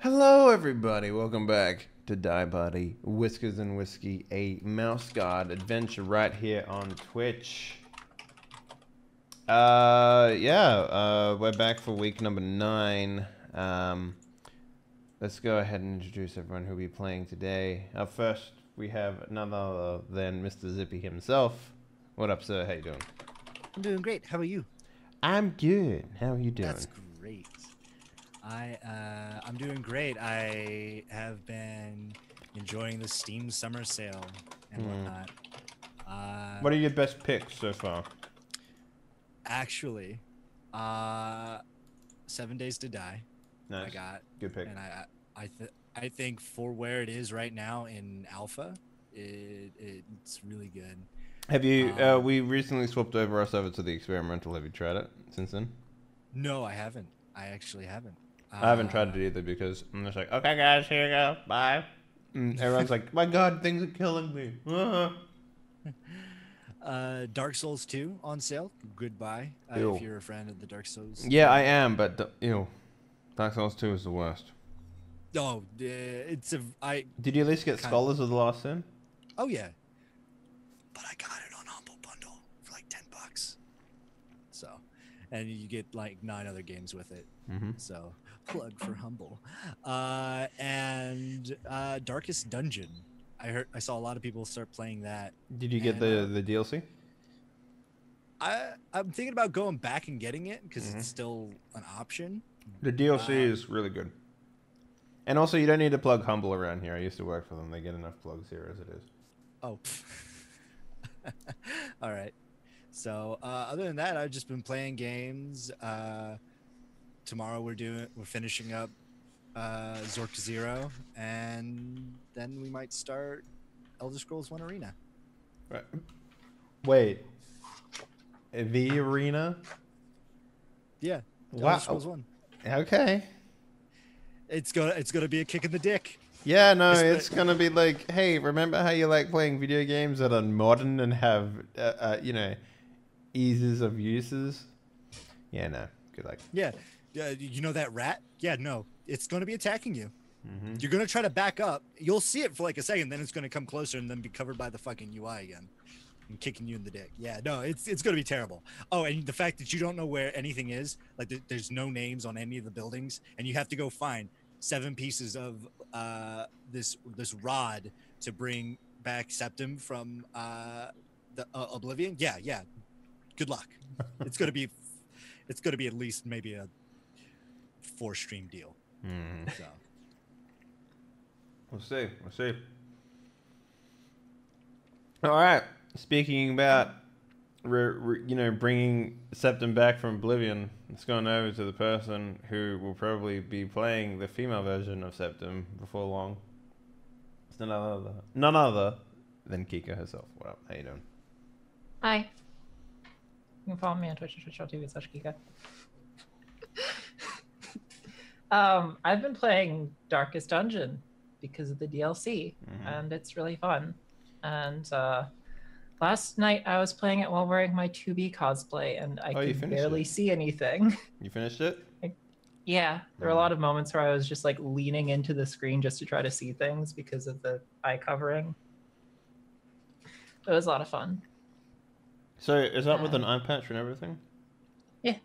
Hello, everybody. Welcome back to Die Body, Whiskers and Whiskey, a mouse guard adventure right here on Twitch. We're back for week number 9. Let's go ahead and introduce everyone who'll be playing today. Up first, we have none other than Mr. Zippy himself. What up, sir? How you doing? I'm doing great. How are you? I'm good. How are you doing? That's great. I'm doing great. I have been enjoying the Steam summer sale and whatnot. What are your best picks so far? Actually, 7 Days to Die. Nice. I got Good pick. And I think for where it is right now in alpha, it's really good. Have you? We recently swapped us over to the experimental. Have you tried it since then? No, I haven't. I actually haven't. I haven't tried it either because I'm just like, okay, guys, here you go, bye. And everyone's like, my God, things are killing me. Dark Souls 2 on sale. Goodbye. If you're a fan of the Dark Souls. Yeah, I am, but Dark Souls 2 is the worst. Oh, Did you at least get Scholars of the Lost Sin? Oh yeah. But I got it on Humble Bundle for like $10. So, and you get like 9 other games with it. So, plug for Humble. And Darkest Dungeon. I saw a lot of people start playing that. Did you get the DLC? I'm thinking about going back and getting it because it's still an option. The DLC is really good. And also, you don't need to plug Humble around here. I used to work for them. They get enough plugs here as it is. Oh. All right. So other than that, I've just been playing games. Tomorrow we're finishing up Zork Zero, and then we might start Elder Scrolls 1 Arena. Right. Wait. The Arena? Yeah. Wow. Elder Scrolls 1. Okay. It's gonna be a kick in the dick. Yeah, no, it's gonna be like, hey, remember how you like playing video games that are modern and have, eases of uses? Yeah, no, good luck. Yeah, you know that rat? Yeah, no, it's gonna be attacking you. You're gonna try to back up. You'll see it for like a second, then it's gonna come closer and then be covered by the fucking UI again and kicking you in the dick. Yeah, no, it's gonna be terrible. Oh, and the fact that you don't know where anything is, like there's no names on any of the buildings, and you have to go find 7 pieces of this rod to bring back Septim from the Oblivion. Yeah. Good luck. It's gonna be at least maybe a 4-stream deal. So We'll see. All right. Speaking about bringing Septim back from Oblivion, it's gone over to the person who will probably be playing the female version of Septim before long. It's none other than Kika herself. What up? How you doing? Hi. You can follow me on Twitch, twitch.tv/Kika. I've been playing Darkest Dungeon because of the DLC, and it's really fun. And last night I was playing it while wearing my 2B cosplay, and I could barely see anything. You finished it? Yeah, there were a lot of moments where I was just like leaning into the screen just to try to see things because of the eye covering. It was a lot of fun. So is that with an eye patch and everything? Yeah.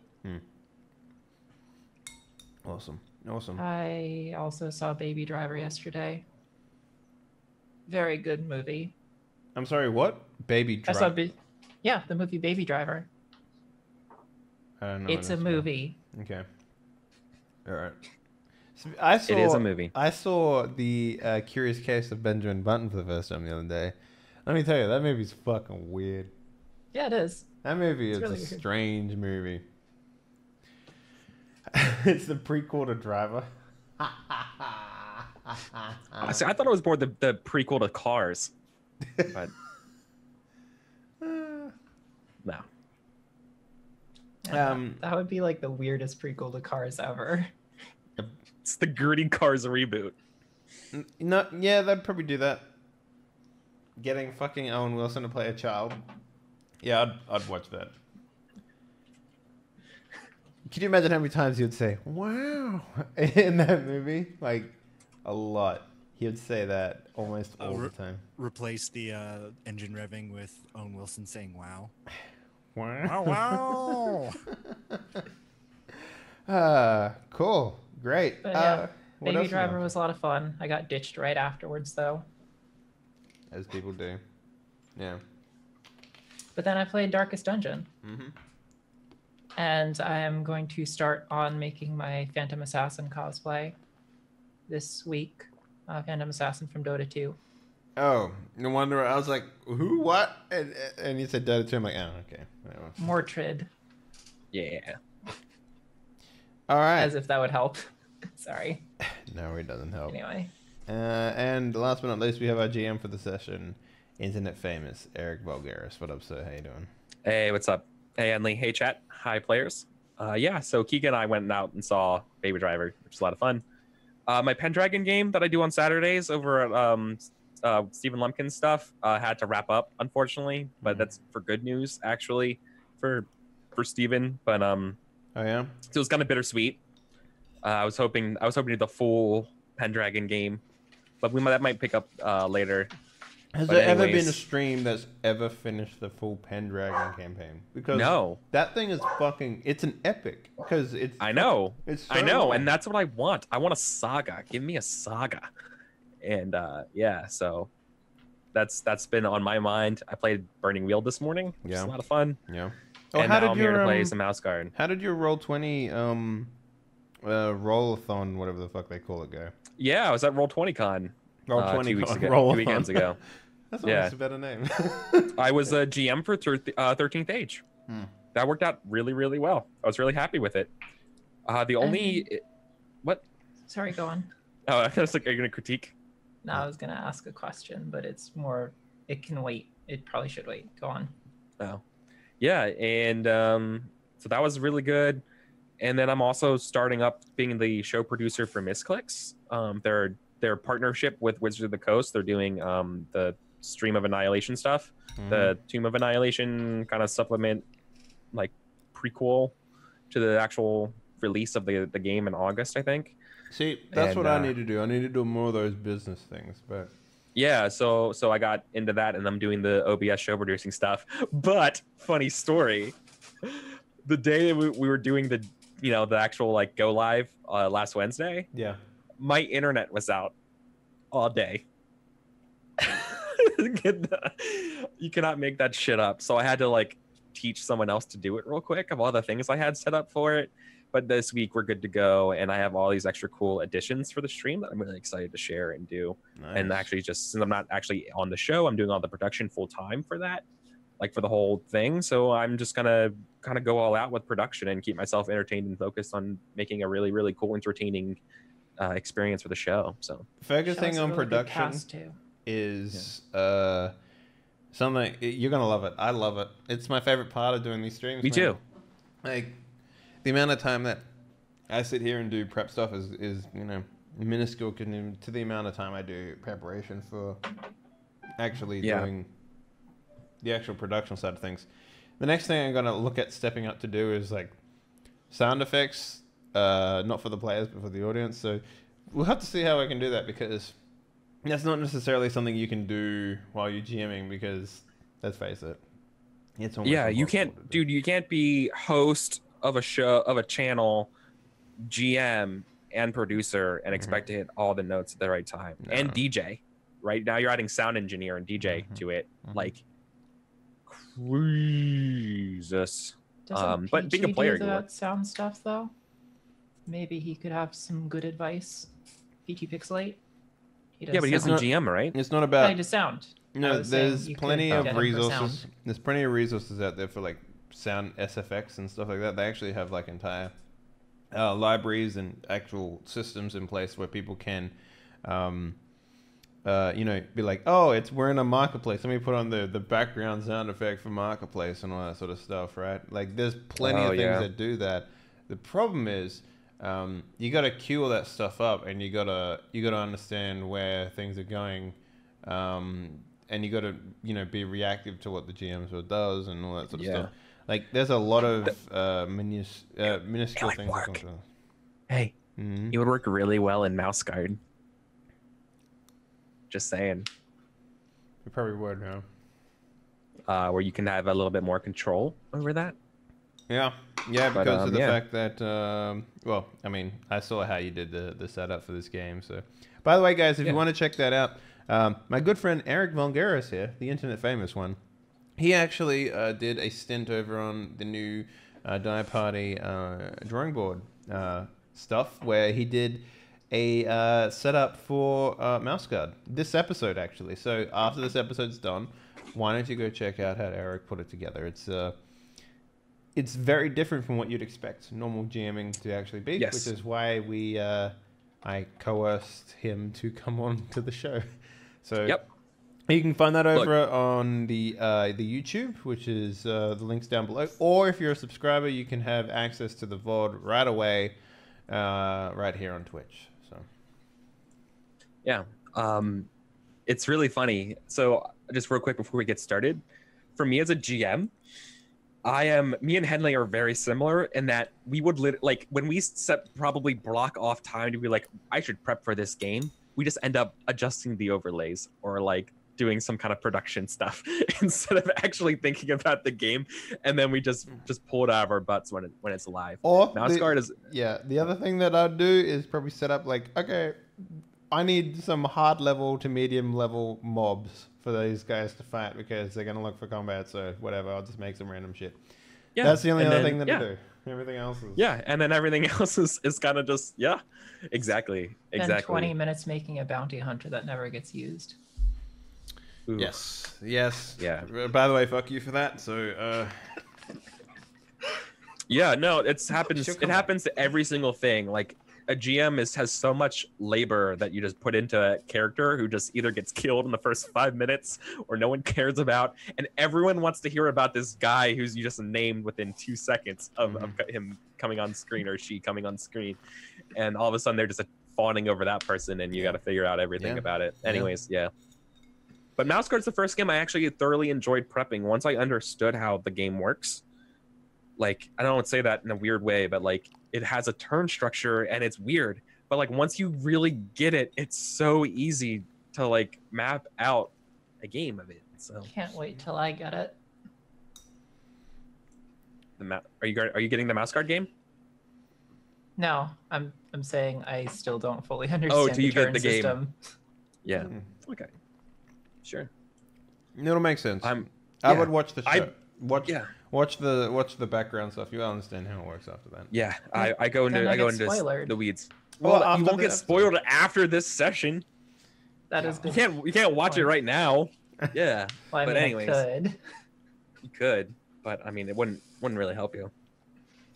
Awesome. I also saw Baby Driver yesterday. Very good movie. I'm sorry, what? Baby Driver? Yeah, the movie Baby Driver. I don't know. It's a movie. Okay. All right. It is a movie. I saw the Curious Case of Benjamin Button for the first time the other day. Let me tell you, that movie's fucking weird. Yeah, it is. That movie is really a weird. strange movie. It's the prequel to Driver. See, I thought it was more the prequel to Cars. But no. That would be like the weirdest prequel to Cars ever. It's the Gritty Cars reboot. No, yeah, they'd probably do that. Getting fucking Owen Wilson to play a child. Yeah, I'd watch that. Can you imagine how many times he would say "wow" in that movie? Like a lot. He would say that almost all the time. Replace the engine revving with Owen Wilson saying "wow." Wow. Cool. Great. But yeah, what Baby else Driver was a lot of fun. I got ditched right afterwards though. As people do. Yeah. But then I played Darkest Dungeon. Mm-hmm. And I am going to start on making my Phantom Assassin cosplay this week. Phantom Assassin from Dota 2. Oh, no wonder. I was like, who? What? And you said Dota 2. I'm like, oh, okay. Whatever. Mordred. Yeah. All right. As if that would help. Sorry. No, it doesn't help. Anyway. And last but not least, we have our GM for the session, internet famous Eric Vulgaris. What up, sir? How you doing? Hey, what's up? Hey, Enley. Hey, chat. Hi, players. Yeah, so Keegan and I went out and saw Baby Driver, which was a lot of fun. My Pendragon game that I do on Saturdays over at Stephen Lumpkin's stuff had to wrap up, unfortunately, but that's for good news, actually, for Stephen. But oh yeah, so it was kind of bittersweet. I was hoping to do the full Pendragon game, but that might pick up later. Has there ever been a stream that's ever finished the full Pendragon campaign? Because no, that thing is fucking. It's an epic because it's. I know. It's. So I know, long. and that's what I want. I want a saga. Give me a saga. And yeah, so that's been on my mind. I played Burning Wheel this morning, which is a lot of fun. Yeah. Oh, and now I'm here to play some Mouse Guard. How did your Roll20 roll-a-thon, whatever the fuck they call it, go? Yeah, I was at Roll20 Con. Roll20 2 weeks ago. Roll-a-thon. 2 weekends ago. That's almost a better name. I was a GM for 13th Age. That worked out really, really well. I was really happy with it. The only... What? Sorry, go on. Oh, I was like, are you going to critique? No, I was going to ask a question, but it's more... It can wait. It probably should wait. Go on. Oh. Yeah, and so that was really good. And then I'm also starting up being the show producer for Misclicks. Their partnership with Wizards of the Coast. They're doing the Stream of Annihilation stuff, the Tomb of Annihilation kind of supplement, like prequel to the actual release of the game in August, I think. See, that's what I need to do. I need to do more of those business things, but yeah. So I got into that, and I'm doing the OBS show producing stuff. But funny story, the day that we were doing the actual like go live last Wednesday. Yeah. My internet was out all day. You cannot make that shit up. So I had to like teach someone else to do it real quick of all the things I had set up for it. But this week we're good to go, and I have all these extra cool additions for the stream that I'm really excited to share and do. Nice. And actually, just since I'm not actually on the show, I'm doing all the production full time for that, like for the whole thing. So I'm just gonna kind of go all out with production and keep myself entertained and focused on making a really, really cool, entertaining experience for the show. So focusing on production is something you're gonna love it. I love it. It's my favorite part of doing these streams. Me too. Like the amount of time that I sit here and do prep stuff is minuscule to the amount of time I do preparation for actually doing the actual production side of things. The next thing I'm gonna look at stepping up to do is like sound effects, not for the players but for the audience. So we'll have to see how I can do that, because that's not necessarily something you can do while you're GMing, because let's face it, it's almost you can't, dude. You can't be host of a show, of a channel, GM and producer and expect to hit all the notes at the right time. And DJ. Right now you're adding sound engineer and DJ to it. Like Jesus. But being a player, do that sound stuff though. Maybe he could have some good advice. PT Pixelate. But he doesn't GM, right? It's not about just sound. No, there's plenty of resources. There's plenty of resources out there for like sound SFX and stuff like that. They actually have like entire libraries and actual systems in place where people can be like, oh, we're in a marketplace, let me put on the background sound effect for marketplace and all that sort of stuff, right? Like there's plenty of things that do that. The problem is you got to queue all that stuff up, and you got to understand where things are going, and you got to be reactive to what the GM does and all that sort of stuff. Like, there's a lot of minuscule like things. work. Hey, Mm-hmm. it would work really well in mouse guard. Just saying. It probably would, Where you can have a little bit more control over that. Yeah, because of the yeah. fact that, well, I mean, I saw how you did the setup for this game. So, by the way, guys, if you want to check that out, my good friend Eric Vulgaris here, the internet famous one, he actually did a stint over on the new Die Party drawing board stuff, where he did a setup for Mouse Guard. This episode, actually. So, after this episode's done, why don't you go check out how Eric put it together? It's very different from what you'd expect normal GMing to actually be, which is why I coerced him to come on to the show. So you can find that over on the YouTube, which is the links down below. Or if you're a subscriber, you can have access to the VOD right away, right here on Twitch. So yeah, it's really funny. So just real quick before we get started, for me as a GM, me and Henley are very similar in that we would like when we probably block off time to be like, I should prep for this game. We just end up adjusting the overlays or like doing some kind of production stuff instead of actually thinking about the game, and then we just pull it out of our butts when it's live. Or Mouse Guard is the other thing that I'd do is probably set up like, okay, I need some hard level to medium level mobs for these guys to fight because they're going to look for combat, so whatever, I'll just make some random shit. Yeah, that's the only other thing that I do. Everything else is... Yeah, and then everything else is kind of just... Yeah, exactly. Spend 20 minutes making a bounty hunter that never gets used. Ooh. Yes. Yeah. By the way, fuck you for that, so... Yeah, no, it happens to every single thing. Like, a GM has so much labor that you just put into a character who just either gets killed in the first 5 minutes or no one cares about, and everyone wants to hear about this guy who's you just named within 2 seconds of him coming on screen or she coming on screen, and all of a sudden they're just fawning over that person, and you got to figure out everything about it. Anyways, But Mouse Guard's the first game I actually thoroughly enjoyed prepping once I understood how the game works. Like, I don't say that in a weird way, but like, it has a turn structure and it's weird, but like once you really get it, it's so easy to like map out a game of it. So can't wait till I get it. Are you getting the Mouse Guard game? No, I'm saying I still don't fully understand you the turn get the system. Game. Yeah. Okay. Sure. It'll make sense. I would watch the show. Watch the background stuff. You'll understand how it works after that. Yeah, I go into the weeds. Well, you won't get spoiled after this session. That is good. You can't watch it right now. Yeah. Well, but anyways, you could, but I mean, it wouldn't really help you.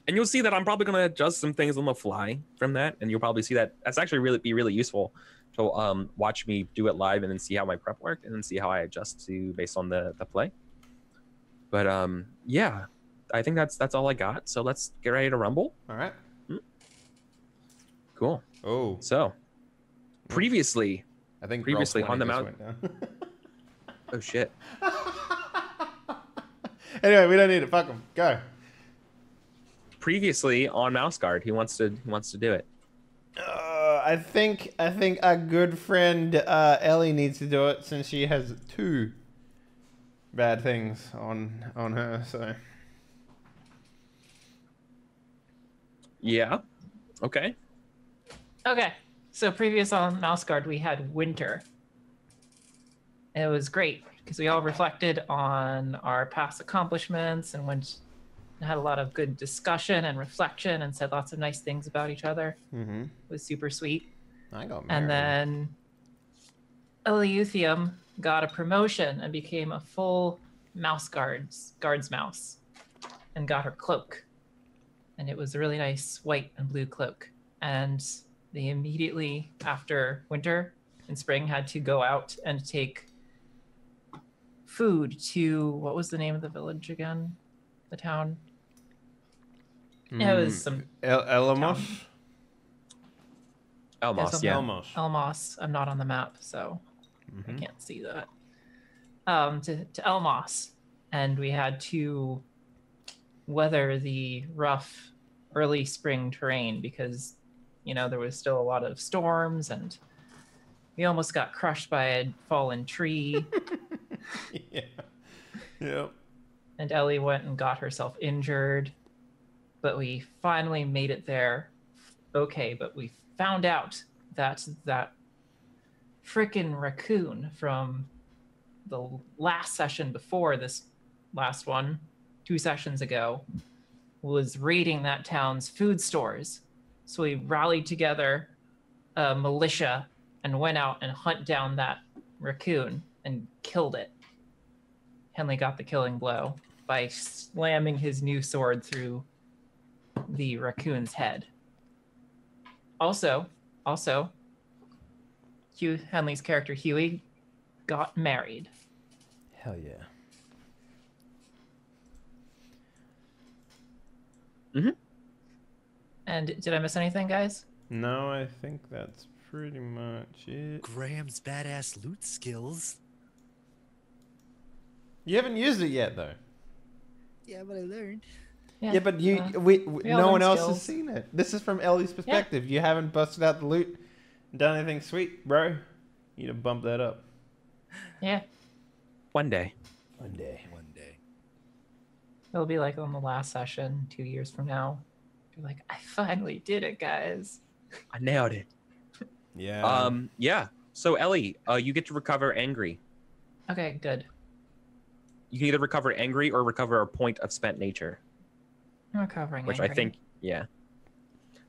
And you'll see that I'm probably gonna adjust some things on the fly from that, and you'll probably see that that's actually be really useful to watch me do it live and then see how my prep worked and then see how I adjust to based on the play. But yeah, I think that's all I got. So let's get ready to rumble. All right. Cool. Oh. So previously on the mount. Oh shit. Anyway, we don't need it. Fuck him. Go. Previously on Mouse Guard, he wants to do it. I think our good friend Ellie needs to do it since she has 2 bad things on her. So yeah. Okay. So previous on Mouse Guard, we had winter. It was great because we all reflected on our past accomplishments and had a lot of good discussion and reflection and said lots of nice things about each other. Mm-hmm. It was super sweet. I got married. And then Eleuthium got a promotion and became a full Mouse guard's mouse and got her cloak. And it was a really nice white and blue cloak. And they immediately after winter and spring had to go out and take food to, what was the name of the village again? The town? It was some Elamos. Elmos, yeah. Elmos. I'm not on the map, so I can't see that. To Elmos, and we had to weather the rough early spring terrain because, there was still a lot of storms and we almost got crushed by a fallen tree. Yeah. Yep. And Ellie went and got herself injured. But we finally made it there. Okay, but we found out that frickin' raccoon from the last session before this last one, 2 sessions ago, was raiding that town's food stores. So we rallied together a militia and went out and hunt down that raccoon and killed it. Henley got the killing blow by slamming his new sword through the raccoon's head. Also, Hugh Henley's character Huey got married. Hell yeah. Mm-hmm. And did I miss anything, guys? No, I think that's pretty much it. Graham's badass loot skills. You haven't used it yet, though. Yeah, but I learned. Yeah, but we no all one learn else skills. has seen it. This is from Ellie's perspective. You haven't busted out the loot, done anything sweet, bro. You need to bump that up. Yeah. One day. One day. One day. It'll be like on the last session 2 years from now. You're like, I finally did it, guys. I nailed it. Yeah. Yeah. So Ellie, you get to recover angry. Okay, good. You can either recover angry or recover a point of spent nature. I'm recovering. Which angry. I think, yeah.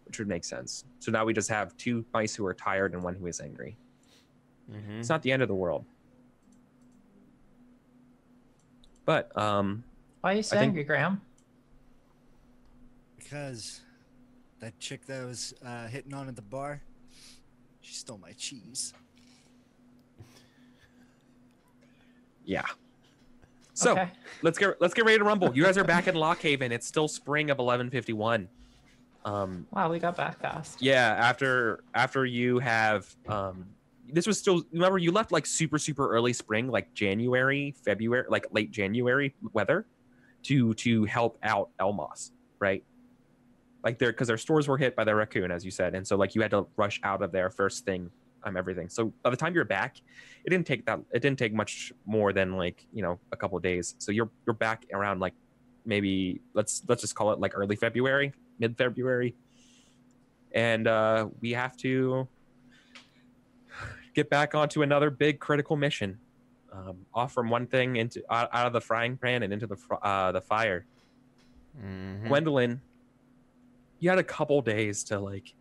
Which would make sense. So now we just have 2 mice who are tired and 1 who is angry. Mm-hmm. It's not the end of the world. But Why are you so I think- angry, Graham? Because that chick that I was hitting on at the bar, she stole my cheese. yeah. So Okay. let's get ready to rumble. You guys are back in Lockhaven. It's still spring of 1151. Wow, we got back fast. Yeah, after you have this was still, remember, you left like super early spring, like January, February, like late January weather to help out Elmos, right? Like because their stores were hit by the raccoon, as you said, and so like you had to rush out of there first thing, everything. So by the time you're back, it didn't take much more than like, a couple of days. So you're back around like maybe let's just call it like early February, mid-February. And we have to get back onto another big critical mission. Off from one thing into out of the frying pan and into the fire. Mm-hmm. Gwendolyn, you had a couple days to like.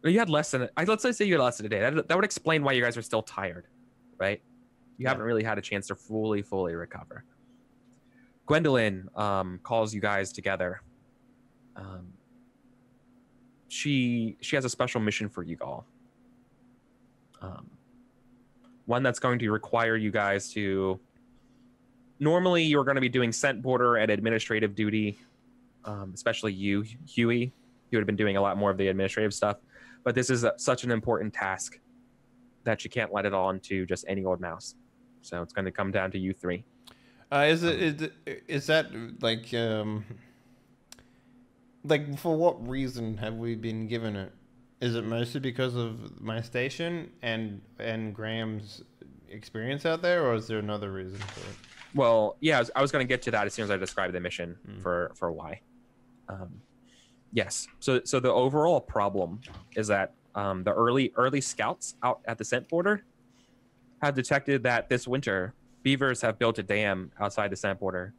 You had less than. Let's say you had less than a day. That would explain why you guys are still tired, right? You haven't really had a chance to fully recover. Gwendolyn calls you guys together. She has a special mission for you all. One that's going to require you guys to. Normally, you're going to be doing scent border and administrative duty, especially you, Huey. You would have been doing a lot more of the administrative stuff, but this is such an important task that you can't let it all into just any old mouse. So it's going to come down to you 3. Is that like for what reason have we been given it? Is it mostly because of my station and Graham's experience out there, or is there another reason for it? Well, yeah, I was going to get to that as soon as I described the mission for why. Yes. So the overall problem is that the early scouts out at the scent border have detected that this winter beavers have built a dam outside the scent border,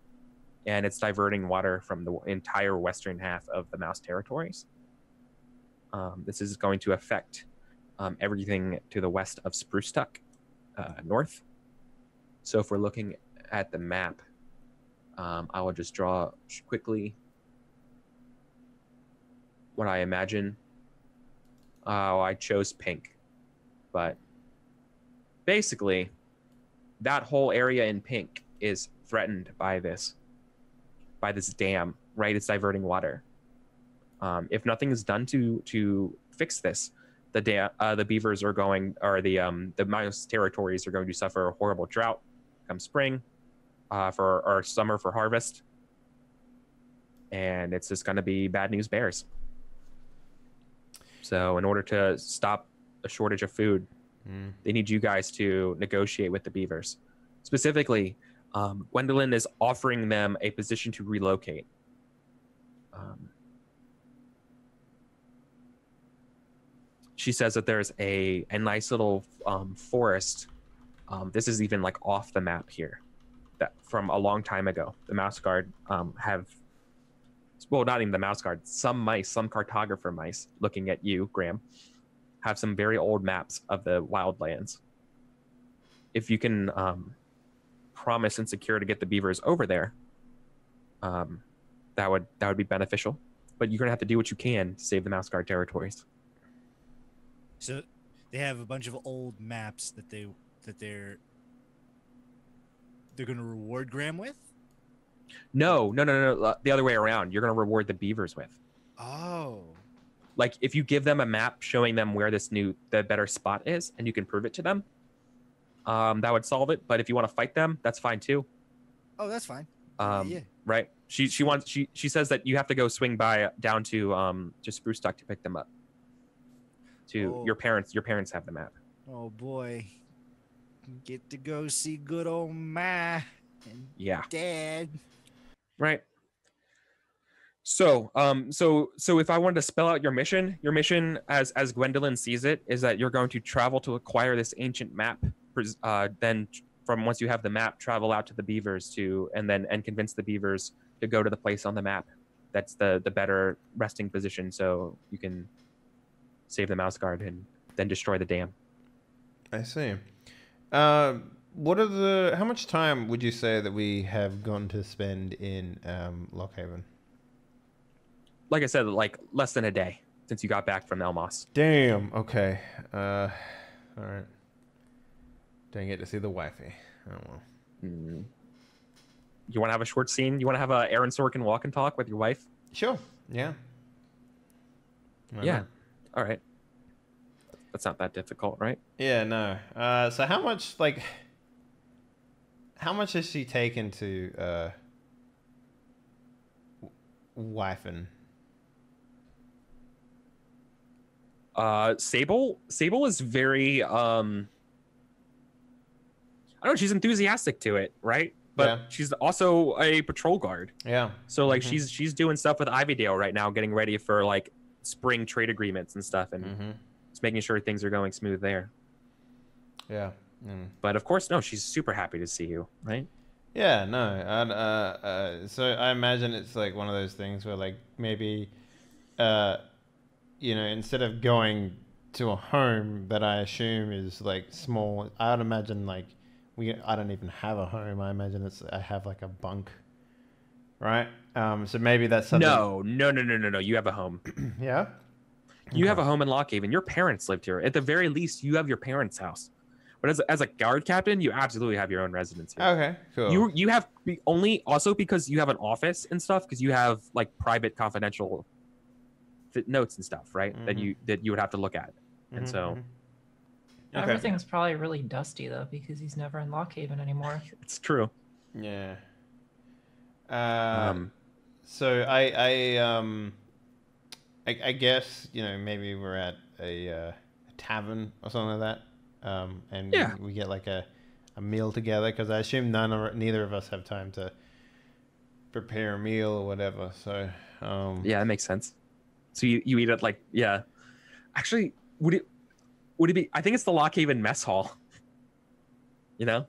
and it's diverting water from the entire western half of the mouse territories. This is going to affect everything to the west of Spruce Tuck, north. So if we're looking at the map, I will just draw quickly what I imagine. I chose pink, but basically that whole area in pink is threatened by this dam, right? It's diverting water. If nothing is done to fix this, the beavers are going, or the mouse territories are going to suffer a horrible drought come spring, or summer for harvest. and it's just going to be bad news bears. So in order to stop a shortage of food, they need you guys to negotiate with the beavers. Specifically, Gwendolyn is offering them a position to relocate. She says that there's a nice little forest. This is even like off the map here, that from a long time ago. The Mouse Guard have, well, not even the Mouse Guard, some mice, some cartographer mice, looking at you, Graham, have some very old maps of the wildlands. If you can promise and secure to get the beavers over there, that would be beneficial. But you're gonna have to do what you can to save the Mouse Guard territories. So they have a bunch of old maps that they're going to reward Graham with? No. The other way around. You're going to reward the beavers with. Oh. Like if you give them a map showing them where the better spot is, and you can prove it to them, that would solve it. But if you want to fight them, that's fine too. Oh, that's fine. Yeah. Right. She says that you have to go swing by down to Spruce Tuck to pick them up. Your parents have the map. Oh boy. Get to go see good old Ma and Dad. Right. So if I wanted to spell out your mission as Gwendolyn sees it is that you're going to travel to acquire this ancient map. Then from once you have the map, travel out to the beavers and convince the beavers to go to the place on the map that's the better resting position, so you can save the Mouse Guard and then destroy the dam. I see. How much time would you say that we have gone to spend in Lockhaven? Like I said, like less than a day since you got back from Elmos. Damn. Okay. All right. Didn't get to see the wifey. Oh well. You want to have a short scene? You want to have a Aaron Sorkin walk and talk with your wife? Sure. Yeah. Yeah. All right. That's not that difficult, right? Yeah, no. So how much has she taken to wifing? Sable is very I don't know, she's enthusiastic to it, right? But she's also a patrol guard. Yeah. So like she's doing stuff with Ivydale right now, getting ready for like spring trade agreements and stuff, and just making sure things are going smooth there. Yeah. But of course, no, she's super happy to see you, right? Yeah, no. So I imagine it's like one of those things where like maybe instead of going to a home that I assume is like small, I would imagine like I don't even have a home. I imagine I have like a bunk, right? So maybe that's something. No. You have a home. Yeah. You have a home in Lockhaven. Your parents lived here. At the very least, you have your parents' house. But as a guard captain, you absolutely have your own residence here. Okay, cool. You have only also because you have an office and stuff, because you have like private confidential notes and stuff, right? That you would have to look at, and so. Okay. Everything's probably really dusty though because he's never in Lockhaven anymore. It's true. Yeah. So I guess maybe we're at a tavern or something like that, and we get like a meal together, because I assume neither of us have time to prepare a meal or whatever. So yeah, that makes sense. So you eat at actually would it be? I think it's the Lockhaven mess hall. Nah,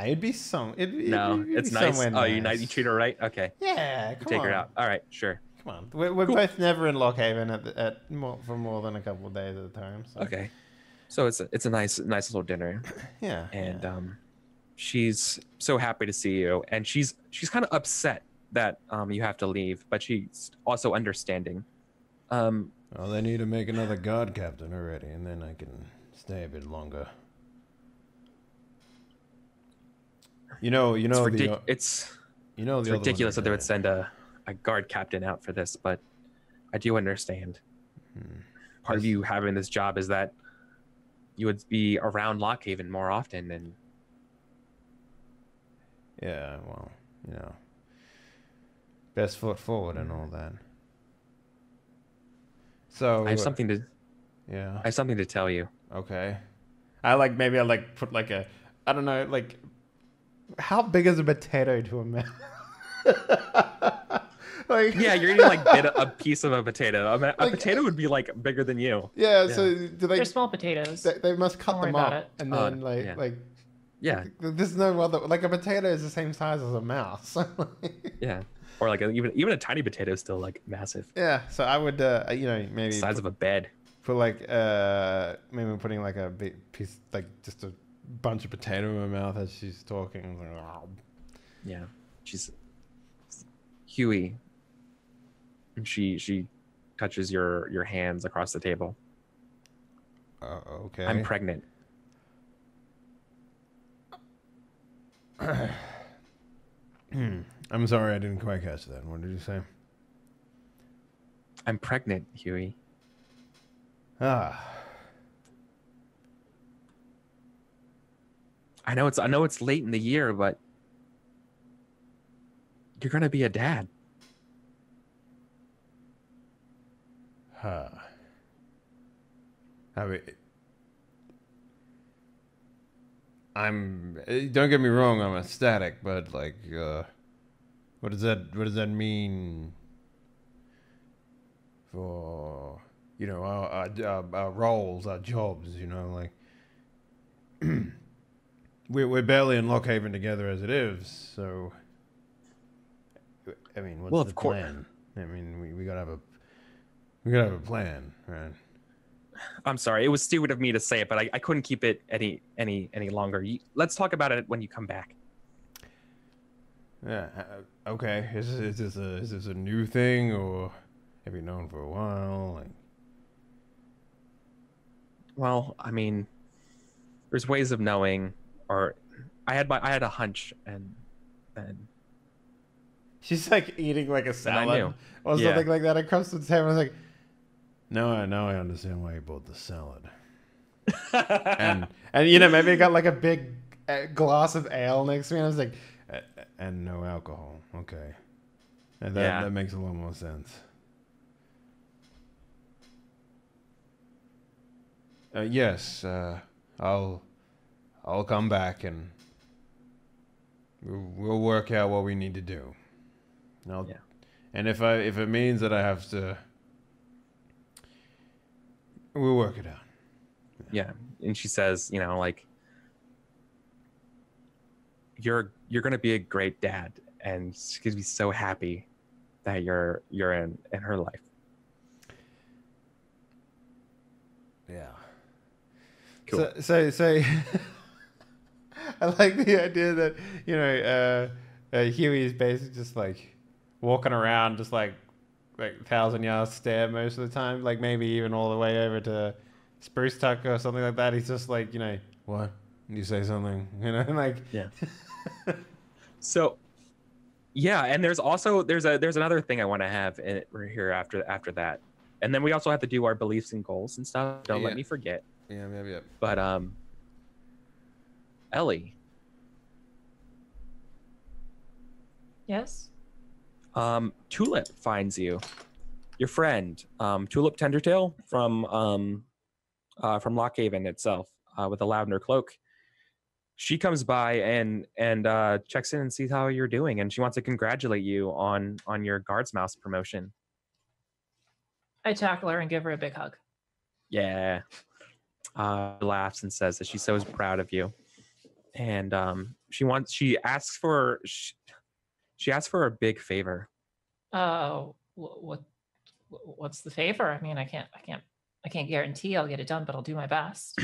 it'd be some. It's nice. Oh, you treat her right. Okay. Yeah, come take on. her out. All right, sure. Come on, we're cool. Both never in Lockhaven for more than a couple of days at a time. So. Okay, so it's a nice little dinner. Yeah, and she's so happy to see you, and she's kind of upset that you have to leave, but she's also understanding. Well, they need to make another guard captain already, and then I can stay a bit longer. It's ridiculous that they would send a guard captain out for this, but I do understand. Part of you having this job is that you would be around Lockhaven more often, and best foot forward and all that. So I have something to yeah. I have something to tell you. Okay. I put like a, I don't know, like, how big is a potato to a man? Like, Yeah, you're eating like a piece of a potato. A potato would be like bigger than you. yeah. So do they? They're small potatoes. They must cut Don't worry them about up, it. and then Yeah, there's no other, like, a potato is the same size as a mouse. yeah. Or like even a tiny potato is still like massive. Yeah. So I would maybe Size of a bed. put like maybe putting like a big piece, like just a bunch of potato in my mouth as she's talking. Yeah, she's Huey. And she touches your hands across the table. Okay. I'm pregnant. I'm sorry, I didn't quite catch that. What did you say? I'm pregnant, Huey. Ah. I know it's late in the year, but you're gonna be a dad. Huh. I mean, don't get me wrong, I'm ecstatic, but like, what does that mean for, our roles, our jobs, like, we're barely in Lockhaven together as it is, so, I mean, what's the plan? I mean, we gotta have a plan, right? I'm sorry, it was stupid of me to say it, but I couldn't keep it any longer. Let's talk about it when you come back. Yeah. Okay. Is this a new thing, or have you known for a while? Like, Well, I mean, there's ways of knowing, or I had a hunch, and she's like eating like a salad knew. or Yeah. something like that across the table. I was like, now I understand why you bought the salad. and maybe I got like a big glass of ale next to me. And I was like, and no alcohol. Okay, and that makes a lot more sense. Yes, I'll come back and we'll work out what we need to do. And if it means that I have to, we'll work it out. Yeah, and she says, like, you're gonna be a great dad, and she's gonna be so happy that you're in her life. Yeah. Cool. So I like the idea that Huey is basically just like walking around, just like 1,000-yard stare most of the time, like maybe even all the way over to Spruce Tuck or something like that. He's just like, what? You say something, like. Yeah. So, yeah, and there's another thing I want to have here after that, and then we also have to do our beliefs and goals and stuff. Don't let me forget. Yeah. But Ellie. Yes. Tulip finds you. Your friend, Tulip Tendertail from Lockhaven itself, with a lavender cloak. She comes by and checks in and sees how you're doing, and she wants to congratulate you on your guards mouse promotion. I tackle her and give her a big hug. Yeah. Laughs and says that she's so proud of you, and she asks for a big favor. What's the favor? I mean, I can't guarantee I'll get it done, but I'll do my best.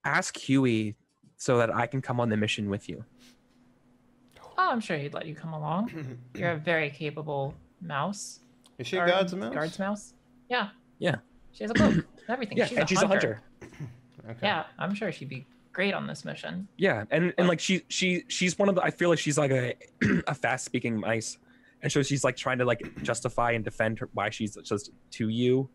Ask Huey so that I can come on the mission with you. Oh, I'm sure he'd let you come along. You're a very capable mouse. Is she a guards mouse? Guards mouse? Yeah. Yeah. She has a cloak. Everything. Yeah, she's a hunter. Okay. Yeah, I'm sure she'd be great on this mission. Yeah, and like she's one of the, I feel like she's like a fast speaking mice, and so she's like trying to like justify and defend why she's just to you,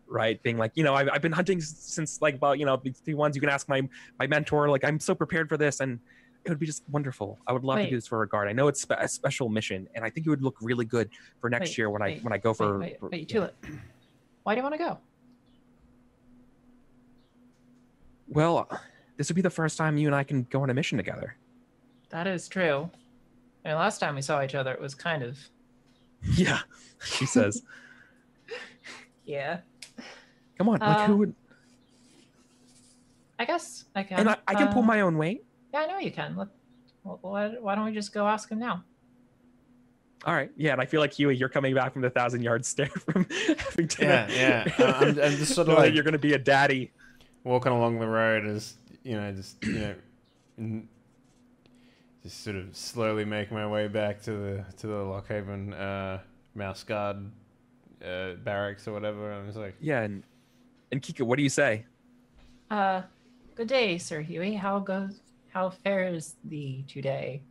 right? Being like, I've been hunting since like, well, the ones you can ask my mentor, like I'm so prepared for this, and it would be just wonderful. I would love to Wait. do this for a guard. I know it's a special mission, and I think it would look really good for next year when I go for. Wait, Tulip. Why do you want to go? Well, this would be the first time you and I can go on a mission together. That is true. I mean, last time we saw each other, it was kind of. Yeah, she says. Yeah. Come on, like who would? I guess I can. And I can pull my own weight. Yeah, I know you can. Why don't we just go ask him now? All right. Yeah, and I feel like Huey, you're coming back from the 1,000-yard stare from having to. Yeah. I'm just sort of like you're gonna be a daddy. Walking along the road as just sort of slowly making my way back to the Lockhaven Mouse Guard barracks or whatever. And I was like, yeah, and Kika, what do you say? Good day, Sir Huey. How fares thee today?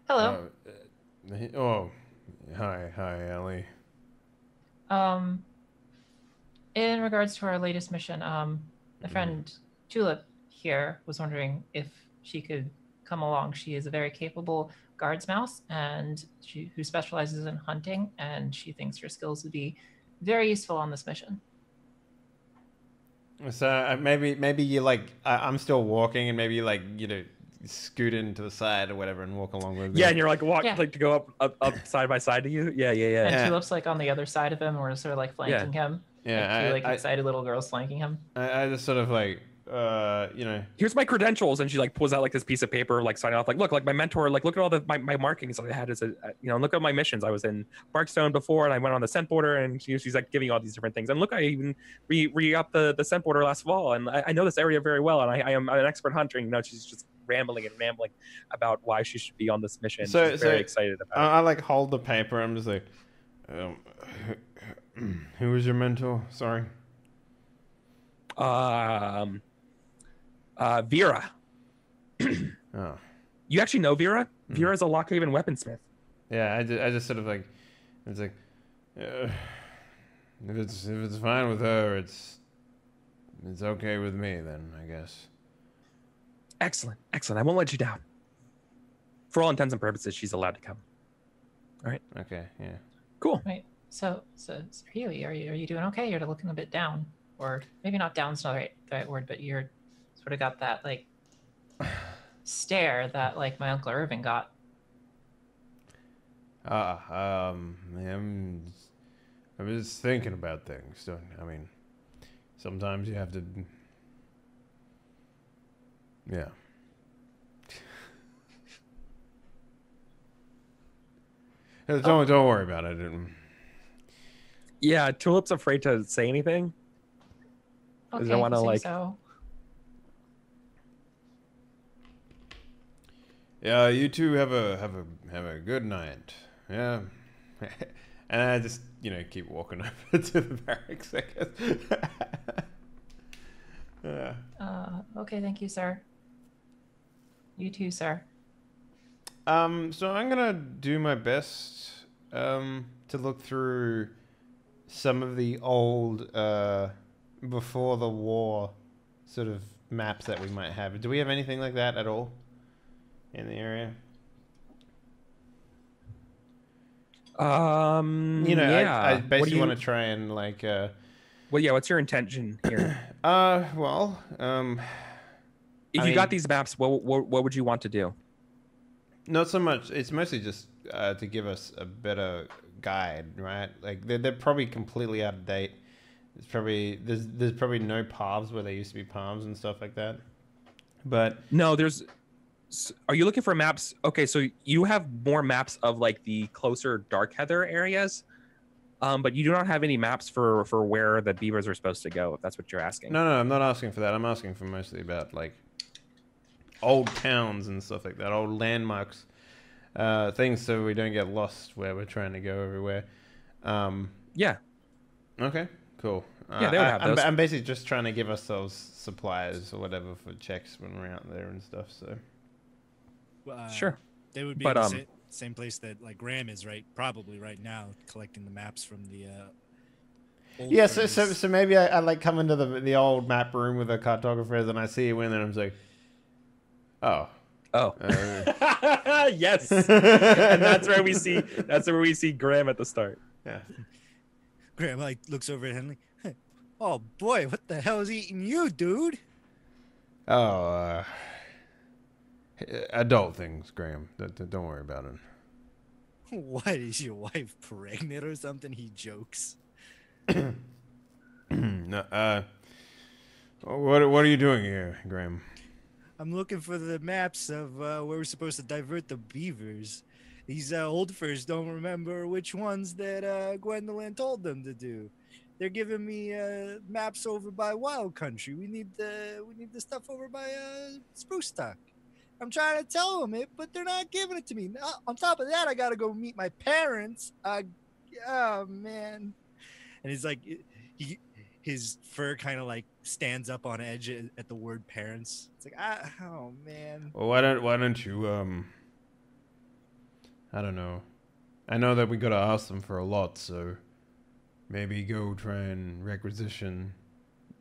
Hello. Hi, Ellie. In regards to our latest mission, my friend Tulip here was wondering if she could come along. She is a very capable guards mouse, and who specializes in hunting, and she thinks her skills would be very useful on this mission. So maybe you I'm still walking, and maybe you scoot in to the side or whatever and walk along with me. Yeah, and you're like to go up side by side to you. Yeah. And Tulip's on the other side of him, or sort of flanking him. Yeah, two excited little girls flanking him. I just sort of here's my credentials, and she pulls out this piece of paper, signing off, look, my mentor, look at all my markings I had as a, look at my missions. I was in Barkstone before, and I went on the scent border, and she's giving all these different things. And look, I even re-upped the scent border last fall, and I know this area very well, and I am an expert hunter. She's just rambling about why she should be on this mission. She's very excited about it. I hold the paper. I'm just like, who was your mentor? Sorry. Vera. Oh. You actually know Vera? Vera's a Lockhaven weaponsmith. Yeah, I just sort of it's like, if it's fine with her, it's okay with me then, I guess. Excellent. I won't let you down. For all intents and purposes, she's allowed to come. All right. Okay. Yeah. Cool. Right. So Sir Huey, are you doing okay? You're looking a bit down, or maybe not down's not the right word, but you're sort of got that stare that my Uncle Irving got. I'm just thinking about things. Sometimes you have to. Yeah. Don't worry about it. Yeah, Tulip's afraid to say anything. Okay, I want to so. Yeah, you two have a good night. Yeah. And I just keep walking over to the barracks, I guess. Okay, thank you, sir. You too, sir. So I'm gonna do my best to look through some of the old before the war sort of maps that we might have. Do we have anything like that at all in the area? Yeah. I basically want to try and well, yeah. What's your intention here? If you got these maps, what would you want to do? Not so much. It's mostly just to give us a better guide, right? They're probably completely out of date. There's probably no paths where there used to be palms and stuff like that. But no, are you looking for maps? Okay, so you have more maps of the closer Dark Heather areas, but you do not have any maps for where the beavers are supposed to go, if that's what you're asking. No, I'm not asking for that. I'm asking for mostly about old towns and stuff like that, old landmarks, things so we don't get lost where we're trying to go everywhere. Yeah. Okay, cool. Yeah, they would have those. I'm basically just trying to give ourselves supplies or whatever for checks when we're out there and stuff, so... sure. They would be in the same place that Graham is probably right now, collecting the maps from the old yeah, so maybe I come into the old map room with the cartographers and I see you in there and I'm just like, Oh. Oh. Yes. And that's where we see Graham at the start. Yeah. Graham like looks over at Henley. Oh boy, what the hell is eating you, dude? Oh, adult things, Graham. Don't worry about it. What, is your wife pregnant or something? He jokes. No, what are you doing here, Graham? I'm looking for the maps of where we're supposed to divert the beavers. These old furs don't remember which ones that Gwendolyn told them to do. They're giving me maps over by Wild Country. We need the stuff over by Spruce Tuck. I'm trying to tell them it, but they're not giving it to me. On top of that, I gotta go meet my parents. Oh man! And he's like, his fur kind of like stands up on edge at the word parents. It's like, oh man. Well, why don't you I don't know. I know that we gotta ask them for a lot, so maybe go try and requisition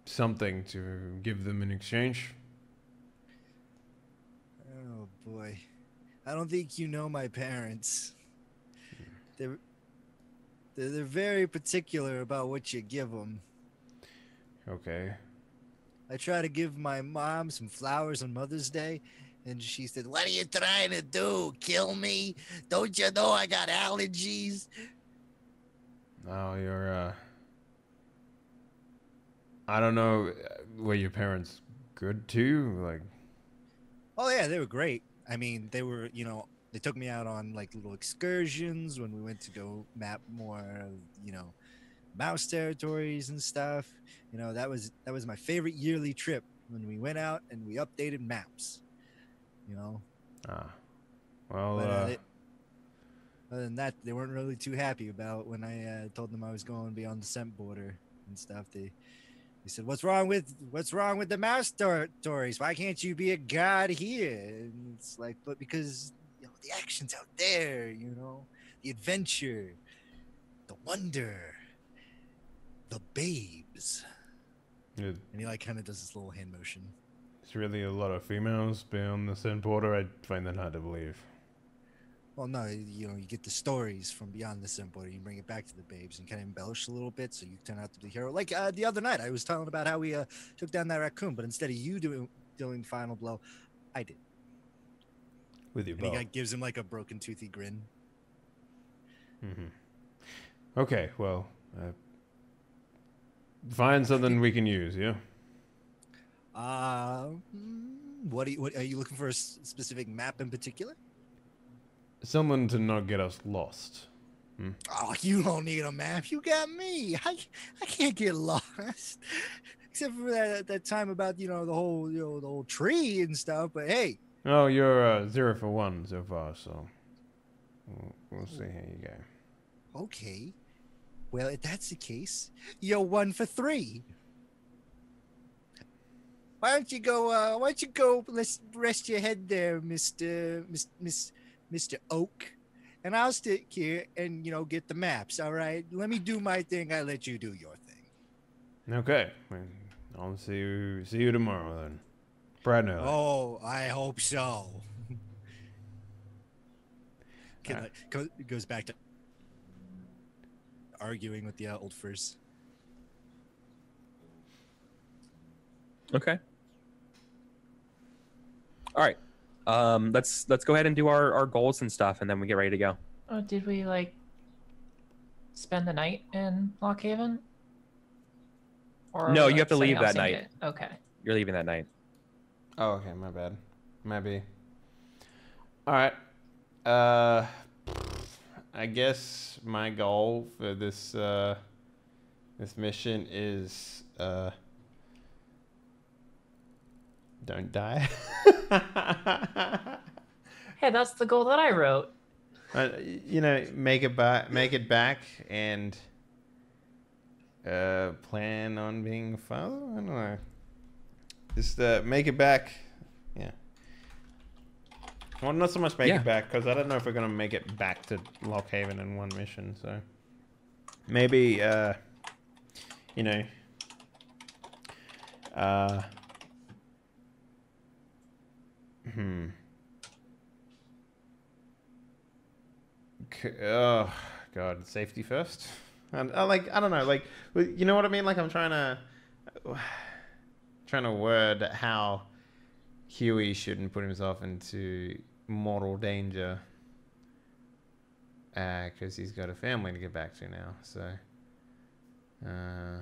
something to give them in exchange. Oh boy, I don't think you know my parents. They're very particular about what you give them. Okay. I try to give my mom some flowers on Mother's Day, and she said, "What are you trying to do? Kill me? Don't you know I got allergies?" Oh, you're I don't know. Were your parents good too? Like, Oh yeah, they were great. I mean, they were, they took me out on like little excursions when we went to go map more of, mouse territories and stuff. That was my favorite yearly trip when we went out and we updated maps. well, But other than that, they weren't really too happy about when I told them I was going beyond the scent border and stuff. They said, "What's wrong with the mouse territories? Why can't you be a god here?" And it's like, but because the action's out there, the adventure, the wonder, the babes. it, And he like kind of does this little hand motion. it's really a lot of females beyond the scent border. I find that hard to believe. Well, no, you get the stories from beyond the scent border. You bring it back to the babes and kind of embellish a little bit, so you turn out to be the hero. Like the other night, I was telling about how we took down that raccoon, but instead of you doing the final blow, I did. With your And he bow. like, gives him like a broken toothy grin. Mm-hmm. Okay, well, find something we can use, yeah? What are you looking for? A specific map in particular? Someone to not get us lost. Oh, you don't need a map. You got me. I can't get lost. Except for that time about the whole tree and stuff. But hey. Oh, you're 0 for 1 so far, so we'll see how you go. Okay. Well, if that's the case, you're 1 for 3. Why don't you go? Let's rest your head there, Mr. Oak, and I'll stick here and get the maps. All right. Let me do my thing. I let you do your thing. Okay. I'll see you tomorrow then. Bright and early. Oh, I hope so. Goes back to arguing with the old furs. Okay. All right. Let's go ahead and do our goals and stuff, and then we get ready to go. Oh, did we spend the night in Lockhaven? Or No, you have to something leave else that night. in it? Okay. You're leaving that night. Oh, okay, my bad. Maybe. All right. I guess my goal for this mission is don't die. Hey, that's the goal that I wrote. Make it back, and plan on being a father. I don't know. Just make it back. Yeah. Well, not so much make it back, because I don't know if we're gonna make it back to Lockhaven in one mission. So maybe Oh God, safety first. And I don't know, like, you know what I mean? Like I'm trying to word how Huey shouldn't put himself into mortal danger, because he's got a family to get back to now. So, I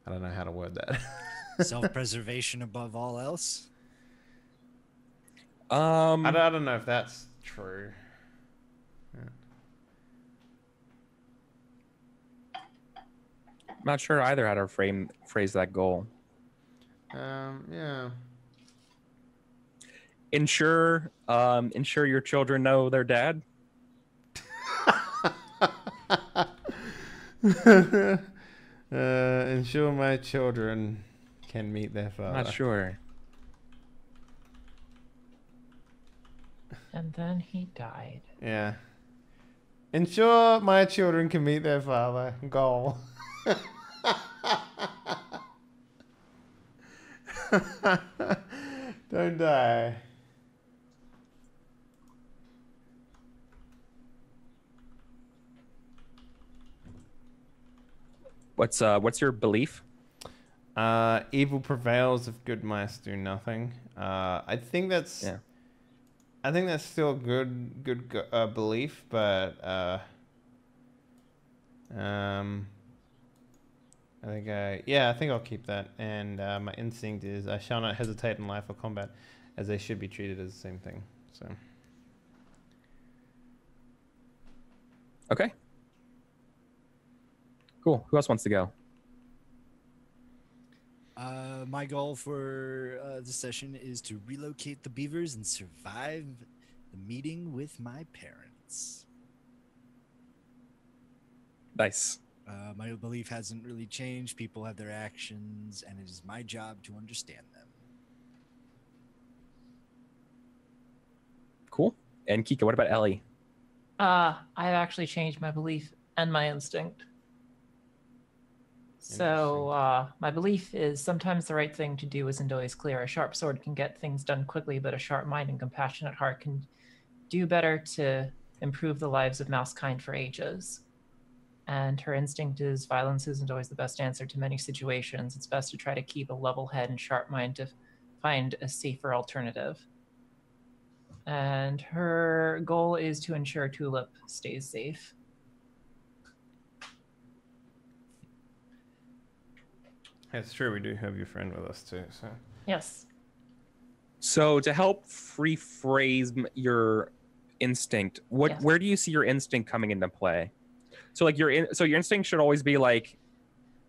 don't know how to word that. Self-preservation above all else. I don't know if that's true. Yeah. I'm not sure either how to phrase that goal. Yeah. Ensure your children know their dad. Ensure my children can meet their father. Not sure. And then he died. Yeah. Ensure my children can meet their father. Goal. Don't die. What's your belief? Evil prevails if good mice do nothing. I think that's. Yeah. I think that's still a good belief, but I think I'll keep that. And my instinct is I shall not hesitate in life or combat, as they should be treated as the same thing. So. Okay. Cool. Who else wants to go? My goal for this session is to relocate the beavers and survive the meeting with my parents. Nice. My belief hasn't really changed. People have their actions, and it is my job to understand them. Cool. And Kika, what about Ellie? I've actually changed my belief and my instinct. So my belief is sometimes the right thing to do isn't always clear. A sharp sword can get things done quickly, but a sharp mind and compassionate heart can do better to improve the lives of mousekind for ages. And her instinct is violence isn't always the best answer to many situations. It's best to try to keep a level head and sharp mind to find a safer alternative. And her goal is to ensure Tulip stays safe. It's true, we do have your friend with us too. So. Yes. So to help rephrase your instinct, where do you see your instinct coming into play? So like your instinct should always be like,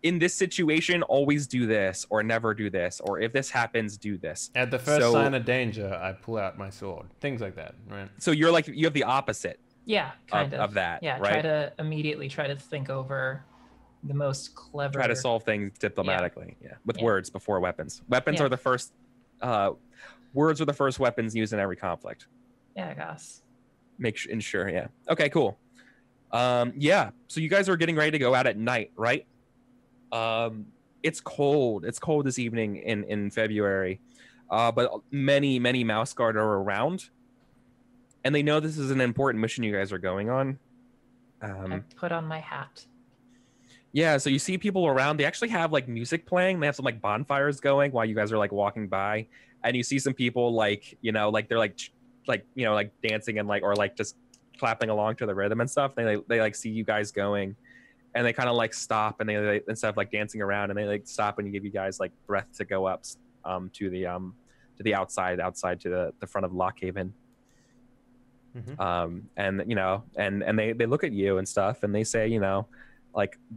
in this situation, always do this, or never do this, or if this happens, do this. At the first sign of danger, I pull out my sword. Things like that, right? So you're like, you have the opposite. Yeah, kind of that. Yeah, right? try to think over the most clever. Try to solve things diplomatically. Yeah, with words before weapons. Weapons are the first. Words are the first weapons used in every conflict. Yeah, I guess. Ensure. Yeah. Okay. Cool. Yeah. So you guys are getting ready to go out at night, right? It's cold. It's cold this evening in February, but many mouse guard are around, and they know this is an important mission you guys are going on. I put on my hat. Yeah, so you see people around. They actually have like music playing. They have some like bonfires going while you guys are like walking by, and you see some people like they're like dancing and or just clapping along to the rhythm and stuff. They like see you guys going, and they kind of like stop, and they instead of like dancing around, and they like stop and give you guys like breath to go up to the outside to the front of Lockhaven. Mm-hmm. And they look at you and stuff, and they say,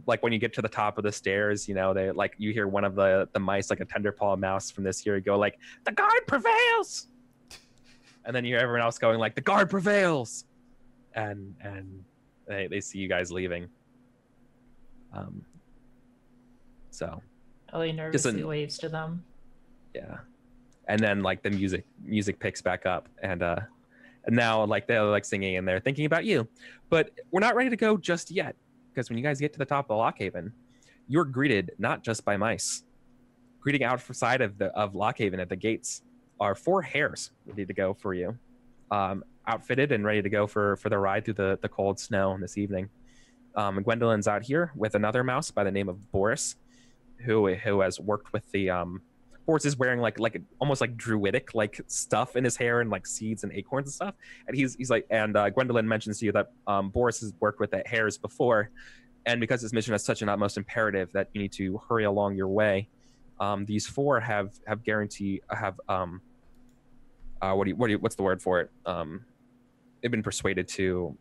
like when you get to the top of the stairs, they like, you hear one of the mice, like a tender paw mouse from this year, go like, "The guard prevails," and then you hear everyone else going like, "The guard prevails," and they see you guys leaving. So Ellie nervously waves to them. Yeah, and then like the music picks back up, and now like they're like singing and they're thinking about you, but we're not ready to go just yet, because when you guys get to the top of Lockhaven, you're greeted not just by mice, Greeting outside of Lockhaven at the gates are 4 hares ready to go for you, outfitted and ready to go for the ride through the cold snow this evening. Gwendolyn's out here with another mouse by the name of Boris, who has worked with the Boris is wearing like almost like druidic like stuff in his hair and like seeds and acorns and stuff. And he's like, and Gwendolyn mentions to you that Boris has worked with the hares before, and because this mission is such an utmost imperative that you need to hurry along your way. These 4 have guarantee have what's the word for it? They've been persuaded to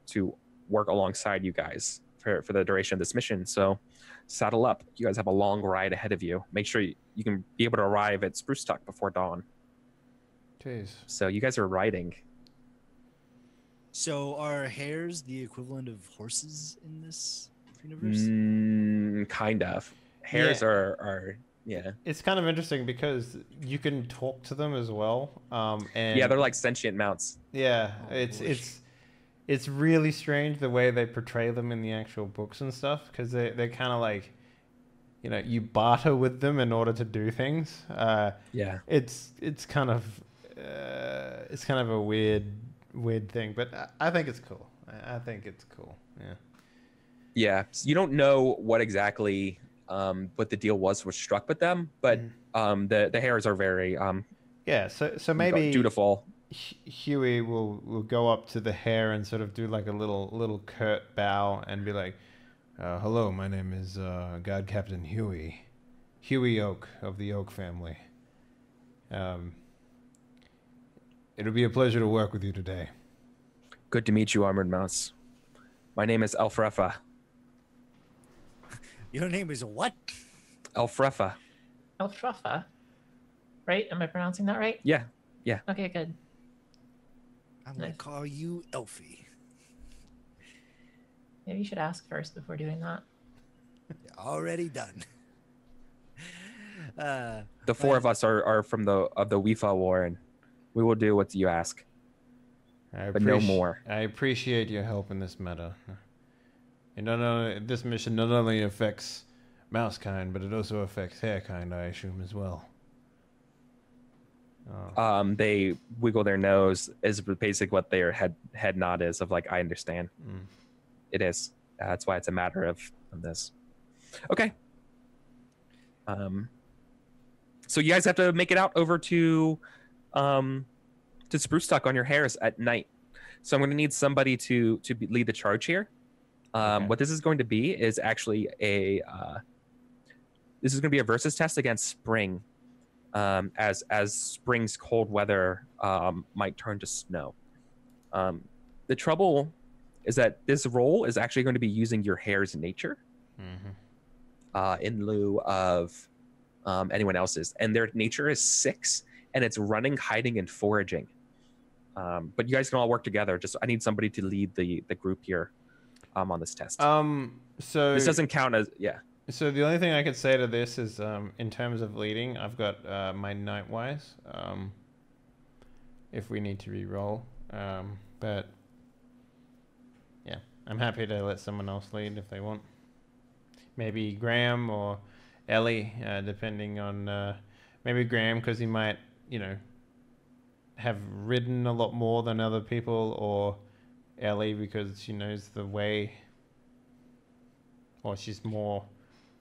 work alongside you guys for the duration of this mission. So saddle up. You guys have a long ride ahead of you. Make sure you can be able to arrive at Spruce Tuck before dawn. Jeez. So you guys are riding. So are hares the equivalent of horses in this universe? Kind of. Hares are yeah. It's kind of interesting because you can talk to them as well. And yeah, they're like sentient mounts. Yeah, it's really strange the way they portray them in the actual books and stuff, because they're kind of like, you know, you barter with them in order to do things. Yeah. It's kind of a weird thing, but I think it's cool. I think it's cool. Yeah. Yeah. So you don't know what exactly what the deal was struck with them, but the hares are very yeah. So maybe dutiful. Huey will go up to the hare and sort of do like a little curt bow and be like, hello, my name is God Captain Huey Oak of the Oak family. It'll be a pleasure to work with you today. Good to meet you, Armored Mouse. My name is Elfrefa. Your name is what? Elfrefa. Elfrafa. Right? Am I pronouncing that right? Yeah. Okay, good. I'm going to call you Elfie. Maybe you should ask first before doing that. Already done. The 4 of us are from the Weefa War, and we will do what you ask. But no more. I appreciate your help in this matter. And this mission not only affects Mousekind, but it also affects Harekind, I assume, as well. Oh. They wiggle their nose is basically what their head nod is of like, I understand. It is. That's why it's a matter of this. Okay. So you guys have to make it out over to Spruce Tuck on your hares at night. So I'm going to need somebody to lead the charge here. Okay. What this is going to be is actually this is going to be a versus test against Spring. As spring's cold weather might turn to snow. The trouble is that this role is actually going to be using your hare's nature in lieu of anyone else's. And their nature is 6, and it's running, hiding, and foraging. But you guys can all work together. I need somebody to lead the group here on this test. So this doesn't count as, yeah. So the only thing I could say to this is, in terms of leading, I've got my Nightwise, if we need to re-roll. But yeah, I'm happy to let someone else lead if they want. Maybe Graham or Ellie, depending on maybe Graham, because he might, have ridden a lot more than other people, or Ellie because she knows the way, or she's more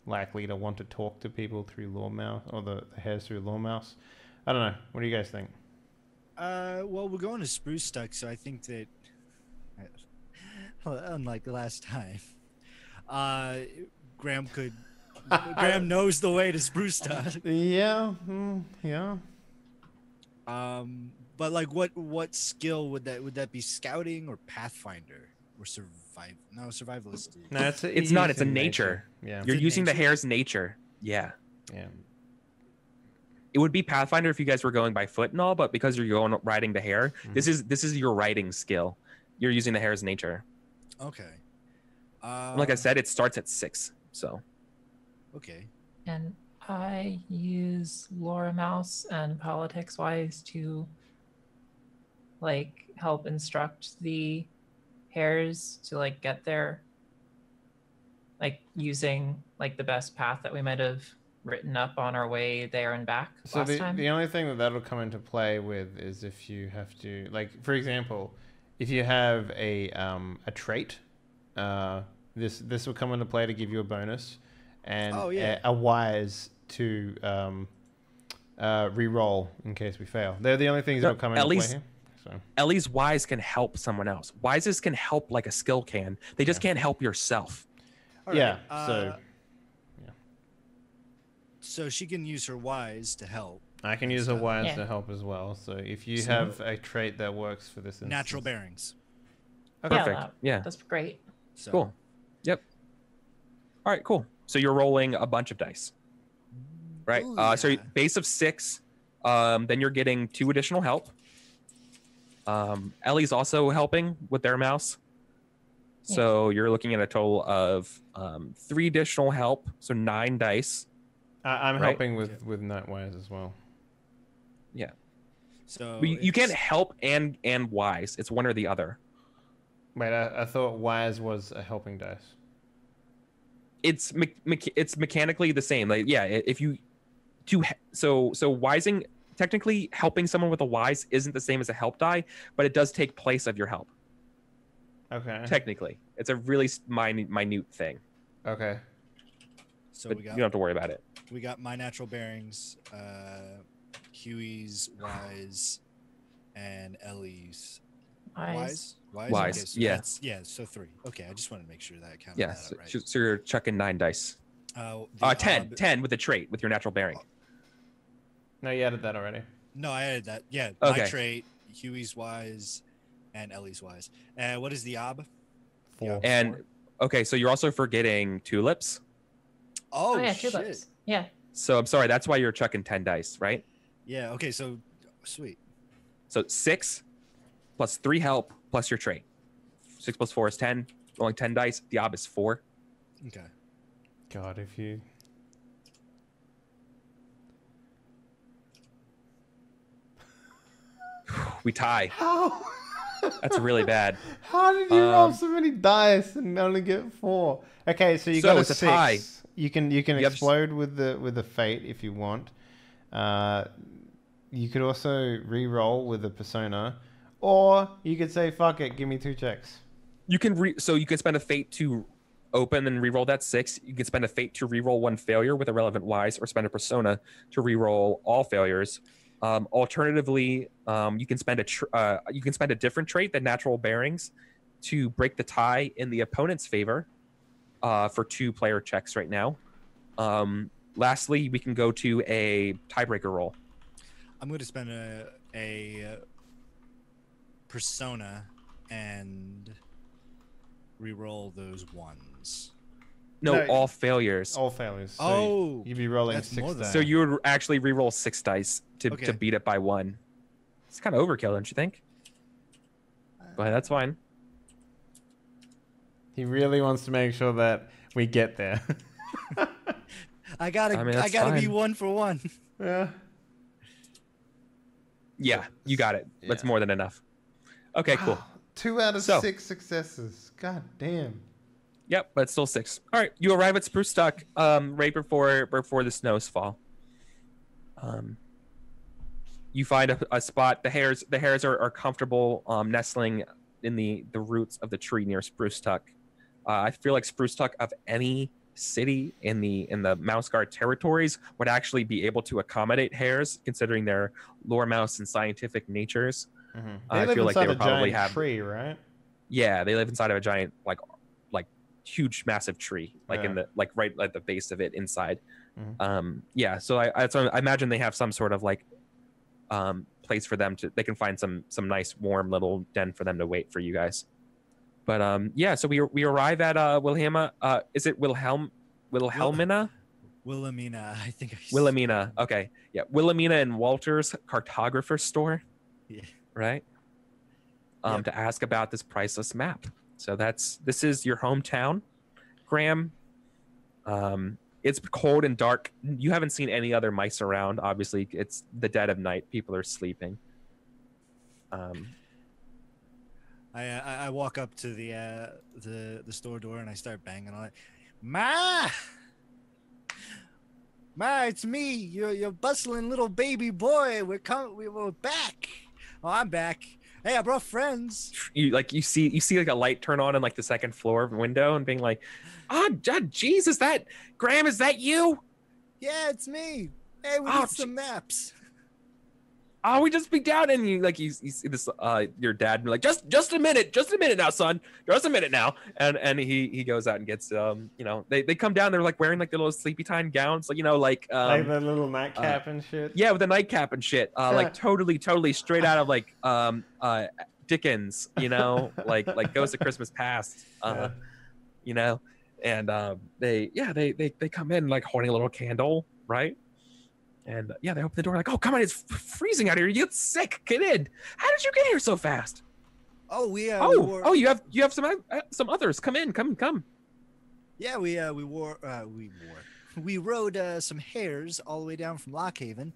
likely to want to talk to people through Lawmouse, or the hares through Lawmouse. I don't know. What do you guys think? Well, we're going to Spruce Tuck, so I think that, unlike the last time, Graham knows the way to Spruce Tuck. Yeah, yeah. But like, what skill would that be? Scouting or Pathfinder or survivalist? No, it's not. It's a nature. Yeah, you're using the hare's nature. Yeah. It would be Pathfinder if you guys were going by foot and all, but because you're riding the hare, this is your riding skill. You're using the hare's nature. Okay. Like I said, it starts at 6. So. Okay. And I use Laura Mouse and Politics Wise to help instruct the hares to get there, using the best path that we might have written up on our way there and back So last time. the only thing that'll come into play with is if you have to, like, for example, if you have a trait, this will come into play to give you a bonus, and a wise to re-roll in case we fail. They're the only things that'll come into play here. So. Ellie's wise can help someone else. Wises can help like a skill can. They just can't help yourself. All yeah. Right, so she can use her wise to help. I can use a wise to help as well. So if you have a trait that works for this instance. Natural bearings. Okay. Perfect. Yeah. That's great. So. Cool. Yep. All right, cool. So you're rolling a bunch of dice. Right? Ooh, So base of 6, then you're getting 2 additional help. Ellie's also helping with their mouse. So you're looking at a total of 3 additional help, so 9 dice. I'm helping with Nightwise as well. Yeah. So you can't help and wise. It's one or the other. Wait, I thought wise was a helping dice. It's mechanically the same. Like if you so wising, technically helping someone with a wise isn't the same as a help die, but it does take place of your help. Okay. Technically, it's a really minute thing. Okay. So but we got. You don't have to worry about it. We got my natural bearings, Huey's wise, and Ellie's Wise. Wise. Wise. Okay, so So 3. Okay, I just wanted to make sure that counted. Yeah. That right. So you're chucking 9 dice. 10 with the trait with your natural bearing. No, you added that already. No, I added that. Yeah. Okay. My trait, Huey's wise, and Ellie's wise. What is the ob? 4. And okay, so you're also forgetting tulips. Oh yeah, shit. tulips. Yeah. So I'm sorry, that's why you're chucking 10 dice, right? Yeah. Okay. So sweet. So 6 plus 3 help plus your trait. 6 plus 4 is 10. Rolling 10 dice. The ob is 4. Okay. God, if you. We tie. How? That's really bad. How did you roll so many dice and only get 4? Okay, so you got a it's 6. a tie. You can explode with the fate if you want. You could also re-roll with a persona, or you could say fuck it, give me 2 checks. You can so you can spend a fate to open and re-roll that 6. You can spend a fate to re-roll 1 failure with a relevant wise, or spend a persona to re-roll all failures. Alternatively, you can spend a different trait than natural bearings to break the tie in the opponent's favor for 2-player checks right now. Lastly, we can go to a tiebreaker roll. I'm going to spend a persona and re-roll those ones. No, all failures. All failures. So you'd be rolling 6 dice. So you would actually re-roll 6 dice to beat it by 1. It's kind of overkill, don't you think? But that's fine. He really wants to make sure that we get there. I gotta be 1 for 1. Yeah. Yeah, you got it. That's more than enough. Okay, wow. cool. 2 out of 6 successes. God damn. Yep, but it's still 6. All right, you arrive at Spruce Tuck right before the snows fall. You find a spot. The hares are comfortable nestling in the roots of the tree near Spruce Tuck. I feel like Spruce Tuck, of any city in the Mouse Guard territories, would actually be able to accommodate hares, considering their lore mouse and scientific natures. Mm-hmm. I feel like they would probably have tree, right? Yeah, they live inside of a giant like huge massive tree, like in the right at the base of it inside. Mm-hmm. Yeah, so I imagine they have some sort of like place for them to, they can find some nice warm little den for them to wait for you guys. But yeah, so we arrive at Wilhelmina. Is it Wilhelmina? Wilhelmina, I think. Wilhelmina. Okay, yeah, Wilhelmina and Walter's cartographer store. Yeah. Right. To ask about this priceless map. So this is your hometown, Graham. It's cold and dark. You haven't seen any other mice around. Obviously, it's the dead of night. People are sleeping. I walk up to the store door and I start banging on it. Ma, it's me, your bustling little baby boy. We're back. Oh, I'm back. Hey, I brought friends. You see like a light turn on in like the second floor window and being like, oh, jeez, is that Graham? Is that you? Yeah, it's me. Hey, we need some maps. Oh, we just be down, and you see this your dad be like, just a minute now, son, just a minute now, and he goes out and gets they come down, they're like wearing like the little sleepy time gowns, like like the little nightcap and shit. Yeah, with the nightcap and shit, like totally straight out of like Dickens, like Ghost of Christmas Past, and they come in like holding a little candle, right? And they open the door like, oh, come on, it's freezing out here. You get sick. Get in. How did you get here so fast? Oh, you have some others. Come in. Come. Yeah, we rode some hares all the way down from Lockhaven.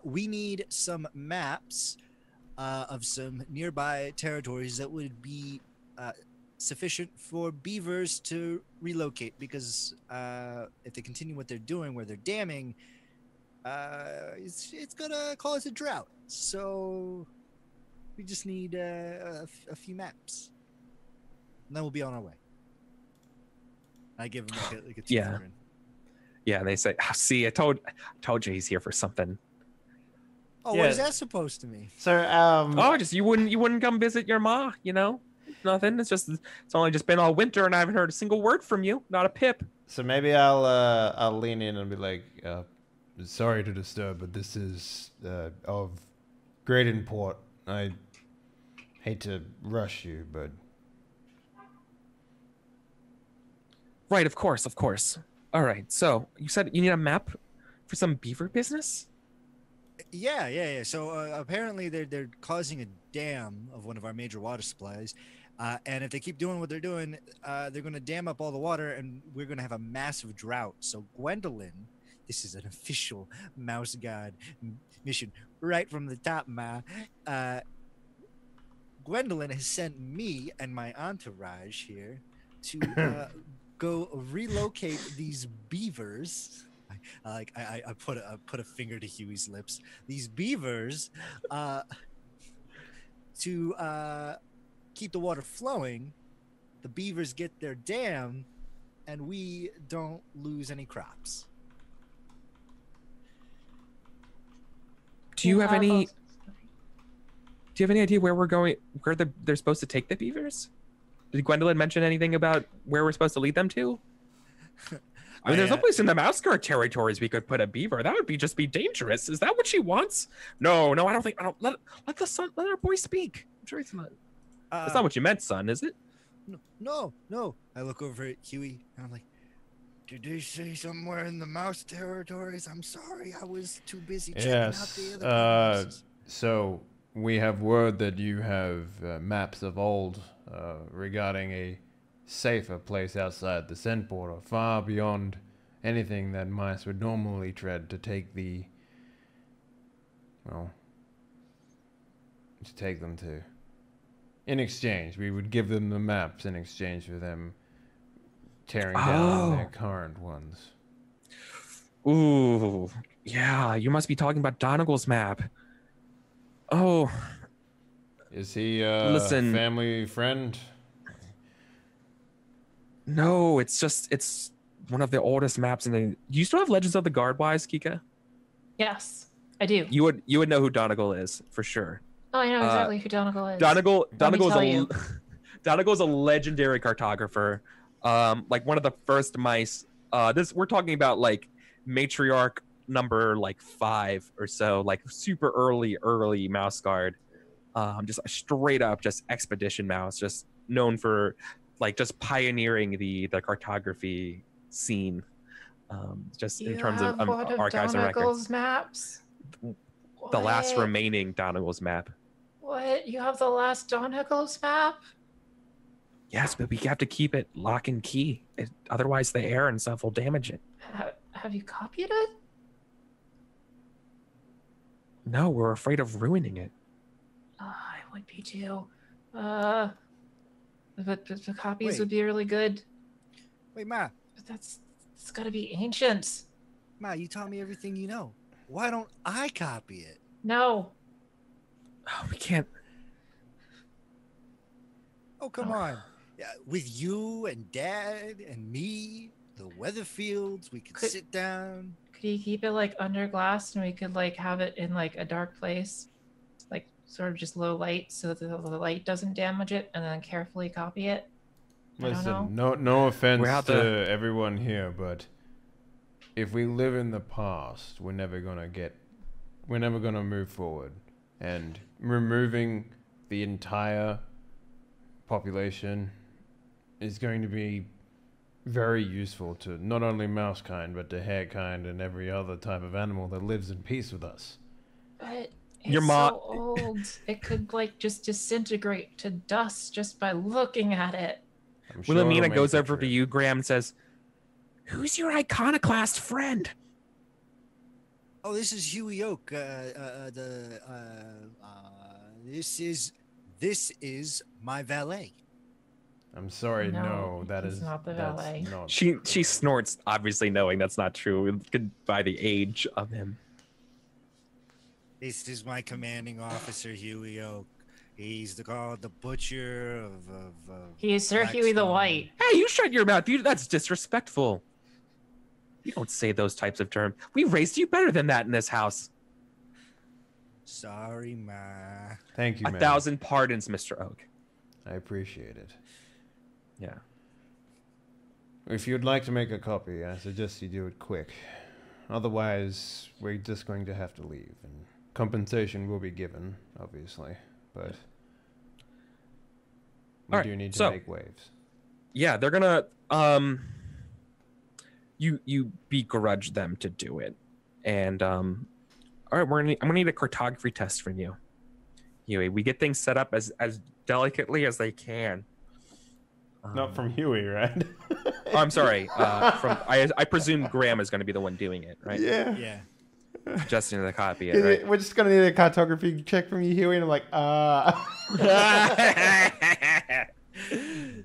We need some maps of some nearby territories that would be sufficient for beavers to relocate, because if they continue what they're doing, where they're damming, it's gonna cause a drought. So we just need a few maps, and then we'll be on our way. I give him like a grin. Yeah, and they say, oh, see, I told you he's here for something. Oh, what is that supposed to mean? So just you wouldn't come visit your ma, nothing. It's only just been all winter, and I haven't heard a single word from you, not a pip. So maybe I'll lean in and be like, sorry to disturb, but this is of great import. I hate to rush you, but... Right, of course. All right, so you said you need a map for some beaver business? Yeah. So apparently they're causing a dam of one of our major water supplies. And if they keep doing what they're doing, they're going to dam up all the water, and we're going to have a massive drought. So Gwendolyn... This is an official Mouse God mission right from the top, Ma. Gwendolyn has sent me and my entourage here to go relocate these beavers. I put a finger to Huey's lips. These beavers to keep the water flowing. The beavers get their dam, and we don't lose any crops. Do you have any idea where we're going? Where they're supposed to take the beavers? Did Gwendolyn mention anything about where we're supposed to lead them to? I mean, there's a place in the Mouse Guard territories we could put a beaver. That would just be dangerous. Is that what she wants? No, I don't think. I don't let our boy speak. I'm sure it's not. That's not what you meant, son, is it? No. I look over at Huey and I'm like, did they say somewhere in the mouse territories? I'm sorry, I was too busy checking out the other places. So we have word that you have maps of old regarding a safer place outside the Scent Border, far beyond anything that mice would normally tread to take them to. In exchange, we would give them the maps in exchange for them tearing down their current ones. Ooh, yeah, you must be talking about Donegal's map. Oh. Is he a family friend? No, it's one of the oldest maps in the... Do you still have Legends of the Guardwise, Kika? Yes, I do. You would know who Donegal is, for sure. Oh, I know exactly who Donegal is. Donegal's a legendary cartographer. Like one of the first mice. We're talking about like matriarch number like 5 or so, like super early mouse guard. Just a straight up just expedition mouse, just known for like just pioneering the cartography scene. Just in terms of archives and records. Maps? The last remaining Donegal's map. What? You have the last Donegal's map? Yes, but we have to keep it lock and key. Otherwise, the air and stuff will damage it. Have you copied it? No, we're afraid of ruining it. I would be too. But the copies would be really good. Wait, Ma. But it's got to be ancient. Ma, you taught me everything you know. Why don't I copy it? No. Oh, we can't. Oh, come on. Yeah, with you and Dad and me, the Weatherfields, we could sit down. Could you keep it like under glass and we could like have it in like a dark place? Like sort of just low light so that the light doesn't damage it and then carefully copy it? Listen, no offense We're out to the- everyone here, but if we live in the past, we're never gonna move forward. And removing the entire population is going to be very useful to not only mouse kind, but to hare kind and every other type of animal that lives in peace with us. But it's Your so old. It could like just disintegrate to dust just by looking at it. I'm sure Wilhelmina it'll goes make the over to trip. you, Graham, and says, "Who's your iconoclast friend?" Oh, this is Huey Oak. This is my valet. I'm sorry, No, no, that he's is not the that's valet. not- She snorts, obviously knowing that's not true by the age of him. This is my commanding officer, Huey Oak. He's called the butcher of He is Sir Huey the Blackstone. White. Hey, you shut your mouth. That's disrespectful. You don't say those types of terms. We raised you better than that in this house. Sorry, Ma. Thank you, man. 1,000 pardons, Mr. Oak. I appreciate it. Yeah. If you'd like to make a copy, I suggest you do it quick. Otherwise, we're just going to have to leave, and compensation will be given, obviously, but we All right, do need to so- make waves. Yeah, they're gonna you begrudge them to do it. And all right, I'm gonna need a cartography test from you. Huey, we get things set up as delicately as they can. Not from Huey, right? Oh, I'm sorry. I presume Graham is going to be the one doing it, right? Yeah. Yeah. Just in the copy, it, right? We're just gonna need a cartography check from you, Huey, and I'm like, Yeah.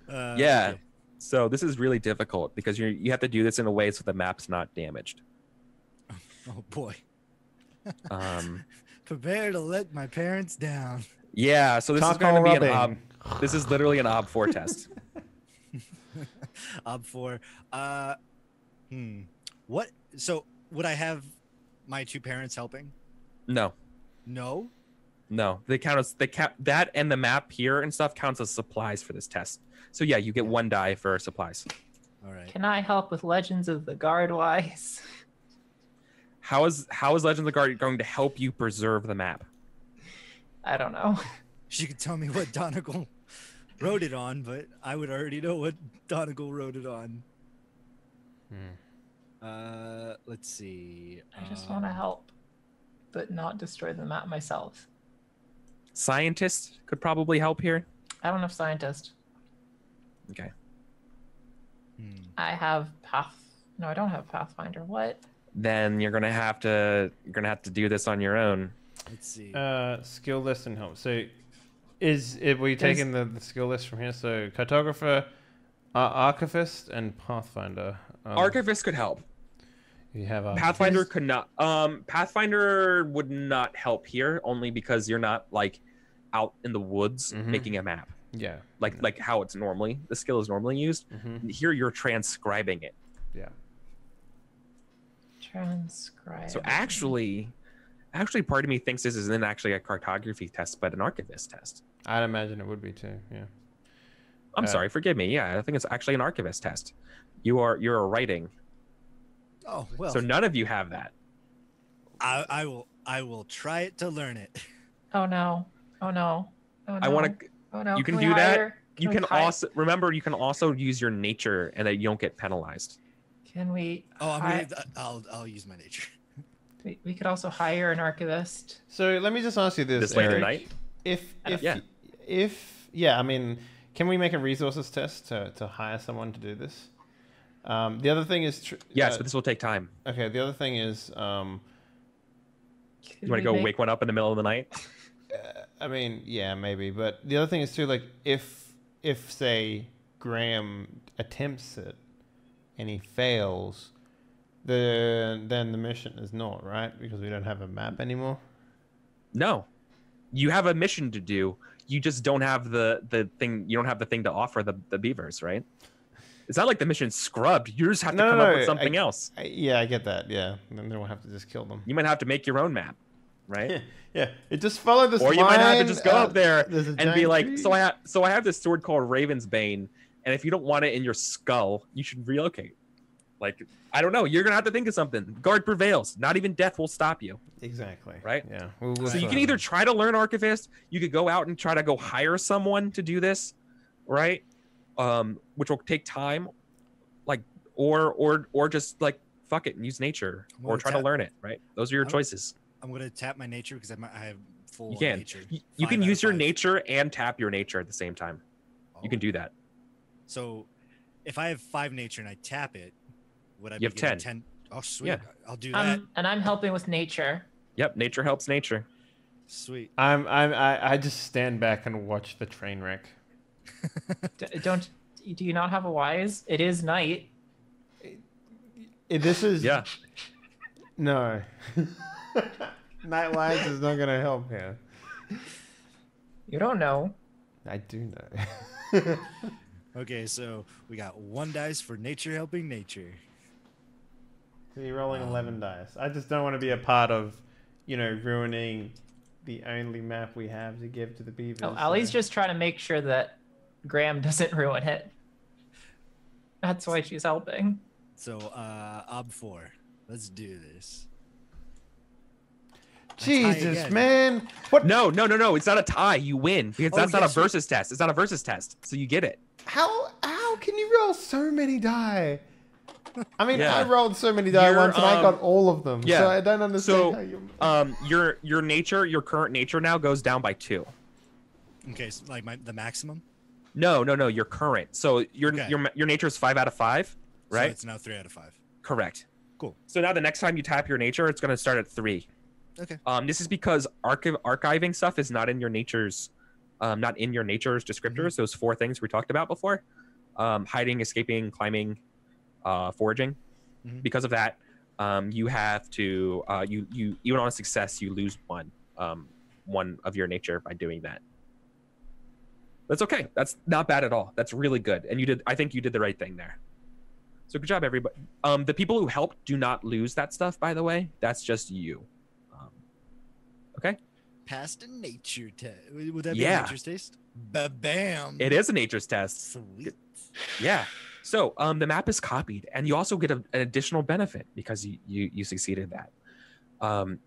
Okay. So this is really difficult because you have to do this in a way so the map's not damaged. Oh boy. Um, Prepare to let my parents down. yeah. So this is Talk going to all be an rubbing. This is literally an ob4 test. Up for what? So would I have my two parents helping? No, No. they count as that and the map here and stuff counts as supplies for this test. So yeah, you get 1 die for supplies. All right. Can I help with Legends of the Guardwise? How is Legends of the Guard going to help you preserve the map? I don't know. She could tell me what Donegal wrote it on, but I would already know what Donegal wrote it on. Let's see. I just want to help, but not destroy the map myself. Scientists could probably help here. I don't have Scientist. Okay. I have No, I don't have Pathfinder. What? Then you're gonna have to do this on your own. Let's see. skill list and help. So, if we taking the skill list from here? So, cartographer, archivist, and pathfinder. Archivist could help. You have Pathfinder archivist? could not. Pathfinder would not help here, only because you're not like out in the woods Mhm. making a map, Yeah. like how it's normally the skill is normally used. Mm-hmm. Here you're transcribing it. Yeah. Transcribe. So actually, part of me thinks this isn't actually a cartography test, but an archivist test. I'd imagine it would be too. Yeah. I'm sorry, forgive me. Yeah, I think it's actually an archivist test. You're writing, Oh well. so none of you have that. I will try it to learn it. Oh no. Oh no. Oh no. I want to. Oh no. You can we do that. hire? You we can hire- also remember. You can also use your nature, and that you don't get penalized. Can we? Oh, hi- I'll use my nature. we could also hire an archivist. So let me just ask you this, This late at Eric. night? I mean, can we make a resources test to hire someone to do this? The other thing is, Yes, but this will take time. okay. The other thing is, Could You want to we go make- wake one up in the middle of the night? I mean, yeah, maybe. But the other thing is too, like, if say Graham attempts it and he fails, then the mission is not, right? Because we don't have a map anymore. No, you have a mission to do. You just don't have the thing. You don't have the thing to offer the beavers, right? It's not like the mission's scrubbed. You just have to come up with something else. Yeah, I get that. Yeah, then they don't have to just kill them. You might have to make your own map, right? Yeah. It just follow this. Or you might have to just go up there there's a and be giant like, tree. so I have this sword called Raven's Bane, and if you don't want it in your skull, you should relocate. Like, I don't know. You're gonna have to think of something. Guard Prevails. Not even death will stop you. Exactly. Right? Yeah. So you can either try to learn Archivist, you could go out and try to go hire someone to do this, right? Which will take time, like, or just like fuck it and use nature, or try to learn it, right? Those are your choices. I'm gonna tap my nature because I have full You can. nature. You can 5 out use of your 5. nature and tap your nature at the same time. You can Oh. do that. So, if I have 5 nature and I tap it, would I You be have getting 10. Oh, sweet. Yeah. I'll do that. And I'm helping with nature. Yep, nature helps nature. Sweet. I just stand back and watch the train wreck. Do you not have a wise? It is night. This is Yeah. No. Nightwise is not gonna help here. You don't know. I do know. Okay, so we got 1 dice for nature helping nature. So you're rolling 11 dice. I just don't want to be a part of, ruining the only map we have to give to the beavers. Oh, Allie's just trying to make sure that Graham doesn't ruin it. That's why she's helping. So, Ob 4. Let's do this. Jesus, again. man. What? No. It's not a tie. You win because Oh, that's not yeah, a versus test. It's not a versus test, so you get it. How can you roll so many die? I mean, Yeah. I rolled so many die You're, once and I got all of them. yeah. So I don't understand how you... Your nature, your current nature now goes down by 2. Okay, so like the maximum? No, your current. So your Okay. your nature is 5 out of 5, right? So it's now 3 out of 5. Correct. Cool. So now the next time you tap your nature, it's going to start at 3. Okay. This is because archiving stuff is not in your nature's, descriptors. Those 4 things we talked about before: hiding, escaping, climbing, foraging. Mhm. Because of that, you have to you even on a success you lose one of your nature by doing that. That's okay. That's not bad at all. That's really good. And I think you did the right thing there. So good job, everybody. The people who helped do not lose that stuff, by the way. That's just you. Okay. Passed a nature test. Would that be Yeah. a nature's taste? Ba-bam. It is a nature's test. Sweet. Yeah. So the map is copied, and you also get an additional benefit because you succeeded that.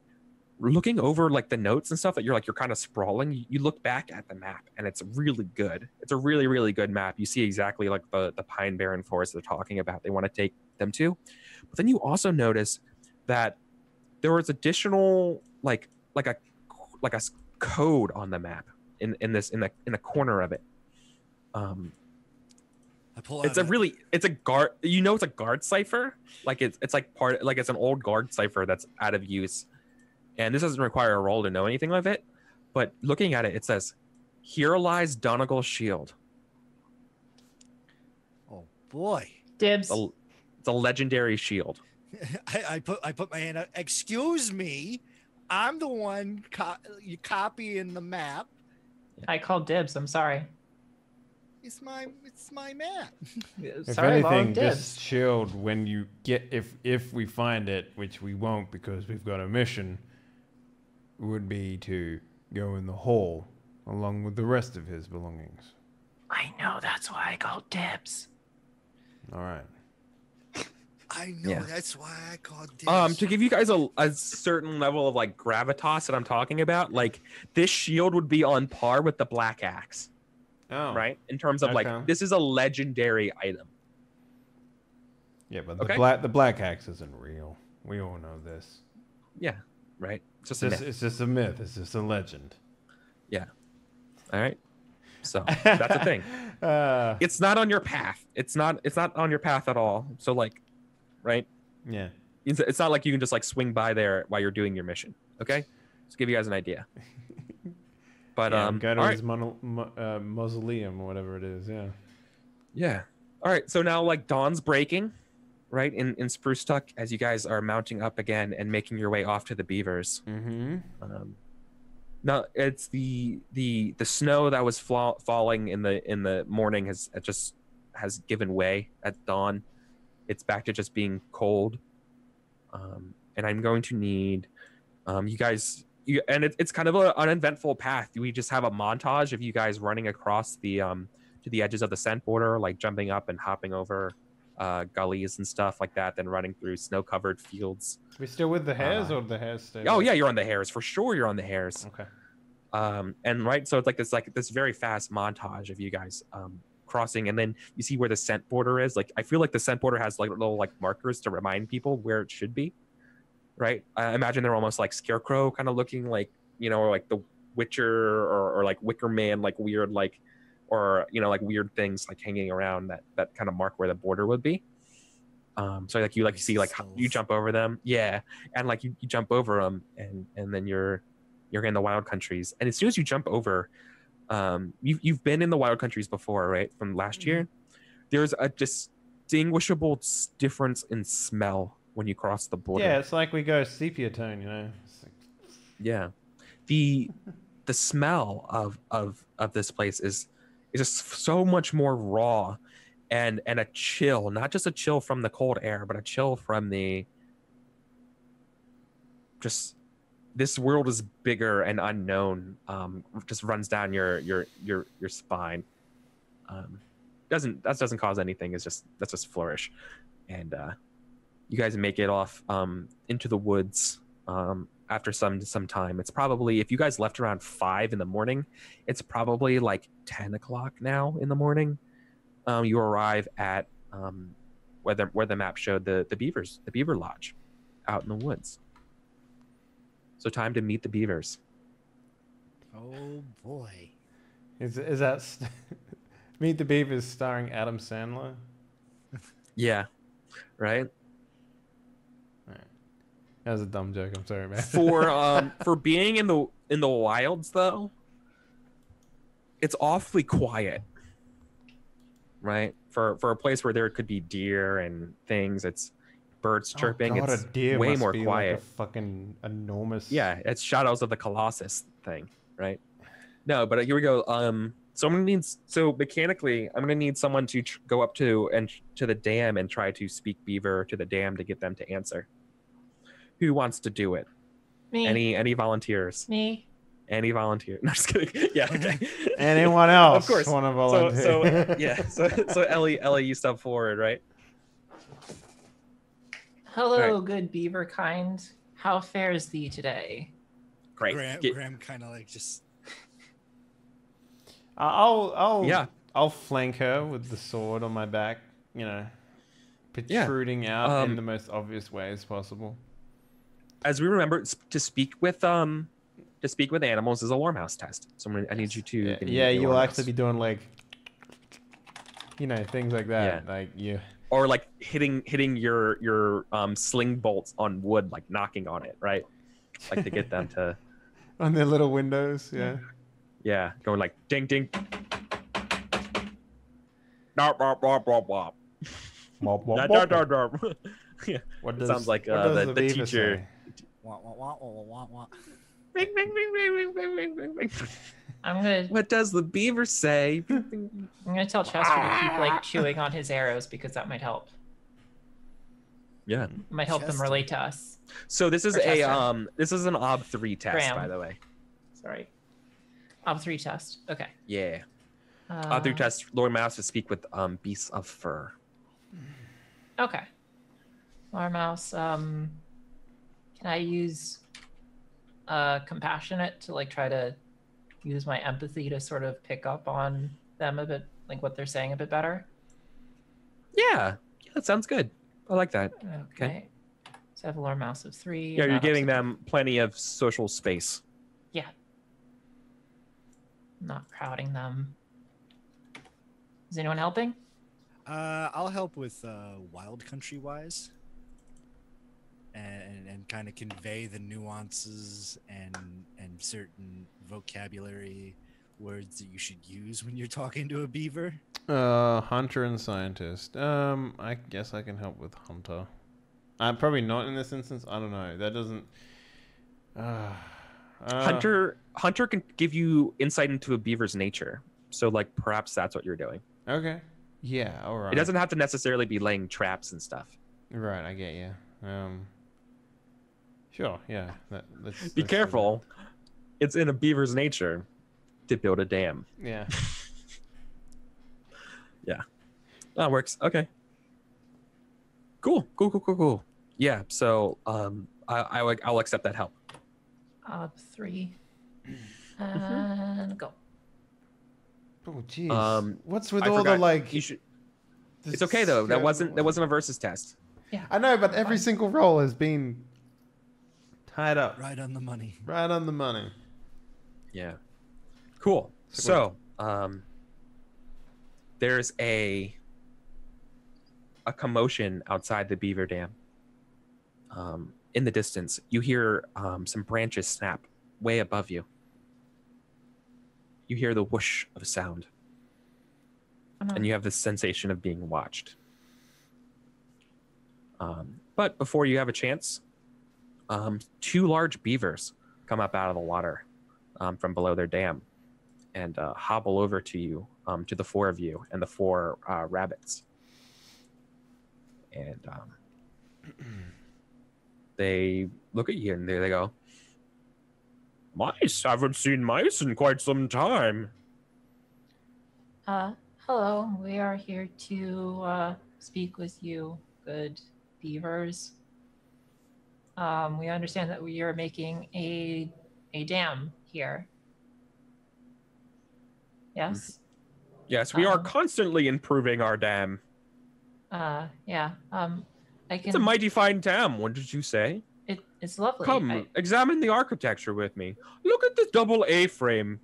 Looking over like the notes and stuff that you're kind of sprawling, you look back at the map, and it's really good. It's a really, really good map. You see exactly like the pine barren forest they're talking about. They want to take them to, but then you also notice that there was additional like a code on the map in the corner of it. I pull out It's a guard. It's a guard cipher. Like it's like it's an old guard cipher that's out of use, and this doesn't require a roll to know anything of it. But looking at it, it says, "Here lies Donegal's shield." Oh boy. Dibs. It's a legendary shield. I put my hand out. Excuse me. I'm the one copying the map. I called dibs. I'm sorry. It's my map. If Sorry, Mom, anything, dibs. this shield, when you get, if we find it, which we won't because we've got a mission, would be to go in the hall along with the rest of his belongings. I know. That's why I called dibs. All right. I know. Yeah. That's why I called this. To give you guys a certain level of like gravitas that I'm talking about, like this shield would be on par with the black axe, Oh. right? In terms of Okay. like this is a legendary item. Yeah, but Okay. the black axe isn't real. We all know this. Yeah, right. It's just It's a just, myth. it's just a myth. It's just a legend. All right. So that's the thing. It's not on your path. It's not on your path at all. So like, right? Yeah. It's not like you can just like swing by there while you're doing your mission. Okay. Just give you guys an idea. But Yeah, go to all his right. mausoleum or whatever it is. Yeah. Yeah. All right. So now like dawn's breaking. right in Spruce Tuck, as you guys are mounting up again and making your way off to the beavers. No, it's the snow that was falling in the morning has given way at dawn. It's back to just being cold. And I'm going to need you guys. It's kind of an uneventful path. We just have a montage of you guys running across the to the edges of the scent border, like jumping up and hopping over gullies and stuff like that, then running through snow-covered fields. We still with the hares, or the hares stay? Oh yeah, you're on the hares for sure. You're on the hares. Okay. And right, so it's like this very fast montage of you guys crossing, and then you see where the scent border is. Like I feel like the scent border has like little like markers to remind people where it should be. Right? I imagine they're almost like scarecrow kind of looking, like, you know, or like the Witcher or like Wicker Man, like weird, like, or, you know, like weird things like hanging around that kind of mark where the border would be. So like you see like you jump over them, yeah, and like you jump over them, and then you're in the wild countries. And as soon as you jump over, you've been in the wild countries before, right? From last year, there's a distinguishable difference in smell when you cross the border. Yeah, it's like we go sepia tone, you know. Yeah, the smell of this place is just so much more raw, and a chill, not just a chill from the cold air, but a chill from the just this world is bigger and unknown. Just runs down your spine. Doesn't cause anything. That's just flourish, and you guys make it off into the woods after some time. It's probably, if you guys left around 5 in the morning, it's probably like 10 o'clock now in the morning. You arrive at where the map showed the beaver lodge out in the woods. So time to meet the beavers. Oh boy. Is that Meet the Beavers starring Adam Sandler? Yeah, right. That was a dumb joke. I'm sorry, man. For being in the wilds though, it's awfully quiet, right? For a place where there could be deer and things, it's birds chirping. God, it's a deer way must more be quiet. Like a fucking enormous. Yeah, it's Shadows of the Colossus thing, right? No, but here we go. So I'm gonna need. So mechanically, I'm gonna need someone to go up to the dam and try to speak Beaver to the dam to get them to answer. Who wants to do it? Me. Any volunteers? Me. Any volunteer? No, just kidding. Yeah. Okay. Anyone else? Of course. Want to volunteer? So yeah. So Ellie, you step forward, right? Hello, Right. good beaver kind. How fares thee today? Great. Graham kind of like just. I'll flank her with the sword on my back, you know, protruding out in the most obvious ways possible. As we remember, to speak with animals is a lore mouse test. So I need you to. Yeah, you will actually be doing like, you know, things like that. Yeah. Like you. Or like hitting your sling bolts on wood, like knocking on it, right? Like to get them to. On their little windows, yeah. Yeah, going like ding ding. Wop wop wop wop wop. Wop, wop, Da, wop. da, da, da. Yeah, What it does, sounds like what does the beaver teacher. say? Wah, wah, wah, wah, wah, wah. Ring, ring, ring, ring, ring, ring, ring, ring, ring. I'm gonna What does the beaver say? tell Chester to keep like chewing on his arrows because that might help. Yeah. It might help them Chester. relate to us. So this is Or Chester. this is an Ob 3 test, Graham. by the way. Sorry. Ob 3 test. Okay. Yeah. Ob 3 test. Lord Mouse to speak with beasts of fur. Okay. Lore Mouse, can I use compassionate to like try to use my empathy to sort of pick up on them a bit, like what they're saying a bit better? Yeah, that sounds good. I like that. Okay. So I have a Lore Mouse of 3. Yeah, and you're that giving looks- them plenty of social space. Yeah. Not crowding them. Is anyone helping? I'll help with wild country wise, and kind of convey the nuances and certain vocabulary words that you should use when you're talking to a beaver? Hunter and scientist. I guess I can help with hunter. Probably not in this instance. I don't know. That doesn't. Hunter can give you insight into a beaver's nature. So like perhaps that's what you're doing. Okay. Yeah. All right. It doesn't have to necessarily be laying traps and stuff. Right. I get you. Sure. Yeah. Be careful. It's in a beaver's nature to build a dam. Yeah. Yeah. That works. Okay. Cool. Yeah. So I'll accept that help. 3. And go. Oh jeez. What's with I all forgot. the like? You should. It's okay though. That wasn't a versus test. Yeah. I know, but every single roll has been tied up. Right on the money. Right on the money. Yeah. Cool. So, there's a commotion outside the beaver dam. In the distance, you hear some branches snap way above you. You hear the whoosh of sound. And you have this sensation of being watched. But before you have a chance, 2 large beavers come up out of the water from below their dam and hobble over to you, to the 4 of you and the 4 rabbits. And they look at you and they go, "Mice? Haven't seen mice in quite some time." Hello. We are here to speak with you, good beavers. We understand that we are making a dam here. Yes? Yes, we are constantly improving our dam. Yeah. I can. It's a mighty fine dam, what did you say? It's lovely. Come, examine the architecture with me. Look at this double A-frame.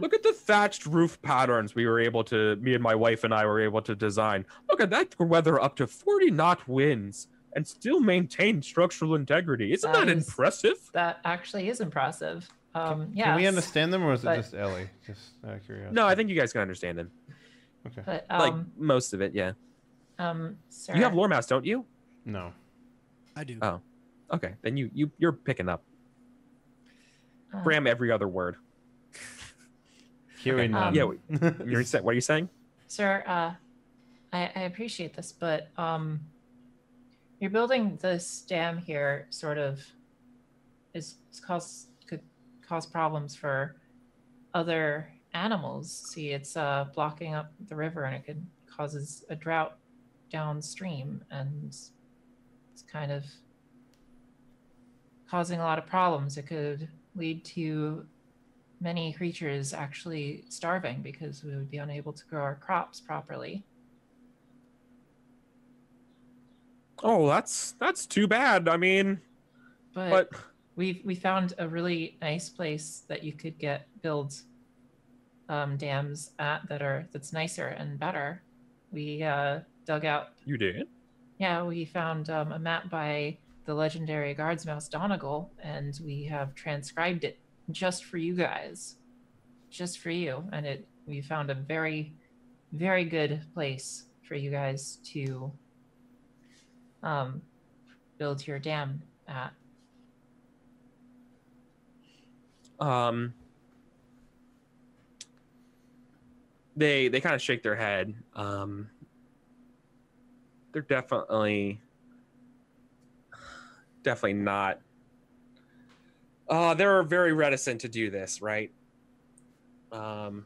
Look at the thatched roof patterns me and my wife and I were able to design. Look at that, weather up to 40-knot winds and still maintain structural integrity. Isn't that impressive? That actually is impressive. Yeah. Can we understand them, or is it just Ellie? Just out of curiosity. No, I think you guys can understand them. Okay. But Like most of it, yeah. Sir, You have lore mouse, don't you? No. I do. Oh, okay. Then you're picking up. Cram every other word. Hearing none. Yeah, what are you saying? Sir, I appreciate this, but you're building this dam here sort of could cause problems for other animals. See, it's blocking up the river and it could causes a drought downstream, and it's kind of causing a lot of problems. It could lead to many creatures actually starving because we would be unable to grow our crops properly. Oh, that's too bad. I mean, but we found a really nice place that you could build dams at that's nicer and better. We dug out. You did? Yeah, we found a map by the legendary guards mouse Donegal, and we have transcribed it just for you guys, just for you. And we found a very, very good place for you guys to build your dam at. They kind of shake their head. They're definitely not. They're very reticent to do this, right? Okay.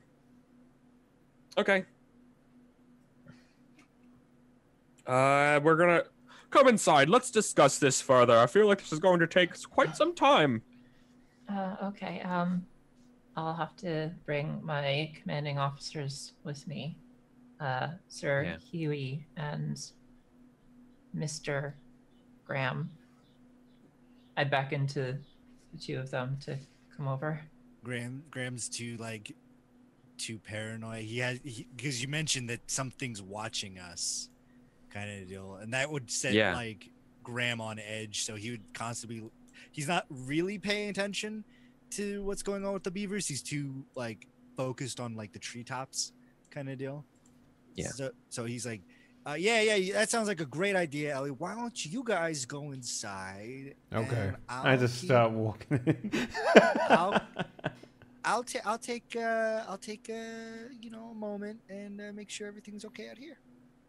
We're gonna come inside. Let's discuss this further. I feel like this is going to take quite some time. Okay. I'll have to bring my commanding officers with me, Sir Huey and Mr. Graham. I back into the 2 of them to come over. Graham's too paranoid. Because you mentioned that something's watching us, kind of deal, and that would set Graham on edge. So he would constantly. He's not really paying attention to what's going on with the beavers. He's too like focused on like the treetops kind of deal. Yeah. So he's like, yeah, that sounds like a great idea, Ellie. Why don't you guys go inside? Okay. And I just start walking in. I'll take you know, a moment and make sure everything's okay out here.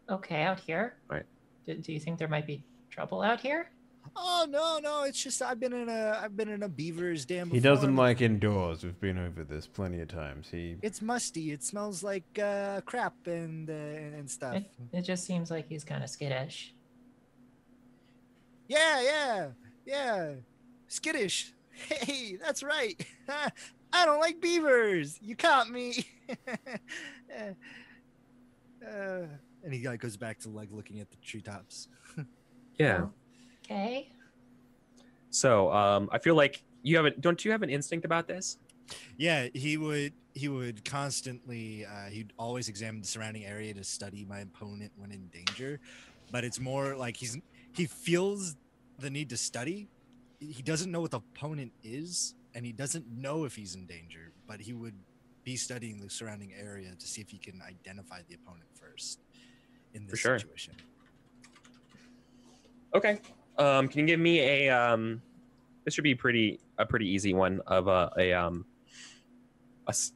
Okay, out here. Right. Do you think there might be trouble out here? Oh no, it's just I've been in a beaver's dam before. He doesn't like indoors. We've been over this plenty of times. It's musty. It smells like crap and stuff. It just seems like he's kind of skittish. Yeah. Skittish. Hey, that's right. I don't like beavers. You caught me. And he like goes back to like looking at the treetops. Yeah. Okay. So I feel like don't you have an instinct about this? Yeah, he would constantly he'd always examine the surrounding area to study my opponent when in danger, but it's more like he feels the need to study. He doesn't know what the opponent is, and he doesn't know if he's in danger, but he would be studying the surrounding area to see if he can identify the opponent first in this situation. Okay. Can you give me a this should be a pretty easy one of I guess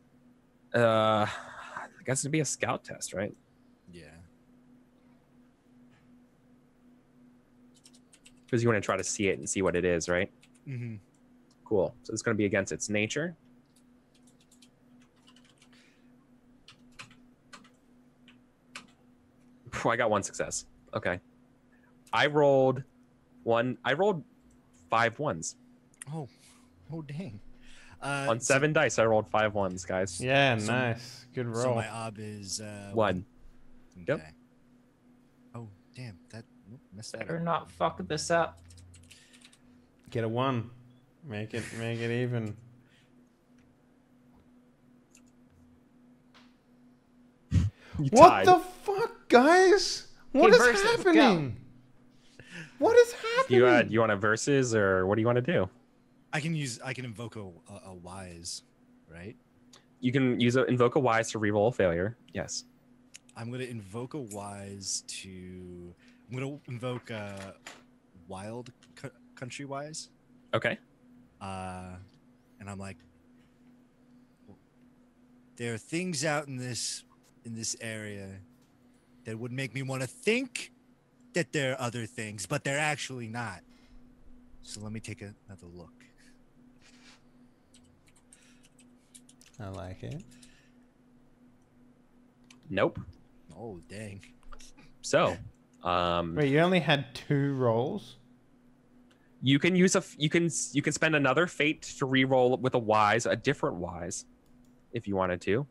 it'd be a scout test, right? Yeah. Because you want to try to see it and see what it is, right? Mm-hmm. Cool. So it's going to be against its nature. I got one success. Okay. I rolled 5 ones. Oh dang. On 7 dice, I rolled 5 ones, guys. Yeah, nice. Good roll. So my ob is 1. Okay. Yep. Oh damn, that messed that Better up. not fuck this up. Get a 1. Make it even. What the fuck, guys? What is happening? What is happening? You want a versus, or what do you want to do? I can invoke a wise, right? You can invoke a wise to reroll a failure. Yes. I'm gonna invoke a wise to. I'm gonna invoke a wild country wise. Okay. And I'm like, there are things out in this area that would make me want to think that there are other things, but they're actually not. So let me take another look. I like it. Nope. Oh dang. So, wait, you only had 2 rolls? you can you can spend another fate to re-roll with a different wise, if you wanted to.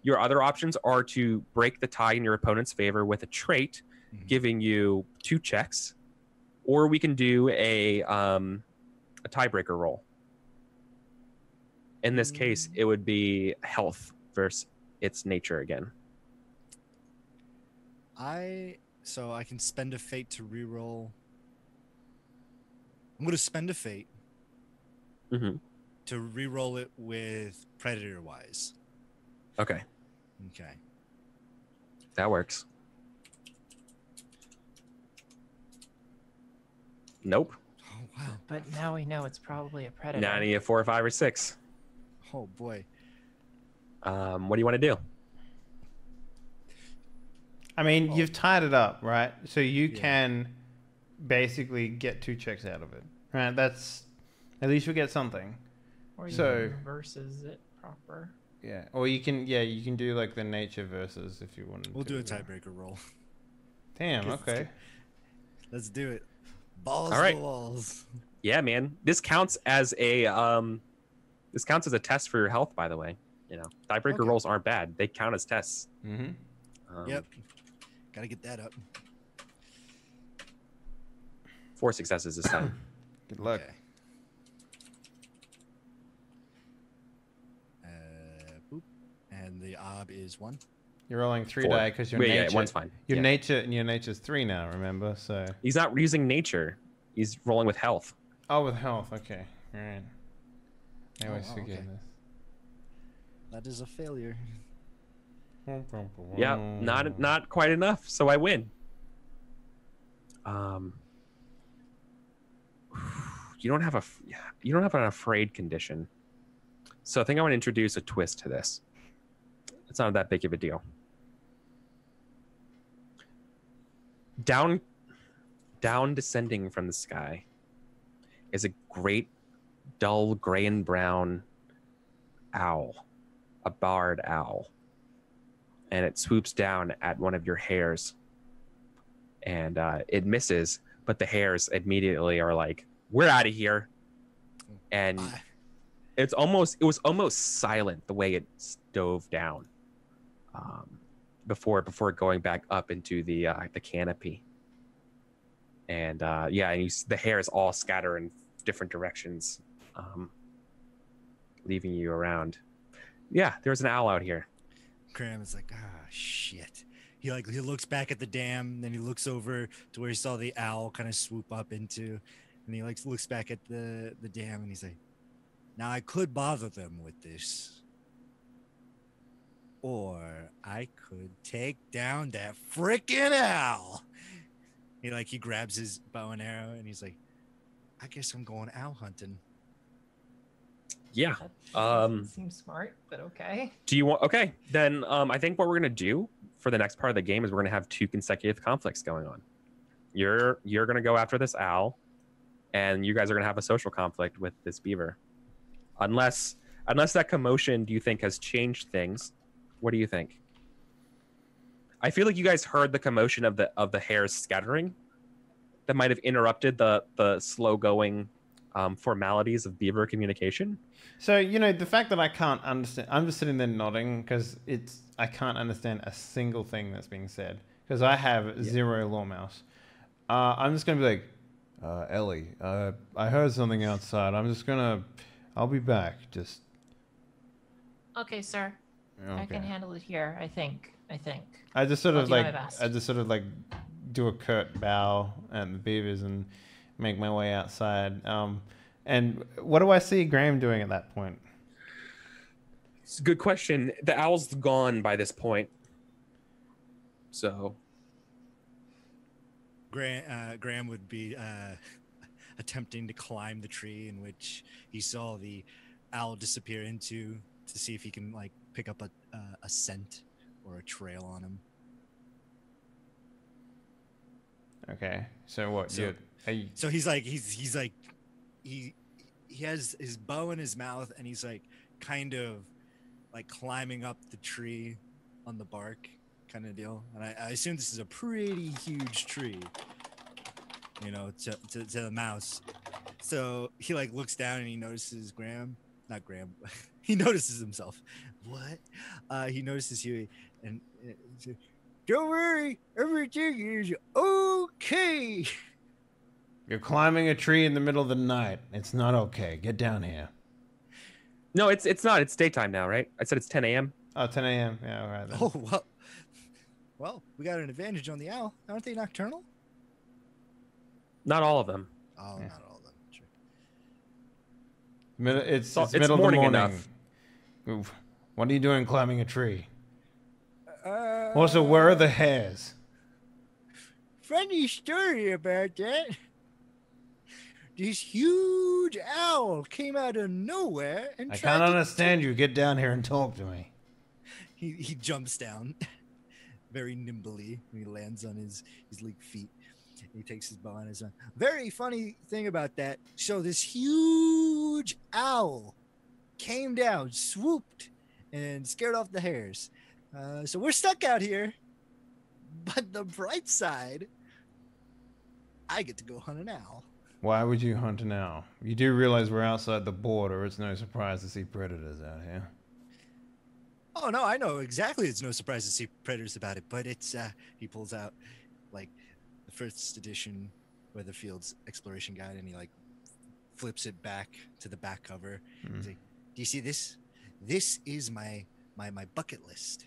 Your other options are to break the tie in your opponent's favor with a trait, giving you 2 checks, or we can do a tiebreaker roll. In this case, it would be health versus its nature again. So I can spend a fate to reroll. I'm gonna spend a fate to reroll it with predator wise. Okay. Okay. That works. Nope. Oh wow. But now we know it's probably a predator. Now I need a 4, 5, or 6. Oh boy. What do you want to do? I mean, you've tied it up, right? So you can basically get 2 checks out of it, right? That's at least you'll get something. Or you can versus it proper. Yeah, or you can do like the nature versus if you want. We'll do a tiebreaker roll. Damn. Okay. Let's do it. Balls All right. to the walls. Yeah, man. This counts as a test for your health, by the way. You know, tiebreaker rolls aren't bad. They count as tests. Mm-hmm. Yep. Gotta get that up. 4 successes this time. Good luck. Okay. Boop. And the ob is 1. You're rolling 3 4. die because your Wait, nature. yeah, 1's fine. Your nature's 3 now. Remember, so. He's not using nature. He's rolling with health. Oh, with health. Okay. All right. I always wow, forget okay. this. That is a failure. Yeah, not quite enough, so I win. You don't have an afraid condition, so I think I want to introduce a twist to this. It's not that big of a deal. Down descending from the sky is a great dull gray and brown owl, a barred owl, and it swoops down at one of your hairs, and it misses, but the hairs immediately are like, we're out of here. And Bye. it was almost silent the way it dove down before going back up into the canopy. And and the hairs all scatter in different directions, leaving you around. Yeah, there's an owl out here. Graham is like, shit. He looks back at the dam, then he looks over to where he saw the owl kind of swoop up into, and he looks back at the dam, and he's like, now I could bother them with this, or I could take down that freaking owl. He grabs his bow and arrow, and he's like, I guess I'm going owl hunting. Yeah. That seems smart, but okay. Do you want? Okay, then I think what we're gonna do for the next part of the game is we're gonna have 2 consecutive conflicts going on. You're gonna go after this owl, and you guys are gonna have a social conflict with this beaver. Unless that commotion, do you think, has changed things? What do you think? I feel like you guys heard the commotion of the hairs scattering. That might have interrupted the slow going formalities of beaver communication. So, the fact that I can't understand, I'm just sitting there nodding because I can't understand a single thing that's being said because I have zero law mouse. I'm just going to be like, Ellie, I heard something outside. I'll be back. Just. Okay, sir. Okay. I can handle it here, I think. I just sort I'll of do my best. do a curt bow at the beavers and make my way outside. And what do I see Graham doing at that point? It's a good question. The owl's gone by this point. So Graham would be attempting to climb the tree in which he saw the owl disappear into to see if he can pick up a scent or a trail on him. Okay, so what? So he has his bow in his mouth, and he's kind of climbing up the tree on the bark kind of deal. And I assume this is a pretty huge tree, to the mouse. So he looks down and he notices not Graham. He notices himself. What? He notices Huey and don't worry, everything is okay. You're climbing a tree in the middle of the night. It's not okay. Get down here. No, it's not. It's daytime now, right? I said it's 10 a.m. Oh, 10 a.m. Yeah, all right then. Oh, well, we got an advantage on the owl. Aren't they nocturnal? Not all of them. Oh, Yeah. not all of them. Sure. It's It's middle morning of the morning. enough. Oof. What are you doing climbing a tree? Also, where are the hairs? Funny story about that. This huge owl came out of nowhere and I tried can't to understand you. Get down here and talk to me. He jumps down very nimbly when he lands on his leak feet. He takes his bow in his hand. Very funny thing about that. So this huge owl came down, swooped, and scared off the hares. So we're stuck out here. But the bright side, I get to go hunt an owl. Why would you hunt an owl? You do realize we're outside the border. It's no surprise to see predators out here. Oh no, I know exactly. It's no surprise to see predators about it, but it's he pulls out the first edition Weatherfield's exploration guide, and he flips it back to the back cover. He's like, "Do you see this? This is my bucket list,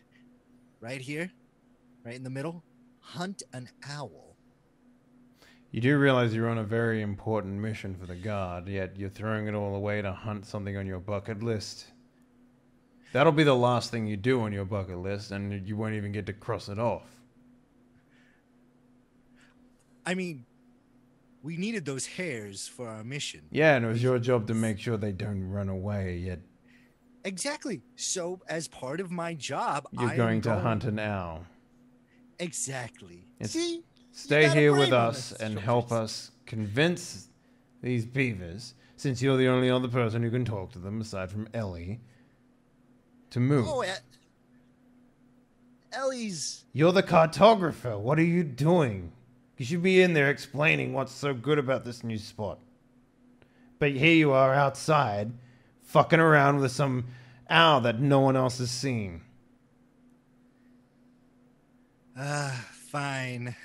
right here, right in the middle. Hunt an owl." You do realize you're on a very important mission for the Guard, yet you're throwing it all away to hunt something on your bucket list. That'll be the last thing you do on your bucket list, and you won't even get to cross it off. I mean, we needed those hares for our mission. Yeah, and it was your job to make sure they don't run away, yet Exactly. So, as part of my job, you're going to hunt an owl. Exactly. It's- See? Stay here with us and help us convince these beavers, since you're the only other person who can talk to them aside from Ellie, to move. Oh, Ellie's... You're the cartographer. What are you doing? You should be in there explaining what's so good about this new spot. But here you are outside, fucking around with some owl that no one else has seen. Fine.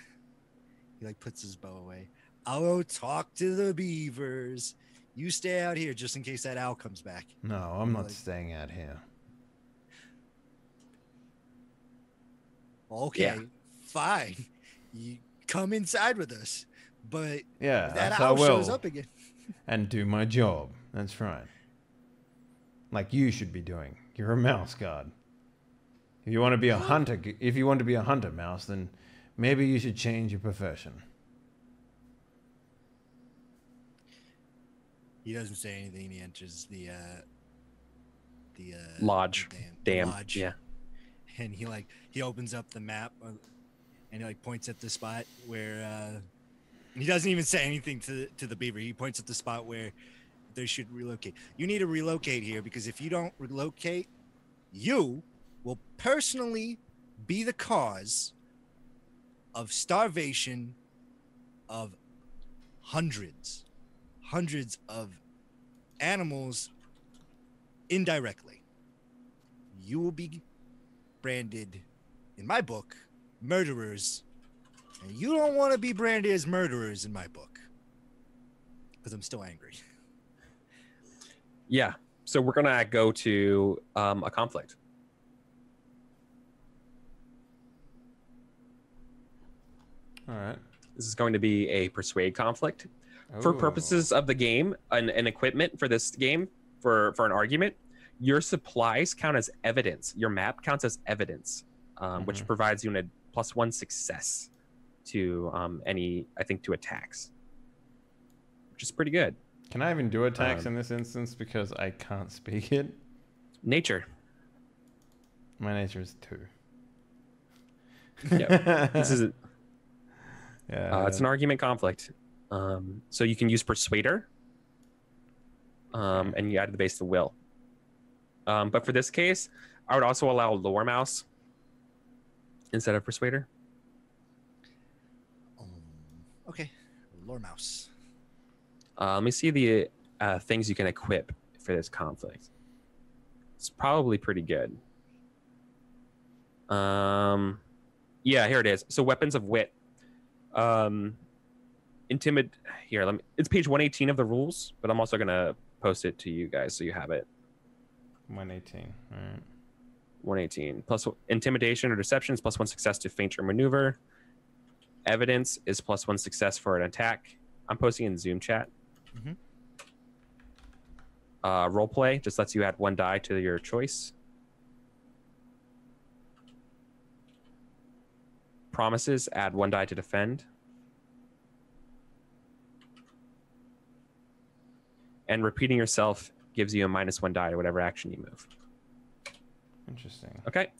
He like puts his bow away. I'll go talk to the beavers. You stay out here just in case that owl comes back. No, I'm not staying out here. Okay, Yeah. fine. You come inside with us. But Yeah, if that that's owl I will. shows up again. And do my job. That's right. Like you should be doing. You're a mouse guard. If you want to be a hunter, mouse, then maybe you should change your profession. He doesn't say anything. He enters the Lodge. Damn. lodge. Yeah. And he opens up the map and he like points at the spot where he doesn't even say anything to the beaver. He points at the spot where they should relocate. You need to relocate here because if you don't relocate, you will personally be the cause of starvation of hundreds of animals indirectly. You will be branded, in my book, murderers. And you don't want to be branded as murderers in my book. Because I'm still angry. Yeah. So we're gonna go to a conflict. All right. This is going to be a persuade conflict. For purposes of the game and equipment for this game, for an argument, your supplies count as evidence. Your map counts as evidence, which provides you a +1 success to to attacks, which is pretty good. Can I even do attacks in this instance because I can't speak it? Nature. My nature is 2. Yeah. This is Yeah. it's an argument conflict. So you can use Persuader, and you add to the base the will. But for this case, I would also allow Lore Mouse instead of Persuader. Okay. Lore Mouse. Let me see the things you can equip for this conflict. It's probably pretty good. Yeah, here it is. So weapons of wit. It's page 118 of the rules, but I'm also gonna post it to you guys so you have it. 118. All right. 118 plus intimidation or deception is +1 success to feint or maneuver. Evidence is +1 success for an attack. I'm posting in Zoom chat. Roleplay just lets you add 1 die to your choice. Promises add 1 die to defend. And repeating yourself gives you a -1 die to whatever action you move. Interesting. Okay.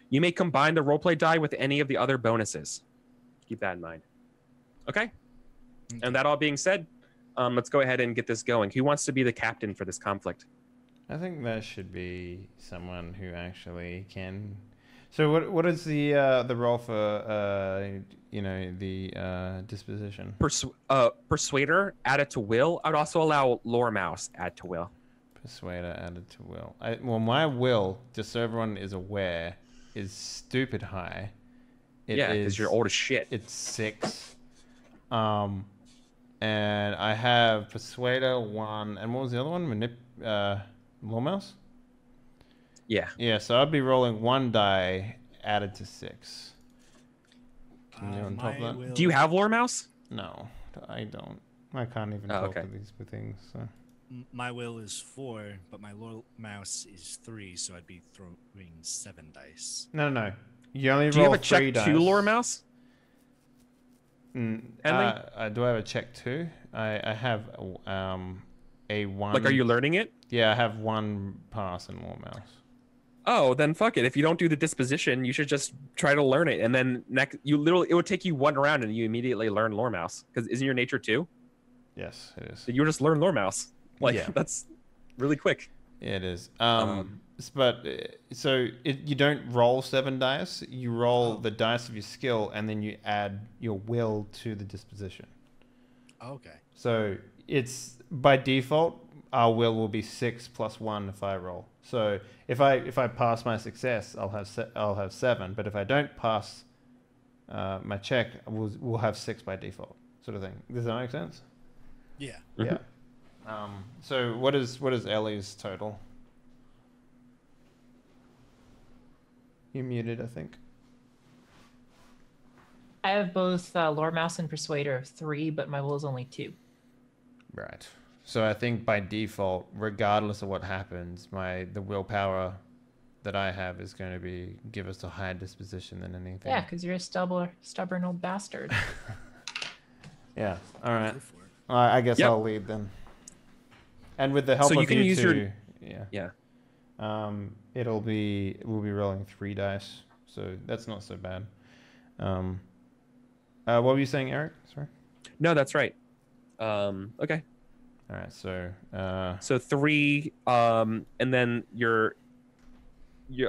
You may combine the roleplay die with any of the other bonuses. Keep that in mind. Okay. And that all being said, let's go ahead and get this going. Who wants to be the captain for this conflict? I think that should be someone who actually can. So what is the role for the disposition? Persuader added to will. I'd also allow Lore Mouse add to will. Persuader added to will. My will, just so everyone is aware, is stupid high. Because you're old as shit. It's 6. And I have Persuader 1, and what was the other one? Lore Mouse? Yeah. Yeah, so I'd be rolling 1 die added to 6. Can you on top of that? Do you have lore mouse? No, I don't. I can't even talk to these things. So. My will is 4, but my loyal mouse is 3, so I'd be throwing 7 dice. No. You only Do you roll have a 3 check dice. 2 lore mouse? Do I have a check 2? I have a 1. Like, are you learning it? Yeah, I have 1 pass in lore mouse. Oh, then fuck it. If you don't do the disposition, you should just try to learn it, and then it would take you 1 round, and you immediately learn lore mouse. Because isn't your nature 2? Yes, it is. So you just learn lore mouse. Like, yeah. That's really quick. Yeah, it is. But so you don't roll 7 dice. You roll the dice of your skill, and then you add your will to the disposition. Okay. So it's by default, our will be 6 plus 1 if I roll. So if I pass my success, I'll have 7. But if I don't pass my check, we'll have 6 by default, sort of thing. Does that make sense? Yeah. Yeah. So what is Ellie's total? You're muted, I think. I have both lore mouse and persuader of 3, but my will is only 2. Right. So I think by default, regardless of what happens, the willpower that I have is going to give us a higher disposition than anything. Yeah, because you're a stubborn old bastard. Yeah. All right. I guess I'll lead then. And with the help of you two, yeah. We'll be rolling 3 dice, so that's not so bad. What were you saying, Eric? Sorry. No, that's right. Okay. All right. So 3, and then your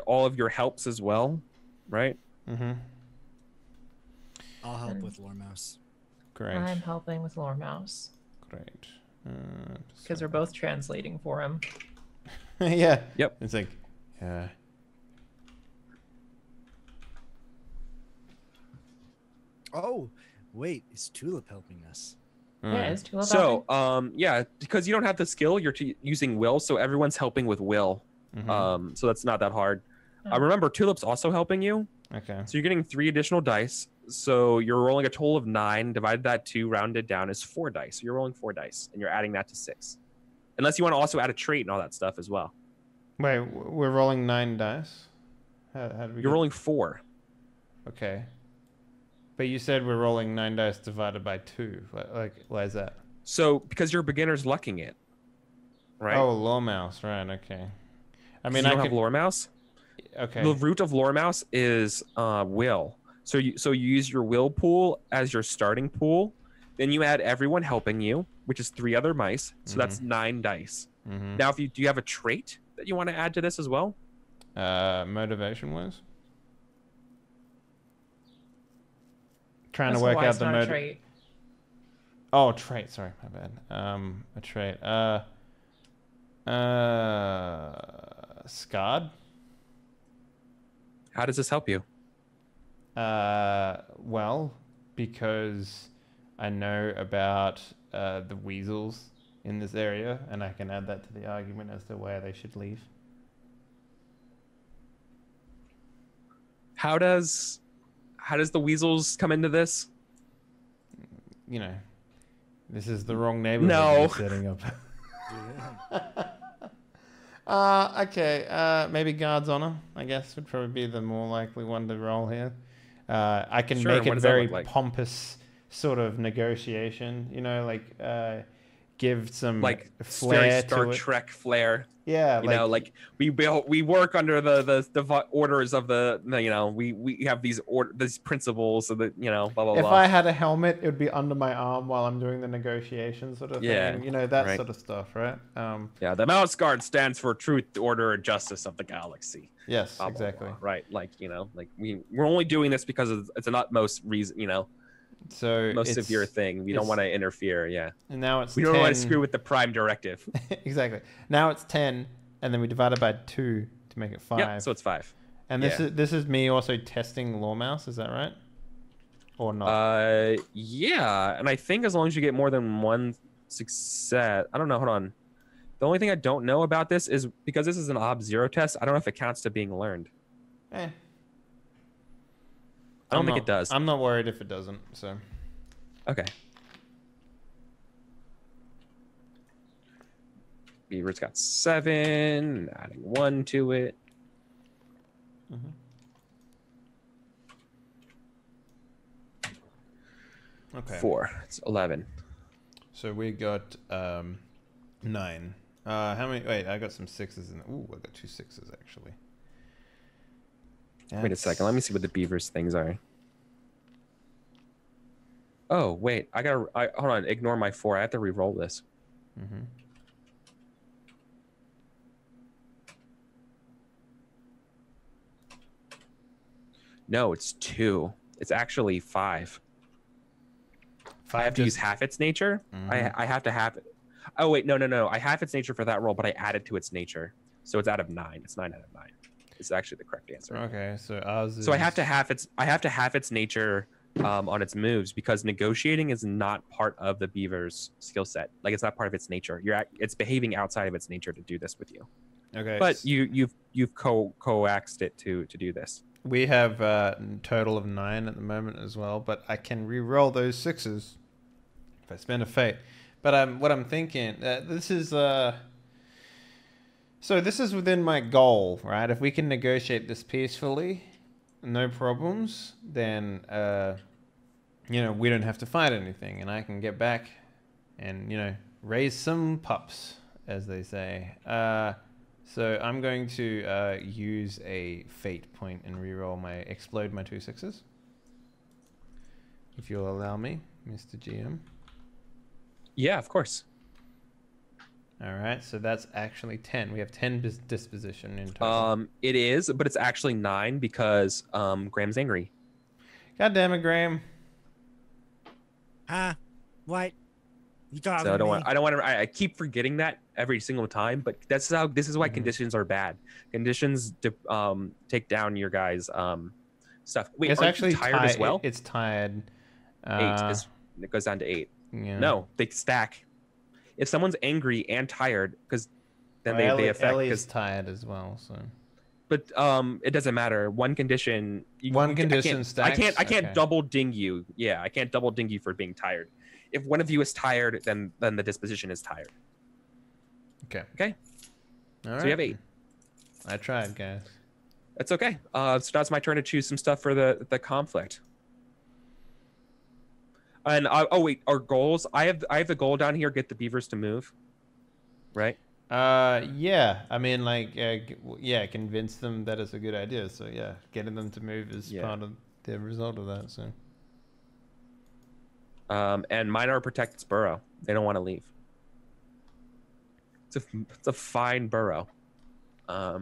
all of your helps as well, right? Mm-hmm. I'll help with lore mouse. Great. I'm helping with lore mouse. Great. Because we're both translating for him. Yeah. Yep. It's like, yeah. Oh, wait, is Tulip helping us? Yeah, is Tulip So, helping? because you don't have the skill, you're using will, so everyone's helping with will. Mm-hmm. So that's not that hard. Oh. Remember, Tulip's also helping you. Okay. So you're getting 3 additional dice. So you're rolling a total of 9. Divided that 2, rounded down is 4 dice. So you're rolling 4 dice, and you're adding that to 6. Unless you want to also add a trait and all that stuff as well. Wait, we're rolling 9 dice? How do we You're rolling 4. Okay. But you said we're rolling 9 dice divided by 2. Like, why is that? So, because you're beginners lucking it. Right? Oh, lore mouse. Right, okay. I mean, you I don't could... have lore mouse? Okay. The root of lore mouse is will. So you use your will pool as your starting pool. Then you add everyone helping you, which is 3 other mice. So that's 9 dice. Mm-hmm. Now, do you have a trait that you want to add to this as well? Motivation was? Trying That's to work why out it's the not a trait. Oh, trait. Sorry, my bad. A trait. Scarred. How does this help you? Well, because I know about the weasels in this area, and I can add that to the argument as to where they should leave. How does the weasels come into this? You know, this is the wrong neighborhood No. we're setting up. Okay. Maybe guard's honor, I guess, would probably be the more likely one to roll here. I can Sure, make what it does that very look like? pompous sort of negotiation, you know, like give some Like flair Star to it. Trek flair. Yeah, You know, like we work under the orders of we have these principles of the blah blah if blah. I had a helmet, it would be under my arm while I'm doing the negotiation sort of thing. You know, that right. sort of stuff, right? Yeah, the Mouse Guard stands for truth, order, and justice of the galaxy. Yes, Blah, blah, exactly. blah. Right, like we're only doing this because it's an utmost reason, So most severe thing. We don't want to interfere. Yeah, and now it's we don't want to screw with the Prime Directive. Exactly. Now it's 10, and then we divide it by 2 to make it 5. Yeah, so it's 5. And this is me also testing Lore Mouse, is that right? Or not? Yeah, and I think as long as you get more than 1 success, I don't know. Hold on. The only thing I don't know about this is because this is an Ob 0 test. I don't know if it counts to being learned. Eh. I don't think it does. I'm not worried if it doesn't. So. Okay. Beaver's got 7, adding 1 to it. Mm-hmm. Okay. 4. It's 11. So we got 9. How many? Wait, I got some 6s in. Ooh, I got 2 6s actually. Wait a second. Let me see what the beavers things are. Oh wait, hold on. Ignore my 4. I have to re-roll this. Mm-hmm. No, it's 2. It's actually 5. I have to use half its nature. Mm-hmm. I have to have it. Oh wait, no. I have its nature for that roll, but I added to its nature, so it's out of 9. It's 9 out of 9. It's actually the correct answer. Okay, so ours is... So I have to have its nature on its moves, because negotiating is not part of the beaver's skill set. Like, it's not part of its nature. It's behaving outside of its nature to do this with you. Okay. But you've coaxed it to do this. We have a total of 9 at the moment as well, but I can re-roll those 6s if I spend a fate. But what I'm thinking, this is so this is within my goal, right? If we can negotiate this peacefully, no problems, then we don't have to fight anything, and I can get back and raise some pups, as they say. So I'm going to use a fate point and reroll explode my 2 6s. If you'll allow me, Mr. GM. Yeah, of course. All right, so that's actually 10. We have 10 disposition in total. It is, but it's actually 9 because Graham's angry. God damn it, Graham. What? You thought So I don't want to. I keep forgetting that every single time, but this is why conditions are bad. Conditions take down your guys' stuff. Wait, it's actually you tired as well? It's tired. 8 it goes down to 8. Yeah. No, they stack. If someone's angry and tired, because then they affect. Ellie's tired as well, so. But it doesn't matter. One condition. Stacks. I can't double ding you. Yeah, I can't double ding you for being tired. If one of you is tired, then the disposition is tired. Okay. Okay. All right. So you have 8. I tried, guys. That's okay. So now it's my turn to choose some stuff for the conflict. And wait, our goals. I have the goal down here. Get the beavers to move. Right. Yeah. I mean, convince them that it's a good idea. So yeah, getting them to move is part of the result of that. So. And mine are protect its burrow. They don't want to leave. It's a fine burrow. All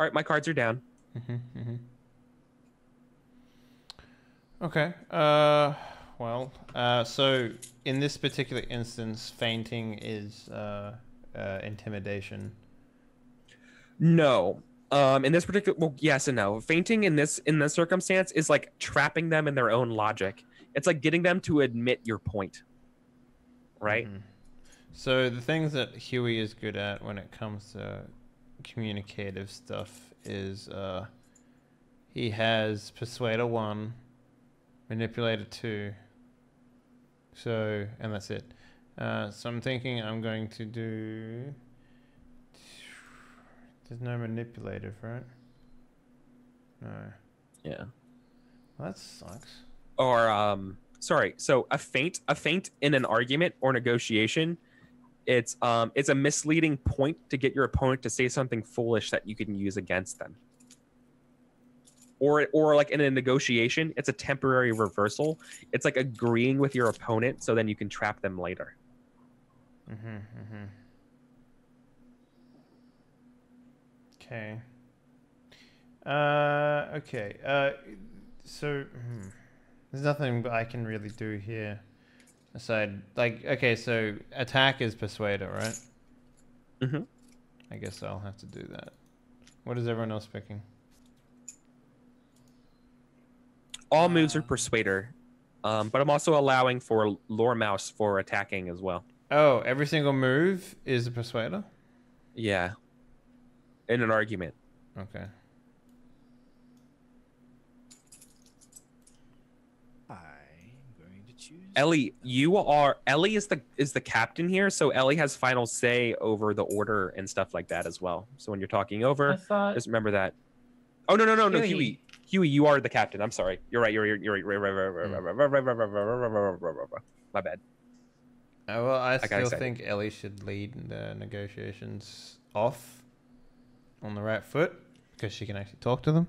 right, my cards are down. Okay. Well, so in this particular instance, fainting is intimidation. No. In this particular, well, yes and no. Fainting in this circumstance is like trapping them in their own logic. It's like getting them to admit your point. Right? Mm-hmm. So the things that Huey is good at when it comes to communicative stuff is he has Persuader 1, Manipulator 2. So, and that's it. So I'm thinking I'm going to do... There's no manipulative, right? No. Yeah. Well, that sucks. Or sorry. So a feint in an argument or negotiation, it's a misleading point to get your opponent to say something foolish that you can use against them. Or like in a negotiation, it's a temporary reversal. It's like agreeing with your opponent so then you can trap them later. Okay. Okay. So there's nothing I can really do here aside, like, okay, so attack is Persuader, right? I guess I'll have to do that. What is everyone else picking? All moves are Persuader. But I'm also allowing for Lore Mouse for attacking as well. Oh, every single move is a persuader? Yeah. In an argument. Okay. I'm going to choose Ellie, Ellie is the captain here, so Ellie has final say over the order and stuff like that as well. So when you're talking I over, thought just remember that. Oh no, Huey. Huey, you are the captain. I'm sorry. You're right. You're right. My bad. Well, I got still excited. think Ellie should lead the negotiations off on the right foot because she can actually talk to them.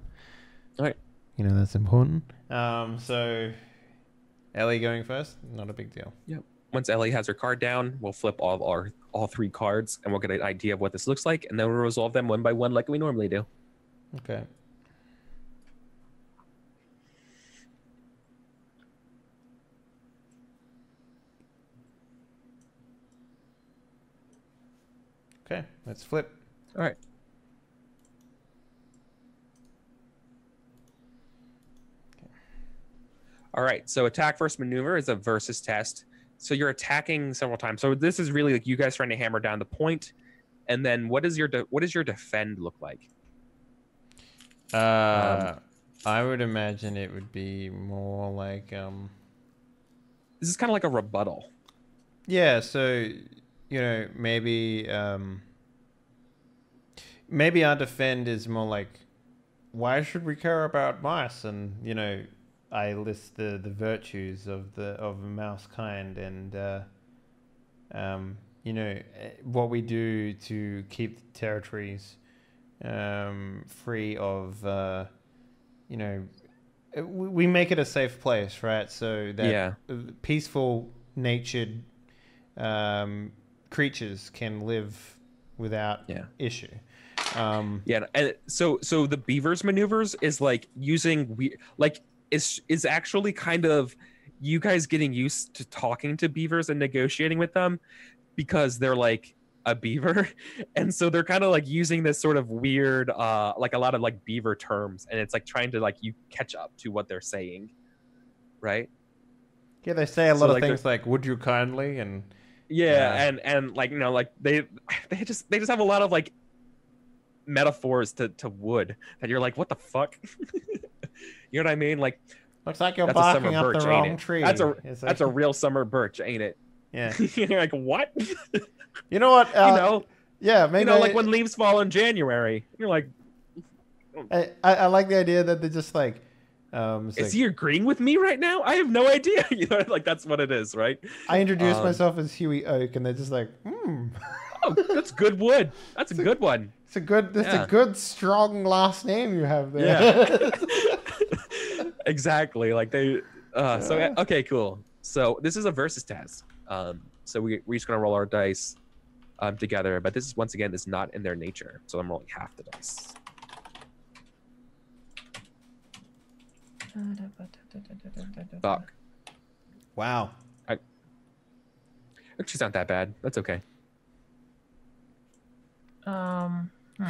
All right. You know, that's important. So Ellie going first, not a big deal. Yep. Once Ellie has her card down, we'll flip all 3 cards, and we'll get an idea of what this looks like, and then we'll resolve them one by one like we normally do. Okay. Okay, let's flip. All right. All right. So attack versus maneuver is a versus test. So you're attacking several times. So this is really like you guys trying to hammer down the point. And then what does your defend look like? I would imagine it would be more like This is kind of like a rebuttal. yeah, so you know, maybe our defend is more like, why should we care about mice? And you know, I list the virtues of a mouse kind, and you know, what we do to keep the territories free of you know, we make it a safe place, right? So that peaceful natured creatures can live without issue. And so the beavers maneuvers is like using is actually kind of you guys getting used to talking to beavers and negotiating with them because they're like a beaver, and so they're kind of like using this sort of weird like a lot of like beaver terms, and it's like trying to like you catch up to what they're saying, right? Yeah, they say a lot of things like "would you kindly" and and like, you know, like they just have a lot of like metaphors to wood that you're like, what the fuck? You know what I mean? Like, looks like you're barking up the wrong tree. That's a real summer birch, ain't it? Yeah. You're like, what? You know what? You know? Yeah, maybe. You know, like when leaves fall in January. You're like, I like the idea that they're just like, is he agreeing with me right now? I have no idea. You know, like that's what it is, right? I introduced myself as Huey Oak, and they're just like, Oh, that's good wood. That's a good one. It's a good, strong last name you have there. Yeah. Exactly. Like they. So okay, cool. So this is a versus test. So we're just gonna roll our dice together, but this is once again is not in their nature. So I'm rolling half the dice. Fuck. Wow. She's not that bad. That's okay.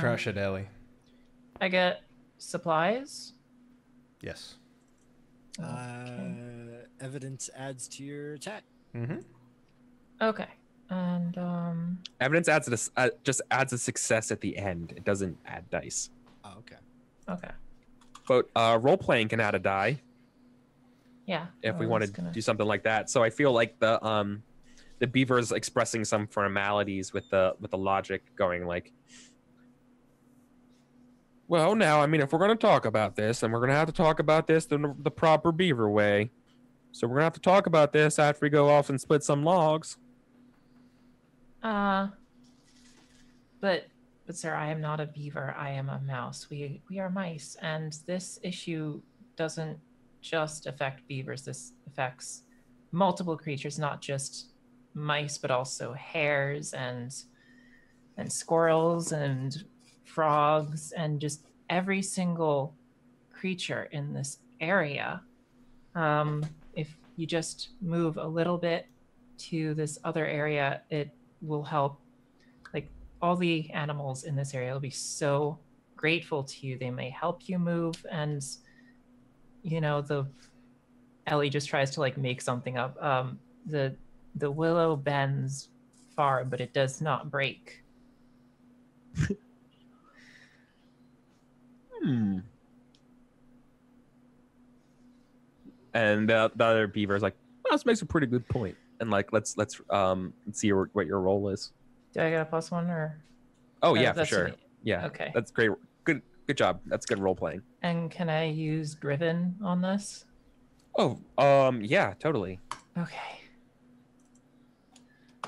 Crush it, Ellie. I get supplies. Yes. Evidence adds to your attack. Mm-hmm. Okay. And evidence just adds a success at the end. It doesn't add dice. Oh, okay. Okay. But role playing can add a die. Yeah. If we want to do something like that. So I feel like the beaver is expressing some formalities with the logic going like, well, now, I mean, if we're going to talk about this, then we're going to have to talk about this the proper beaver way. So we're going to have to talk about this after we go off and split some logs. But sir, I am not a beaver. I am a mouse. We are mice, and this issue doesn't just affect beavers. This affects multiple creatures, not just mice, but also hares and squirrels and frogs and just every single creature in this area. If you just move a little bit to this other area, it will help. Like all the animals in this area will be so grateful to you. They may help you move, and you know, Ellie just tries to like make something up. The willow bends far, but it does not break. And the other beaver is like, well, this makes a pretty good point. And like, let's see what your role is. Do I get a +1 or? Oh yeah, for that's sure. me. Yeah. Okay. That's great. Good job. That's good role playing. And can I use Driven on this? Oh, yeah, totally. Okay.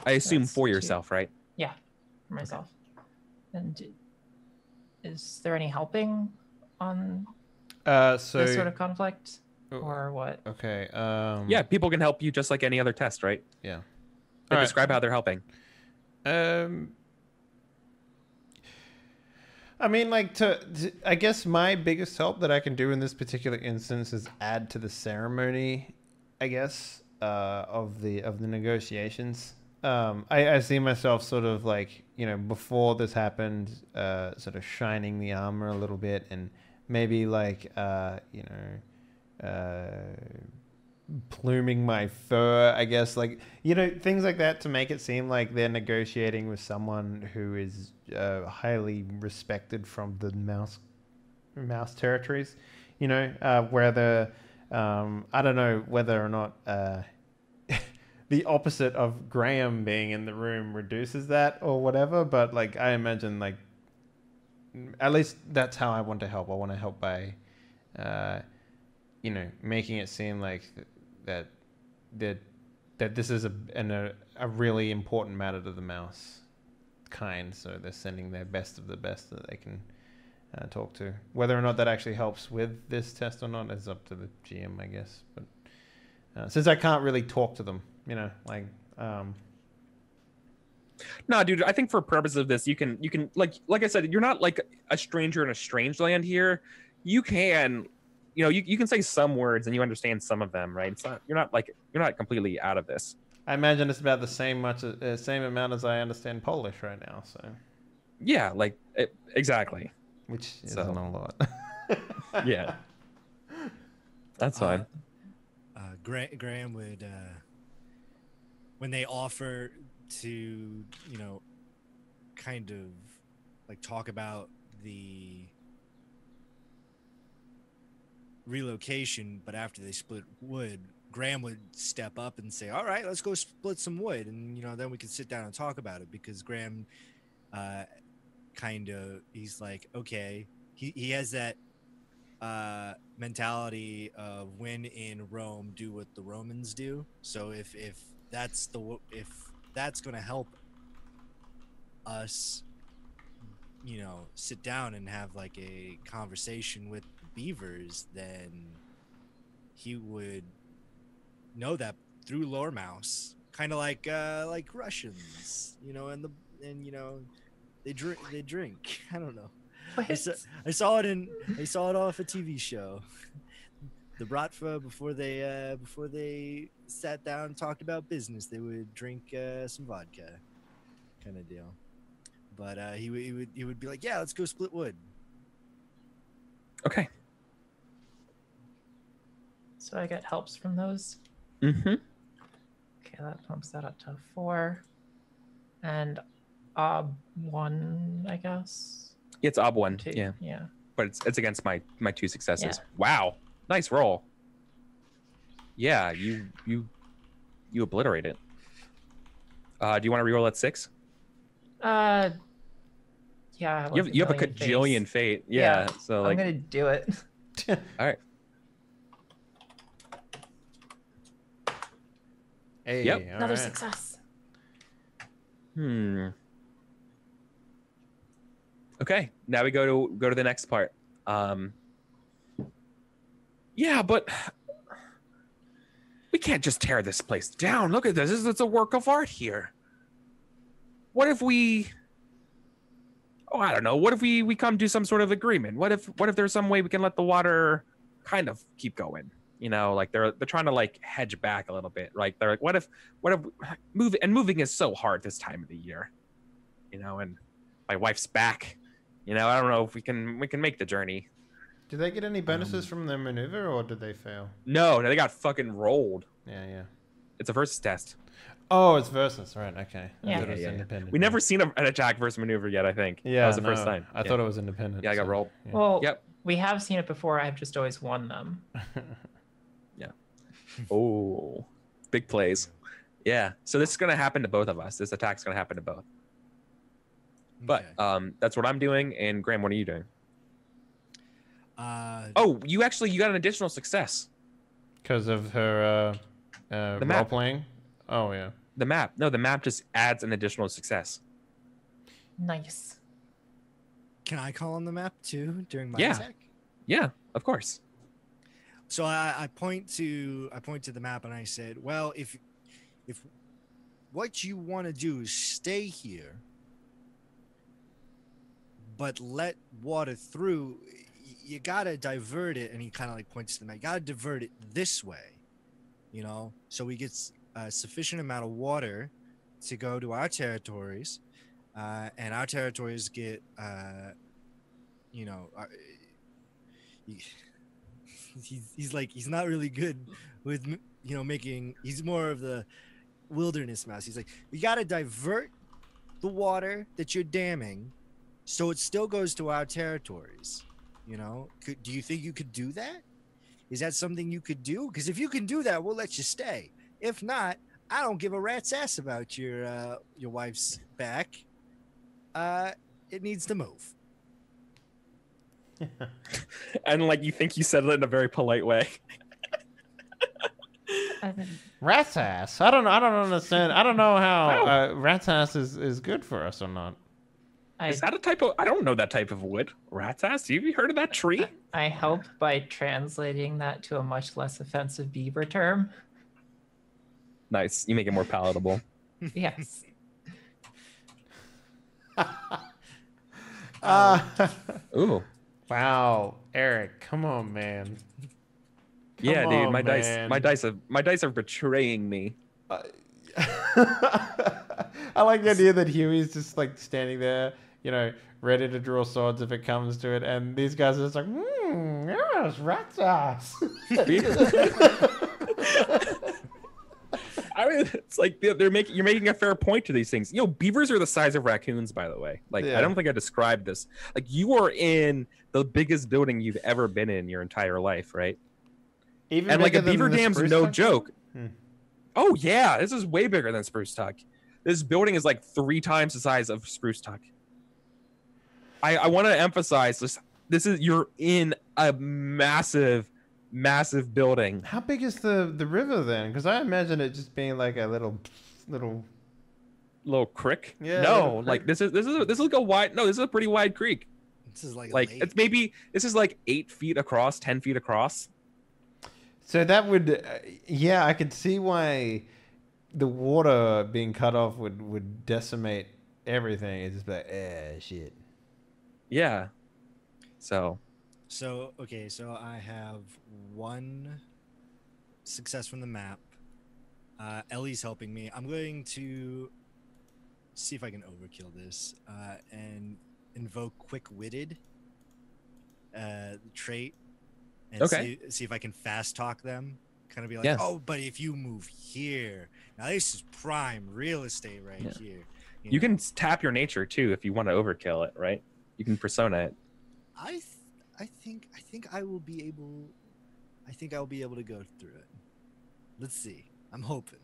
I assume That's for 2. yourself, right? Yeah, for myself. And is there any helping on So this sort of conflict, or what? Okay. Yeah, people can help you just like any other test, right? Yeah. Then All right. describe how they're helping. I mean, like I guess my biggest help that I can do in this particular instance is add to the ceremony, I guess, of the negotiations. I see myself sort of like, before this happened, sort of shining the armor a little bit, and maybe like, pluming my fur, I guess, like, things like that to make it seem like they're negotiating with someone who is highly respected from the mouse territories, where I don't know whether or not the opposite of Graham being in the room reduces that or whatever, but like I imagine, like, at least that's how I want to help. I want to help by making it seem like that this is a really important matter to the mouse kind, so they're sending their best of the best that they can talk to. Whether or not that actually helps with this test or not is up to the GM, I guess. But since I can't really talk to them, No, dude, I think for purposes of this, you can like I said, you're not like a stranger in a strange land here. You can, you can say some words and you understand some of them, right? You're not completely out of this. I imagine it's about the same amount as I understand Polish right now. So yeah, exactly. Which isn't a lot. Yeah, that's fine. Graham would, when they offer to, kind of like talk about the relocation, but after they split wood, Graham would step up and say, all right, let's go split some wood, and then we can sit down and talk about it, because Graham he's like, okay, he has that mentality of when in Rome, do what the Romans do. So if that's going to help us sit down and have like a conversation with the beavers, then he would know that through lore mouse, kind of like Russians, and they drink. I don't know. I saw it off a TV show. The Bratva, before they sat down and talked about business, they would drink some vodka, kind of deal. But he would be like, yeah, let's go split wood. Okay. So I get helps from those. Mm-hmm. Okay, that bumps that up to 4, and Ob 1, I guess. It's Ob 1. 2. Yeah. Yeah. But it's against my 2 successes. Yeah. Wow. Nice roll. Yeah, you obliterate it. Do you want to reroll at 6? Yeah. You have a cajillion fate. Yeah. So I'm gonna do it. All right. Hey, yep. Another success. Okay, now we go to the next part. Yeah, but we can't just tear this place down. Look at this. It's a work of art here. What if we... Oh, I don't know. What if we come to some sort of agreement? What if there's some way we can let the water kind of keep going? Like they're trying to like hedge back a little bit. Like they're like, what if moving is so hard this time of the year, and my wife's back. I don't know if we can make the journey. Did they get any bonuses from their maneuver, or did they fail? No, they got fucking rolled. Yeah. It's a versus test. Oh, it's versus, right? Okay. Yeah. I thought it was independent. We never seen an attack versus maneuver yet. I think. Yeah, that was the first time. I thought it was independent. Yeah, I got rolled. Yeah. Well, Yep. we have seen it before. I've just always won them. Oh, big plays. Yeah. So this is gonna happen to both of us. This attack's gonna happen to both. But Okay. that's what I'm doing. And Graham, what are you doing? You got an additional success. Because of her The role map. playing. Oh yeah. The map. No, the map just adds an additional success. Nice. Can I call on the map too during my Yeah. attack? Yeah, of course. So I point to the map and I said, well, if what you want to do is stay here, but let water through, you gotta divert it. And he kind of like points to the map. You gotta divert it this way, so we get a sufficient amount of water to go to our territories, and our territories get, he's not really good with making. He's more of the wilderness mouse. He's like, we got to divert the water that you're damming so it still goes to our territories. Do you think you could do that? Is that something you could do? Because if you can do that, we'll let you stay. If not, I don't give a rat's ass about your wife's back. It needs to move. And like you think you said it in a very polite way. Rat's ass. I don't understand. I don't know how rat's ass is good for us or not. Is that a type of? I don't know that type of wood. Rat's ass. Have you heard of that tree? I hope by translating that to a much less offensive beaver term. Nice. You make it more palatable. Yes. Ooh. Wow, Eric, come on, man. Yeah, Come dude. on, My man. dice are betraying me. I like the idea that Huey's just like standing there, ready to draw swords if it comes to it, and these guys are just like, yes, rat's ass. I mean, it's like you're making a fair point to these things. Beavers are the size of raccoons, by the way. Like, Yeah. I don't think I described this. Like, you are in the biggest building you've ever been in your entire life, right? Even And like a bigger than beaver the dam's spruce no tuck? joke. Hmm. Oh yeah, this is way bigger than Spruce Tuck. This building is like 3 times the size of Spruce Tuck. I want to emphasize this. You're in a massive building. How big is the river then? Because I imagine it just being like a little. Little creek. Yeah, No, little like creek. this is like a wide. No, this is a pretty wide creek. This is like Like it's maybe this is like 8 feet across, 10 feet across. So that would, I could see why the water being cut off would decimate everything. It's just like, shit. Yeah. So okay, so I have 1 success from the map. Ellie's helping me. I'm going to see if I can overkill this and invoke quick-witted trait, and Okay. see if I can fast talk them. Kind of be like, Yeah. oh, but if you move here, now this is prime real estate right Yeah. here. you can tap your nature too if you want to overkill it, right? You can persona it. I think I will be able. I think I'll be able to go through it. Let's see. I'm hoping.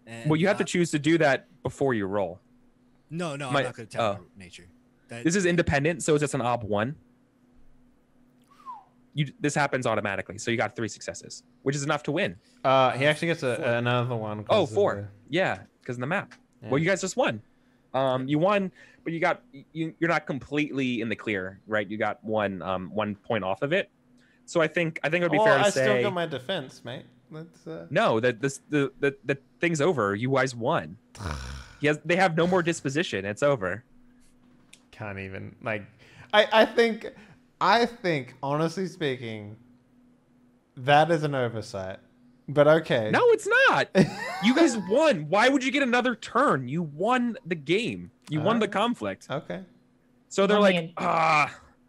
And, Well, you have to choose to do that before you roll. No, I'm My- not going to tap my nature. This is independent, so it's just an ob 1. This happens automatically, so you got 3 successes, which is enough to win. He actually gets 4. another one. Oh, 'cause of 4. Yeah, because of the map. Yeah. Well, you guys just won. You won, but you're not completely in the clear, right? You got 1 point off of it. So I think it would be fair to I say still got my defense, mate. Let's. no, that the thing's over. You guys won. They have no more disposition. It's over. Can't even like. I think, honestly speaking, that is an oversight. But okay. No, it's not. You guys won. Why would you get another turn? You won the game. You won the conflict. Okay. So they're I like, mean,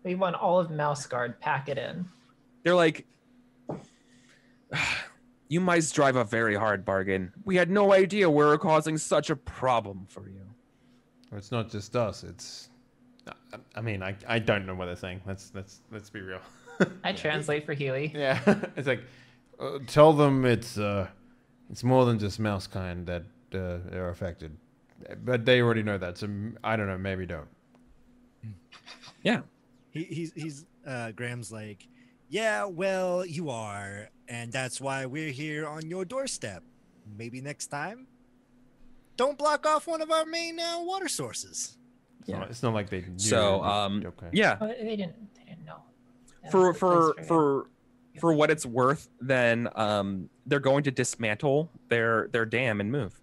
We want all of Mouse Guard. Pack it in. They're like, you mice drive a very hard bargain. We had no idea we were causing such a problem for you. Well, it's not just us. It's, I mean, I don't know what they're saying. Let's be real. I translate for Huey. Yeah, it's like, tell them it's more than just mouse kind that are affected, but they already know that. So I don't know. Maybe don't. Yeah. He's Graham's like, yeah, well, you are, and that's why we're here on your doorstep. Maybe next time, don't block off one of our main water sources. It's not like they knew. So okay. yeah. Oh, they didn't know. That For was the place for what it's worth, then they're going to dismantle their dam and move.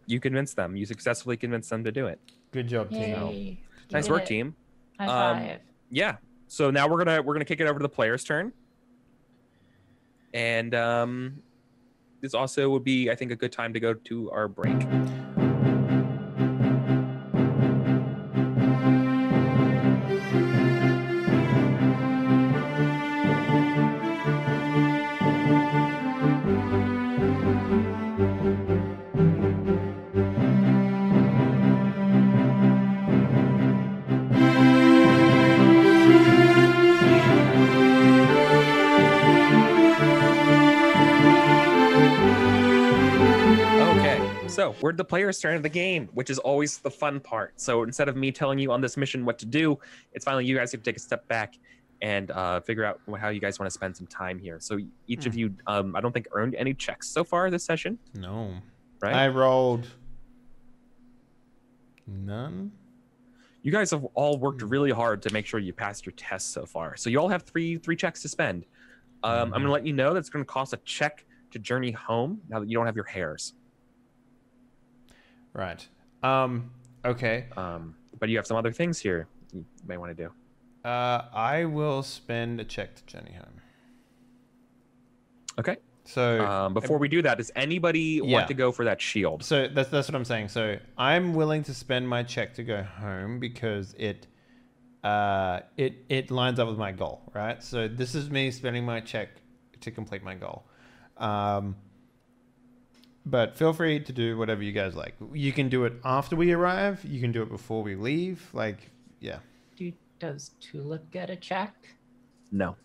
You convinced them. You successfully convinced them to do it. Good job, team. Yay. Nice You did work, it. team. High five. Yeah. So now we're gonna kick it over to the player's turn, and this also would be, I think, a good time to go to our break. So we're at the player's turn of the game, which is always the fun part. So instead of me telling you on this mission what to do, it's finally you guys have to take a step back and figure out how you guys want to spend some time here. So each of you, I don't think earned any checks so far this session. No. Right? I rolled none. You guys have all worked really hard to make sure you passed your tests so far. So you all have three checks to spend. I'm going to let you know that's going to cost a check to journey home now that you don't have your hairs. Right. Okay. But you have some other things here you may want to do. I will spend a check to journey home. Okay. So before we do that, does anybody want to go for that shield? So that's what I'm saying. So I'm willing to spend my check to go home because it lines up with my goal, right? So this is me spending my check to complete my goal. But feel free to do whatever you guys like. You can do it after we arrive. You can do it before we leave. Like, yeah. Does Tulip get a check? No.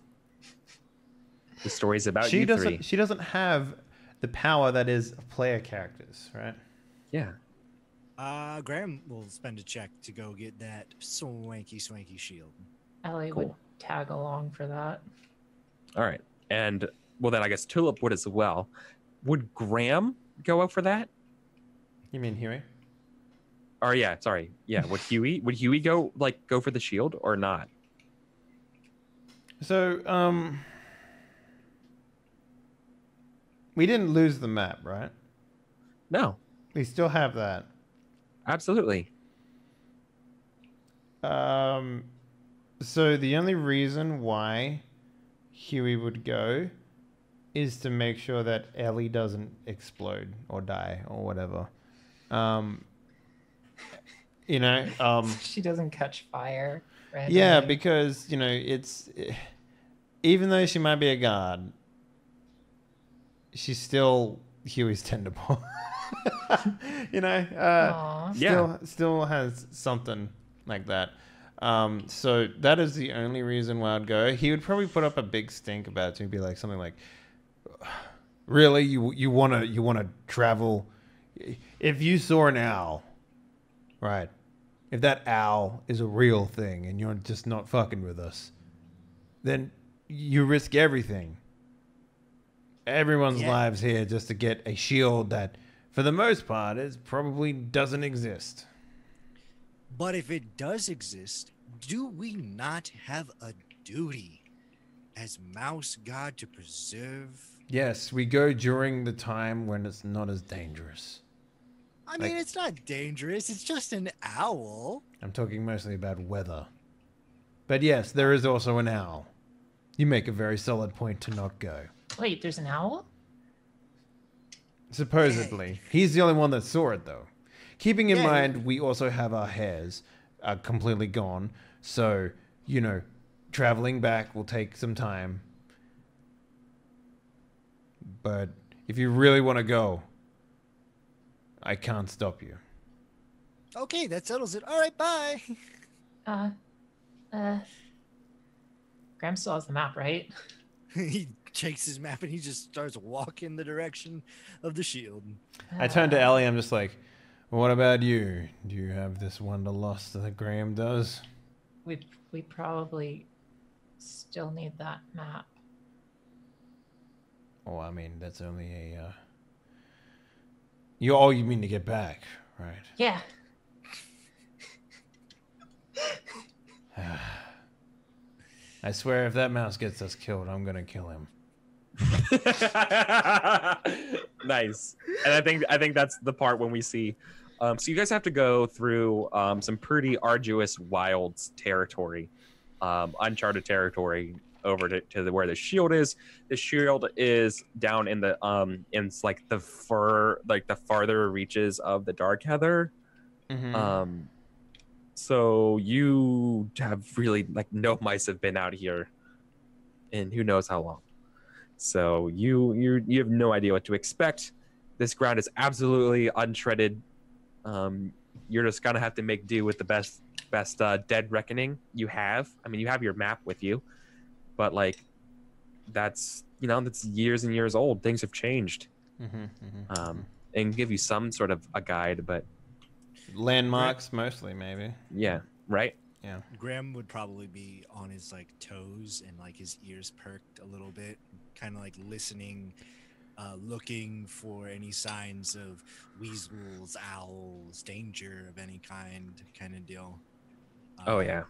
The story's about She you doesn't. three. She doesn't have the power that is player characters, right? Yeah. Graham will spend a check to go get that swanky shield. Ellie would tag along for that. All right. And, well, then I guess Tulip would as well. Would Graham go out for that? You mean Huey? Or yeah, sorry. Yeah, would Huey go for the shield or not? So, we didn't lose the map, right? No. We still have that. Absolutely. So the only reason why Huey would go is to make sure that Ellie doesn't explode or die or whatever. She doesn't catch fire. Randomly. Yeah, because, it's... Even though she might be a god, she's still Huey's tenderboy. Still has something like that. So that is the only reason why I'd go. He would probably put up a big stink about it. He'd be like something like, "Really, you wanna travel? If you saw an owl, right? If that owl is a real thing and you're just not fucking with us, then you risk everything. Everyone's lives here just to get a shield that, for the most part, probably doesn't exist." But if it does exist, do we not have a duty as Mouse God to preserve? Yes, we go during the time when it's not as dangerous. I mean, it's not dangerous. It's just an owl. I'm talking mostly about weather. But yes, there is also an owl. You make a very solid point to not go. Wait, there's an owl? Supposedly. He's the only one that saw it, though. Keeping in mind, we also have our hairs completely gone. So you know, traveling back will take some time. But if you really want to go, I can't stop you. Okay, that settles it. All right, bye. Graham still has the map, right? He takes his map and he just starts walking the direction of the shield. I turn to Ellie. I'm just like, what about you? Do you have this wanderlust that Graham does? We probably still need that map. Oh, I mean, that's only a... You mean to get back, right? Yeah. I swear if that mouse gets us killed, I'm gonna kill him. Nice. And I think that's the part when we see so you guys have to go through some pretty arduous wild territory, uncharted territory over to where the shield is. The shield is down in the in like the farther reaches of the Dark Heather. Mm-hmm. So you have really like no mice have been out here in who knows how long. So you have no idea what to expect. This ground is absolutely untreaded. You're just gonna have to make do with the best dead reckoning you have. I mean, you have your map with you, but like that's years and years old. Things have changed. And give you some sort of a guide, but landmarks mostly, maybe. Yeah, right. Yeah. Graham would probably be on his like toes and like his ears perked a little bit, kind of like listening, looking for any signs of weasels, owls, danger of any kind of deal. Oh yeah.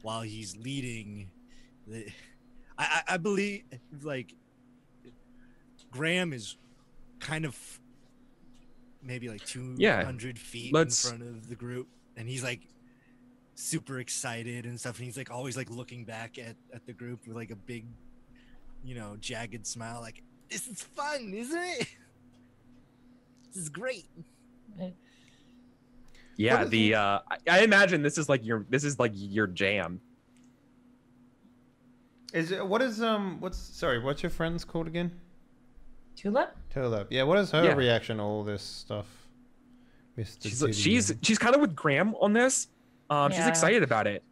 While he's leading, I believe like Graham is kind of maybe like 200 feet in front of the group, and he's like super excited and stuff, and he's like always like looking back at the group with like a big, jagged smile, like, this is fun, isn't it? This is great. Yeah, I imagine this is like your jam. What's your friend's called again? Tulip? Yeah, what is her reaction to all this stuff? She's kind of with Graham on this. She's excited about it.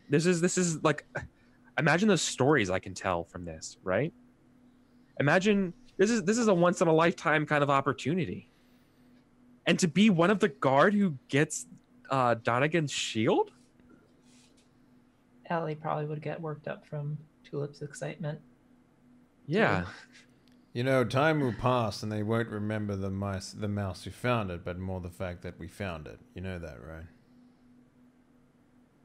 This is like, imagine the stories I can tell from this, right? Imagine this is a once in a lifetime kind of opportunity. And to be one of the guard who gets Donegan's shield? Ellie probably would get worked up from Tulip's excitement. Yeah. Time will pass and they won't remember the mouse who found it, but more the fact that we found it. You know that, right?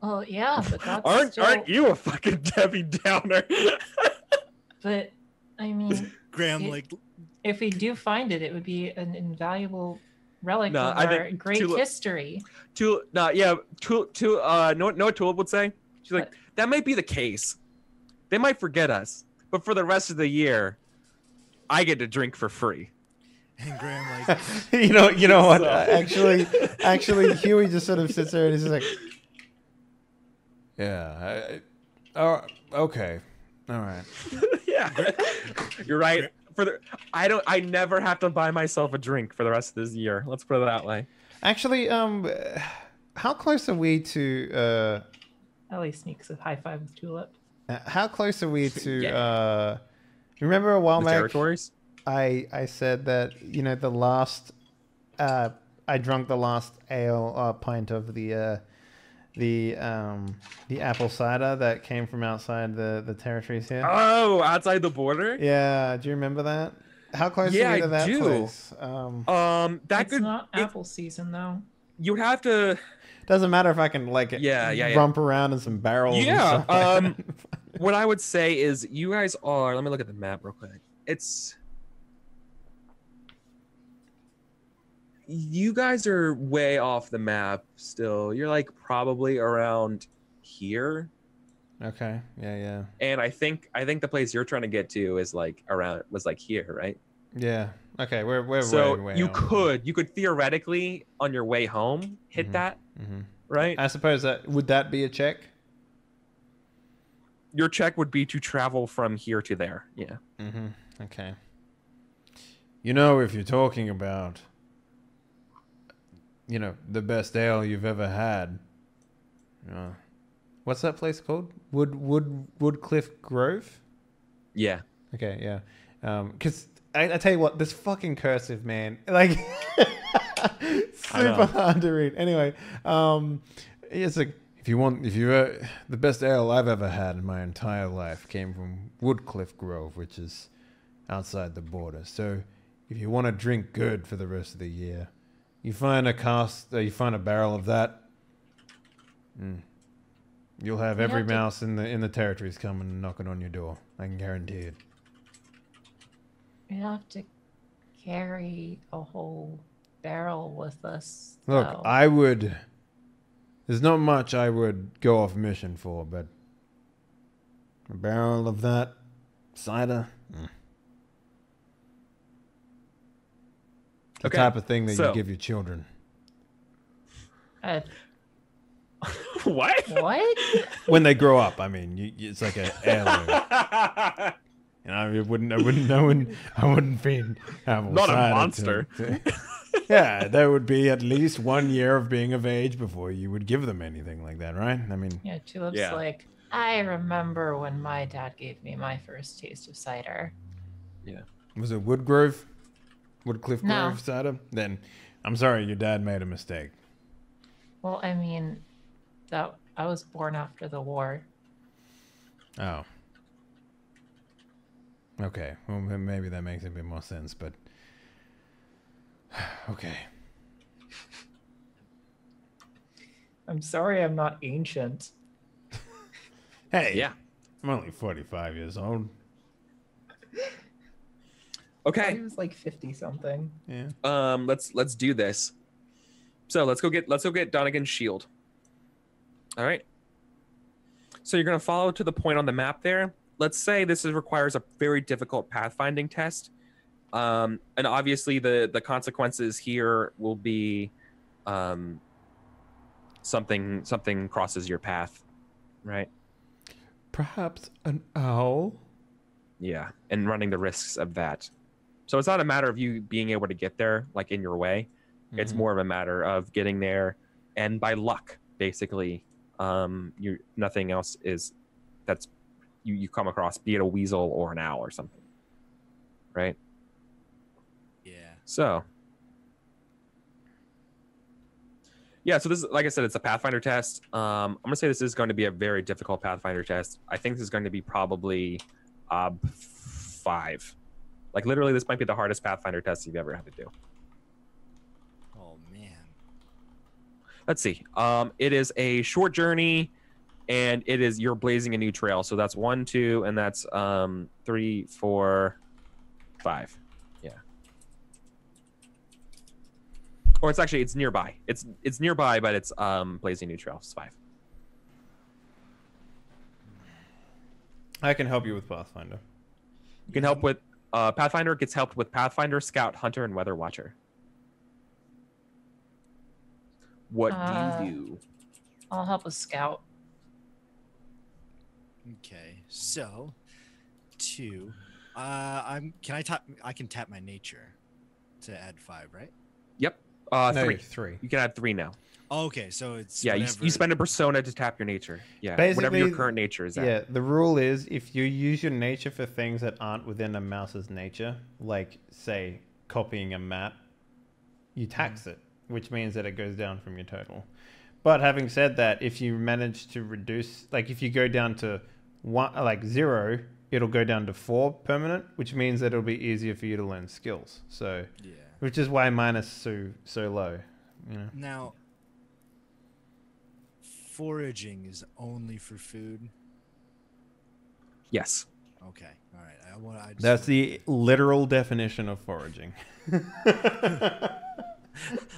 Oh yeah, but that's aren't you a fucking Debbie Downer? But I mean, Graham, if we do find it, it would be an invaluable relic of our great history. Know what Tulip would say? She's like, that might be the case. They might forget us, but for the rest of the year, I get to drink for free. And Graham like, you know what? Actually, Huey just sort of sits there and he's just like, yeah, okay, all right. Yeah, you're right. I never have to buy myself a drink for the rest of this year. Let's put it that way. Actually, how close are we to? Ellie sneaks a high five with Tulip. How close are we to? Remember a while back? Territories? I said that the last. I drank the last ale pint of the apple cider that came from outside the territories here. Oh, outside the border? Yeah, do you remember that? How close are we to that place? It's not apple season though. You would have to. Doesn't matter if I can rump around in some barrels. Yeah. What I would say is you guys are. Let me look at the map real quick. You guys are way off the map still. You're like probably around here. Okay. Yeah. And I think the place you're trying to get to is like was here, right? Yeah. Okay. We're so way you off. could theoretically on your way home hit that. right? I suppose would that be a check? Your check would be to travel from here to there. Yeah. Mm-hmm. Okay. You know, if you're talking about, the best ale you've ever had, what's that place called? Woodcliff Grove? Yeah. Okay, yeah. Because I tell you what, this fucking cursive, man, like, super hard to read. Anyway, it's like, the best ale I've ever had in my entire life came from Woodcliff Grove, which is outside the border. So if you want to drink good for the rest of the year, you find a barrel of that, you'll have every mouse in the territories coming and knocking on your door. I can guarantee it. We have to carry a whole barrel with us. Look, though. There's not much I would go off mission for, but a barrel of that cider. The type of thing that you give your children. What? What? When they grow up, I mean, it's like an heirloom. I wouldn't feed apple Not a cider monster. Yeah, there would be at least 1 year of being of age before you would give them anything like that, right? I mean, Yeah, Tulip's like, I remember when my dad gave me my first taste of cider. Yeah. Was it Woodcliff Grove cider? Then I'm sorry, your dad made a mistake. Well, I mean, I was born after the war. Oh. Okay. Well, maybe that makes a bit more sense, but okay. I'm sorry I'm not ancient. Hey. Yeah. I'm only 45 years old. Okay. He was like 50 something. Yeah. Let's do this. So let's go get Donegan's shield. All right. So you're gonna follow to the point on the map there. Let's say requires a very difficult pathfinding test. And obviously the consequences here will be something crosses your path, right? Perhaps an owl? Yeah, and running the risks of that. So it's not a matter of you being able to get there like in your way. Mm-hmm. It's more of a matter of getting there, and by luck, basically, nothing else is that's you come across, be it a weasel or an owl or something, right? Yeah. So this is, like I said, it's a Pathfinder test. I'm gonna say this is going to be a very difficult Pathfinder test. I think this is going to be probably 5. Like literally, this might be the hardest Pathfinder test you've ever had to do. Oh man. Let's see. It is a short journey, and you're blazing a new trail. So that's 1, 2, and that's 3, 4, 5. Yeah. Or it's nearby. It's nearby, but it's blazing new trail. It's 5. I can help you with Pathfinder. You can help with Pathfinder. Gets helped with Pathfinder, Scout, Hunter, and Weather Watcher. What do you do? I'll help with Scout. Okay, so 2. I can tap my nature to add 5, right? Yep. No, 3. 3. You can add 3 now. Oh, okay, so it's you spend a persona to tap your nature. Yeah, basically, whatever your current nature is at. Yeah, the rule is if you use your nature for things that aren't within a mouse's nature, like say copying a map, you tax it, which means that it goes down from your total. But having said that, if you manage to reduce, like if you go down to 0, it'll go down to 4 permanent, which means that it'll be easier for you to learn skills. So, which is why mine is so low. You know. Now, foraging is only for food. Yes. Okay. All right. That's the literal definition of foraging.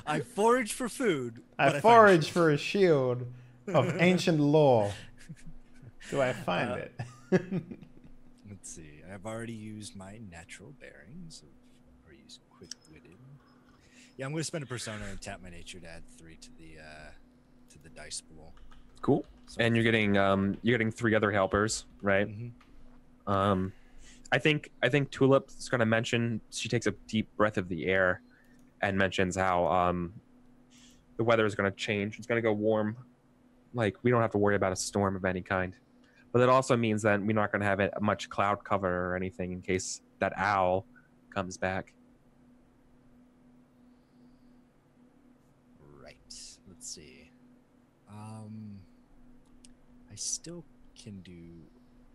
I forage for food. I forage for a shield of ancient lore. Do I find it? Let's see. I've already used my natural bearings. Or use quick-witted. Yeah, I'm going to spend a persona and tap my nature to add 3 to the to the dice pool. Cool. So And you're getting 3 other helpers, right? Mhm. I think Tulip's gonna mention, she takes a deep breath of the air and mentions how the weather is gonna change. It's gonna go warm. Like, we don't have to worry about a storm of any kind. But it also means that we're not gonna have much cloud cover or anything in case that owl comes back. Right. Let's see. I still can do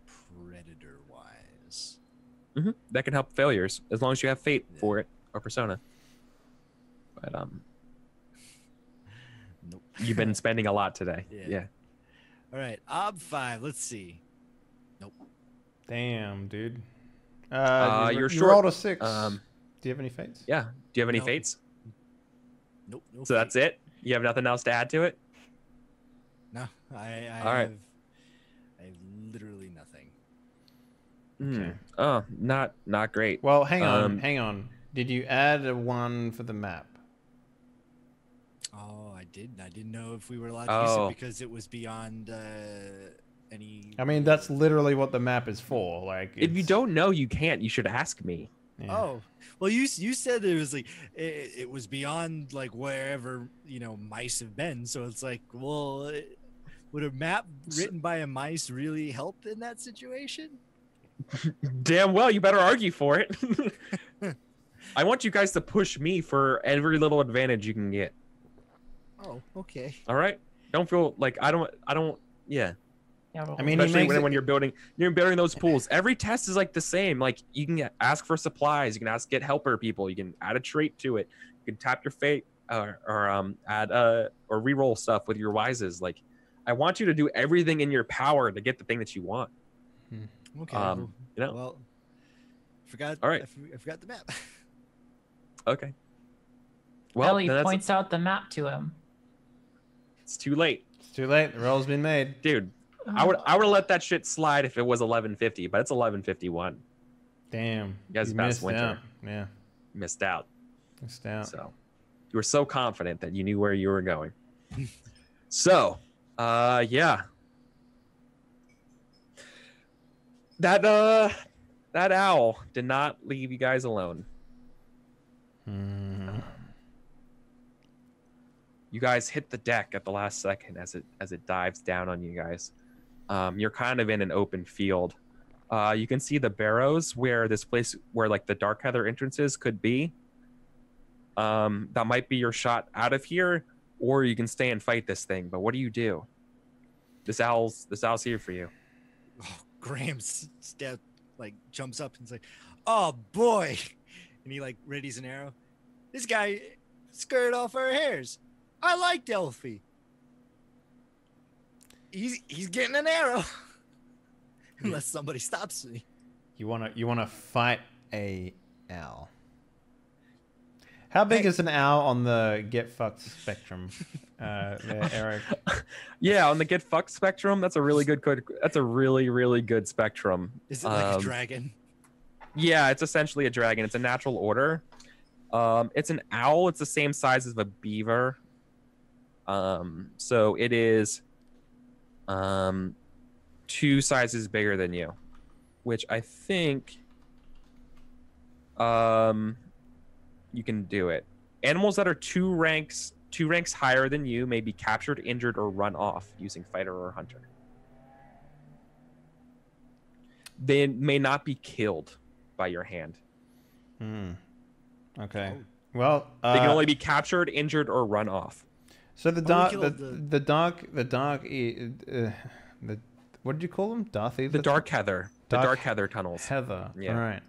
predator wise. That can help failures as long as you have fate Yeah. for it or persona. But Nope. you've been spending a lot today. Yeah. Yeah. All right. Ob 5. Let's see. Nope. Damn, dude. You're you short. rolled a 6. Um, Do you have any fates? Yeah. Do you have any No. fates? Nope. No So fate. that's it? You have nothing else to add to it? No. I All right. have literally nothing. Okay. Oh, not great. Well, hang Um, on. Did you add a 1 for the map? Oh, I did. I didn't know if we were allowed to use Oh. it because it was beyond any. I mean, that's literally what the map is for. Like, If you it's- don't know, you can't. You should ask me. yeah. Oh, well, you said it was like it was beyond like wherever mice have been. So it's like, well, would a map written by a mice really help in that situation? Damn well, you better argue for it. I want you guys to push me for every little advantage you can get. Oh, okay. All right? Don't feel like I don't. Yeah. Yeah, well, I mean, he Especially makes when it- you're building those pools. Every test is like the same. Like, you can ask for supplies. You can get helper people. You can add a trait to it. You can tap your fate or add or reroll stuff with your wises. Like, I want you to do everything in your power to get the thing that you want. Okay. You know. Well, forgot. All right. I forgot the map. Okay. Well, Ellie then points out the map to him. it's too late, It's too late. The roll's been made. dude. I would have let that shit slide if it was 11:50, but it's 11:51. Damn. You guys You missed missed winter. out. Yeah. Missed out. Missed out. So you were so confident that you knew where you were going. So, yeah. That owl did not leave you guys alone. Hmm. You guys hit the deck at the last second as it dives down on you guys. You're kind of in an open field. You can see the barrows where this place where like the Dark Heather entrances could be. That might be your shot out of here, or you can stay and fight this thing. But what do you do? This owl's here for you. Oh, Graham jumps up and's like, "Oh boy," and he like readies an arrow. This guy skirted off our hairs. I like Delphi. He's getting an arrow. Unless somebody stops me. You wanna fight a owl. How big Hey. is an owl on the get fucked spectrum? There, Eric. Yeah, on the get fucked spectrum, that's a really really good spectrum. Is it like a dragon? Yeah, it's essentially a dragon. It's a natural order. It's an owl. It's the same size as a beaver. So it is 2 sizes bigger than you, which I think you can do it. Animals that are two ranks higher than you may be captured, injured, or run off using fighter or hunter. They may not be killed by your hand. Okay. Oh. Well, They can only be captured, injured, or run off. so the dark, killed what did you call them? Darthy. The Dark Heather. The Dark Dark Heather tunnels. Heather. Yeah. All right.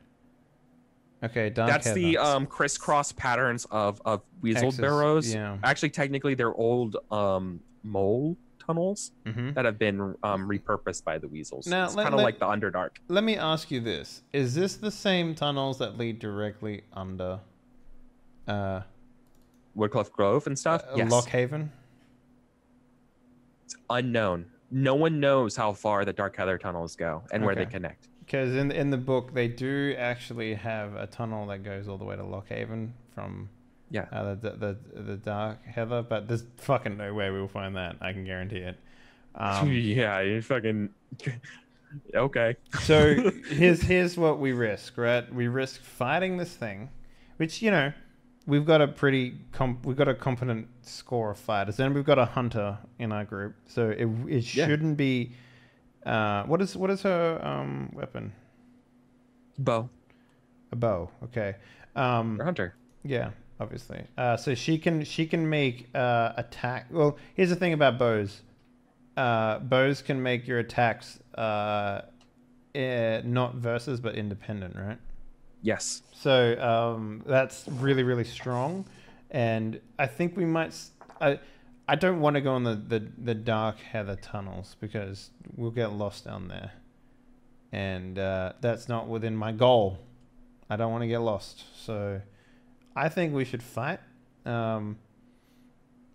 Okay, dark That's heather. the crisscross patterns of weasel Axis, burrows. yeah. Actually, technically, they're old mole tunnels Mhm. that have been repurposed by the weasels. Now, It's let- kind of let- like the Underdark. Let me ask you this: is this the same tunnels that lead directly under Woodcliff Grove and stuff. Yes. Lockhaven? It's unknown. No one knows how far the Dark Heather tunnels go and where they Okay. connect. Because in the book they do actually have a tunnel that goes all the way to Lockhaven from Yeah. The dark heather, but there's fucking no way we'll find that. I can guarantee it. Yeah, you fucking okay. So here's what we risk, right? We risk fighting this thing, which we've got a competent score of fighters, and we've got a hunter in our group, so it shouldn't be. What is her weapon? Bow. A bow. Okay. Or hunter. Yeah, obviously. So she can make attack. Well, here's the thing about bows. Bows can make your attacks not versus but independent, right? Yes. So that's really, really strong, and I think we might. I don't want to go on the dark heather tunnels because we'll get lost down there, and that's not within my goal. I don't want to get lost, so I think we should fight.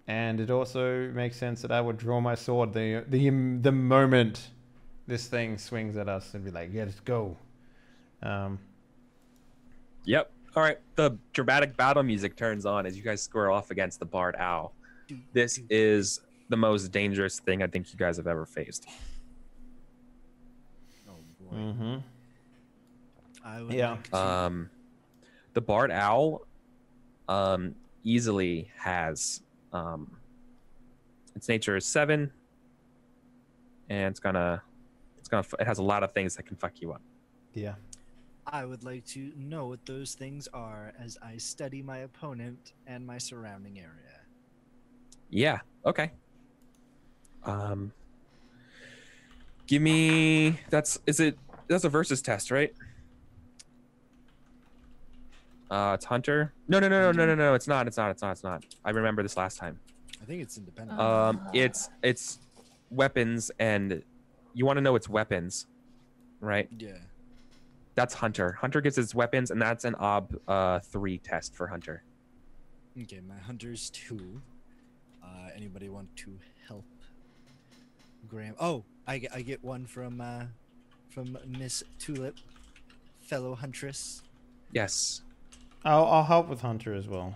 And it also makes sense that I would draw my sword the moment this thing swings at us and be like, yeah, let's go. Yep. All right. The dramatic battle music turns on as you guys square off against the Bard Owl. This is the most dangerous thing I think you guys have ever faced. Oh boy. Mm-hmm. I would Yeah. like to- The Bard Owl easily has its nature is 7, and it has a lot of things that can fuck you up. Yeah. I would like to know what those things are as I study my opponent and my surrounding area. Yeah. Okay. Give me that's a versus test, right? It's Hunter. No. It's not. I remember this last time. I think it's independent. It's weapons, and you want to know its weapons, right? Yeah. That's Hunter. Hunter gets its weapons, and that's an Ob 3 test for Hunter. Okay, my hunter's 2. Anybody want to help Graham? Oh, I get one from Miss Tulip, fellow huntress. Yes. I'll help with Hunter as well.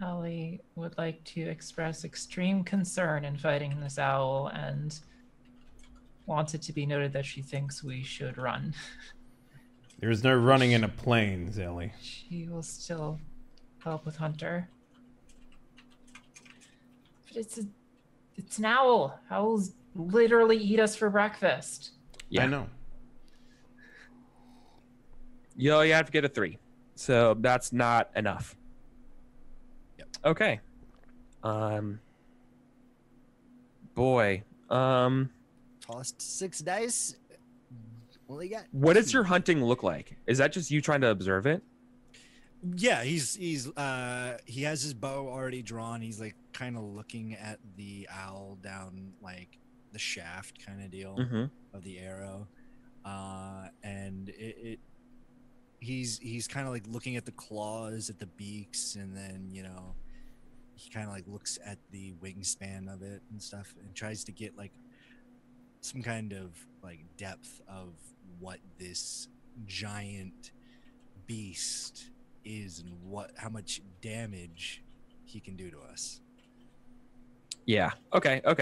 Ellie would like to express extreme concern in fighting this owl and wants it to be noted that she thinks we should run. There is no running in a plane, Zelly. She will still help with Hunter. But it's an owl. Owls literally eat us for breakfast. Yeah. I know. You have to get a 3. So that's not enough. Yep. Okay. Boy. Tossed 6 dice. Only got What does 2. your hunting look like? Is that just you trying to observe it? Yeah, he has his bow already drawn. He's like kind of looking at the owl down like the shaft kind of deal of the arrow, and he's kind of like looking at the claws, at the beaks, and then he kind of like looks at the wingspan of it and stuff, and tries to get like some kind of like depth of what this giant beast is and how much damage he can do to us. Yeah. Okay. I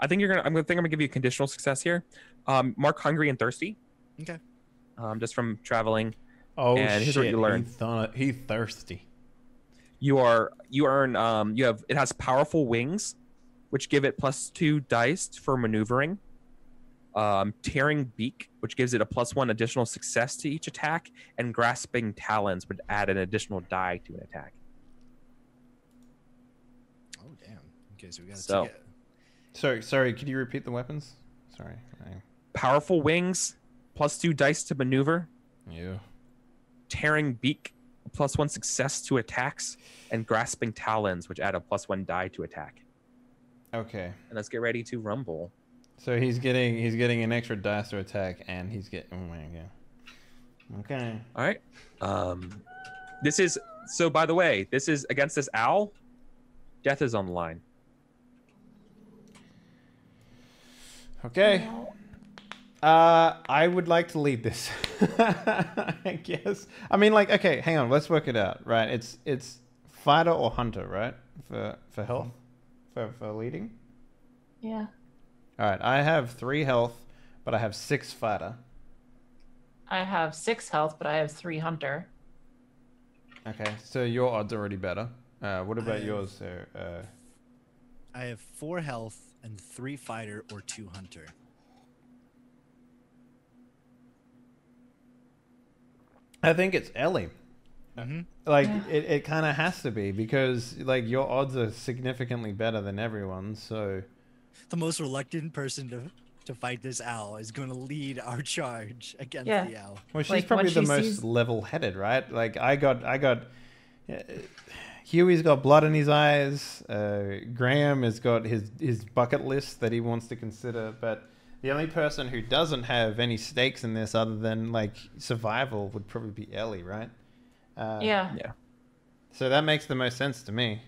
think I'm gonna give you a conditional success here. Mark hungry and thirsty. Okay. Just from traveling. Oh and here's shit! what you learn. He's thirsty. You have it has powerful wings, which give it +2 dice for maneuvering. Tearing beak, which gives it a +1 additional success to each attack, and grasping talons would add an additional die to an attack. Oh damn. Okay, so we gotta So- take it. Sorry. Could you repeat the weapons? Sorry. Powerful wings, +2 dice to maneuver. Yeah. Tearing beak, +1 success to attacks, and grasping talons, which add a +1 die to attack. Okay. And let's get ready to rumble. So he's getting an extra dice to attack, and he's getting. Oh my god. Okay. All right. This is so. By the way, this is against this owl. Death is on the line. Okay. I would like to lead this. I guess. I mean, like, okay, hang on. Let's work it out. Right? It's fighter or hunter, right? For health, for leading. Yeah. All right. I have 3 health, but I have 6 fighter. I have 6 health, but I have 3 hunter. Okay, so your odds are already better. What about I yours, sir? I have 4 health and 3 fighter or 2 hunter. I think it's Ellie. Mm-hmm. Like Yeah. it kind of has to be because like your odds are significantly better than everyone's. So The most reluctant person to fight this owl is going to lead our charge against Yeah. the owl. well, she's Like, probably when the she most sees- level-headed, right? Like I got. Huey's got blood in his eyes. Graham has got his bucket list that he wants to consider, but the only person who doesn't have any stakes in this other than like survival would probably be Ellie, right? Yeah. Yeah. So that makes the most sense to me.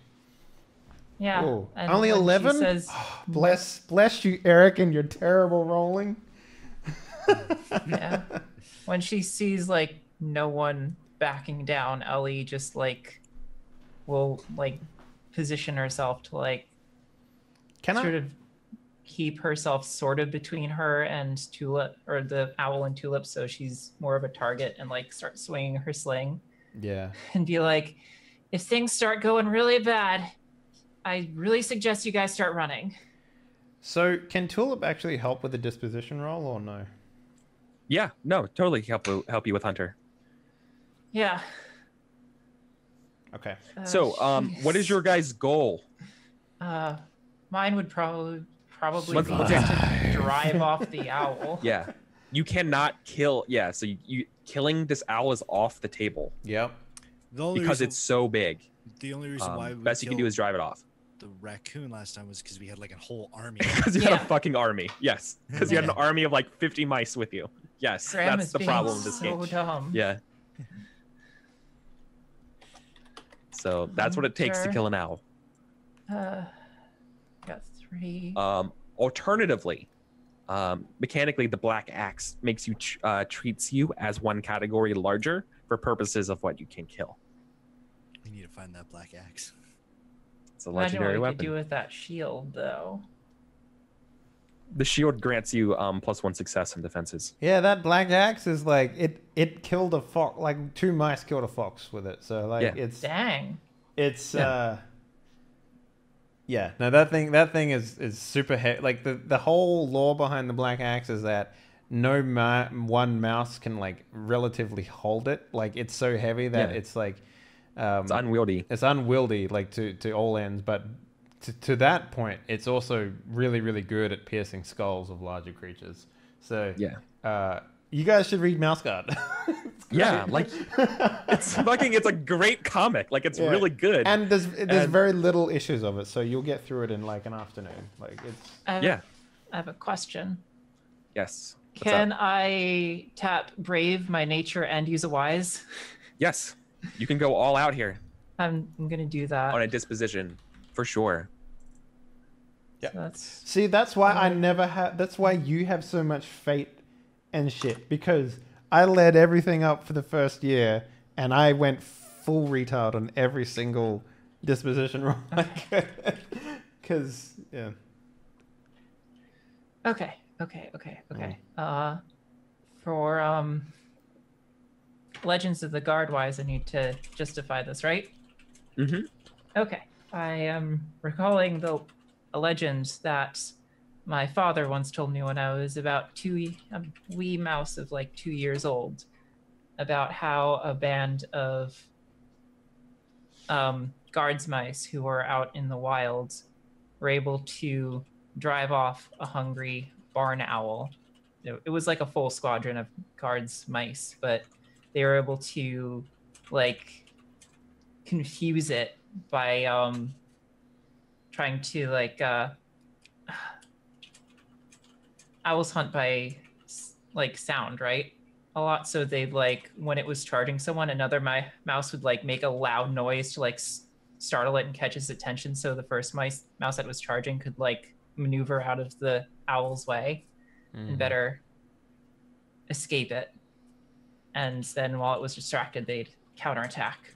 Yeah. Ooh, And only when she 11? says, Bless you, Eric, and your terrible rolling. yeah. When she sees like no one backing down, Ellie just like will like position herself to like Can sort I? of keep herself sort of between her and Tulip, or the owl and Tulip, so she's more of a target, and like start swinging her sling Yeah. and be like, if things start going really bad, I really suggest you guys start running. So can Tulip actually help with the disposition roll or no? Yeah, no, totally help you with Hunter. Yeah. Okay. So, what is jeez. your guys' goal? Mine would probably Let's- be let's- just to drive off the owl. Yeah, you cannot kill. Yeah, so you killing this owl is off the table Yep. The only because reason, it's so big. the only reason why we Best you can do killed is drive it off. the raccoon last time was because we had like a whole army. Because you had Yeah. a fucking army. Yes, because you had an army of like 50 mice with you. Yes, Graham that's is the being problem of this so game. dumb. Yeah. So that's what it takes to Hunter. kill an owl. Got 3. Alternatively, mechanically, the black axe makes you treats you as one category larger for purposes of what you can kill. We need to find that black axe. It's a Imagine what legendary we could do weapon. with that shield, though. The shield grants you +1 success in defenses. Yeah, that black axe is like it killed a fox. Like 2 mice killed a fox with it. So like Yeah. Dang. it's Yeah. yeah. No, that thing is super heavy. Like the whole lore behind the black axe is that no one mouse can like relatively hold it. Like it's so heavy that Yeah. it's like It's unwieldy. it's unwieldy like to all ends, but to that point it's also really really good at piercing skulls of larger creatures. So Yeah. you guys should read Mouse Guard. Yeah, like it's a great comic. Like it's Yeah. really good. And there's And- very little issues of it, so you'll get through it in like an afternoon. Like it's Yeah. I have a question. Yes. What's Can up? I tap Brave, my nature, and use a Wise? Yes. You can go all out here I'm gonna do that. on a disposition for sure. Yeah. So that's see, that's why I never have. That's why you have so much fate and shit, because I led everything up for the first year, and I went full retard on every single disposition roll. Because yeah. okay. For Legends of the Guard Wise, I need to justify this, right? Mm-hmm. Okay. I am recalling a legend that my father once told me when I was about a wee mouse of like 2 years old, about how a band of guards mice who were out in the wild were able to drive off a hungry barn owl. It was like a full squadron of guards mice, but they were able to like confuse it by trying to like owls hunt by like sound, right? A lot. So they'd like when it was charging someone, another mouse would like make a loud noise to like startle it and catch its attention. So the first mouse that was charging could like maneuver out of the owl's way and better escape it. and then while it was distracted, they'd counterattack.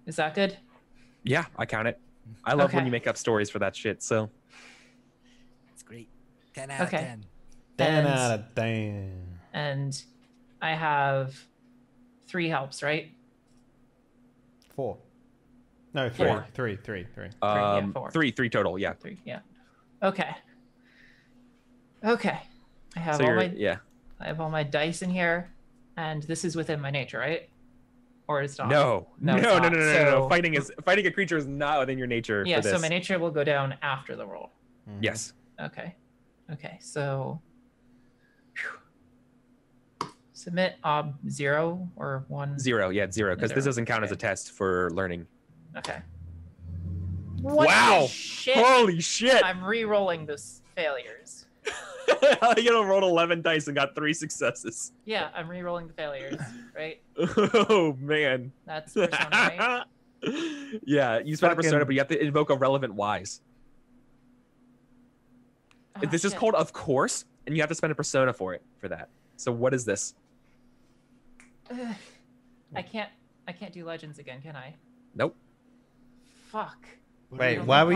Is that good? Yeah, I count it. I love when Okay. you make up stories for that shit. So It's great. 10 out Okay. of 10. 10 And- out of 10. And I have 3 helps, right? 4. No, 3. Four. 3. yeah, 4. three total. Yeah. 3, yeah. Okay. Okay. I have So all you're my yeah. I have all my dice in here, and this is within my nature, right? Or it's not? No. No, No. it's No. not. No. No. So- No. Fighting a creature is not within your nature. Yeah, For this. so my nature will go down after the roll. Mhm. Yes. Okay. Okay, so submit ob 0 or 1. 0. Yeah, 0. Because this Zero, doesn't count as a okay. test for learning. Okay. What Wow. the shit? Holy shit! I'm re-rolling those failures. You know, rolled 11 dice and got 3 successes. Yeah, I'm re-rolling the failures, right? Oh man. That's persona, right? Yeah, you spend a persona, Fucking- but you have to invoke a relevant wise. Oh, This is shit. called of course, and you have to spend a persona for it for that. So what is this? Ugh. I can't do legends again, can I? Nope. Fuck. Wait, Apologies. why were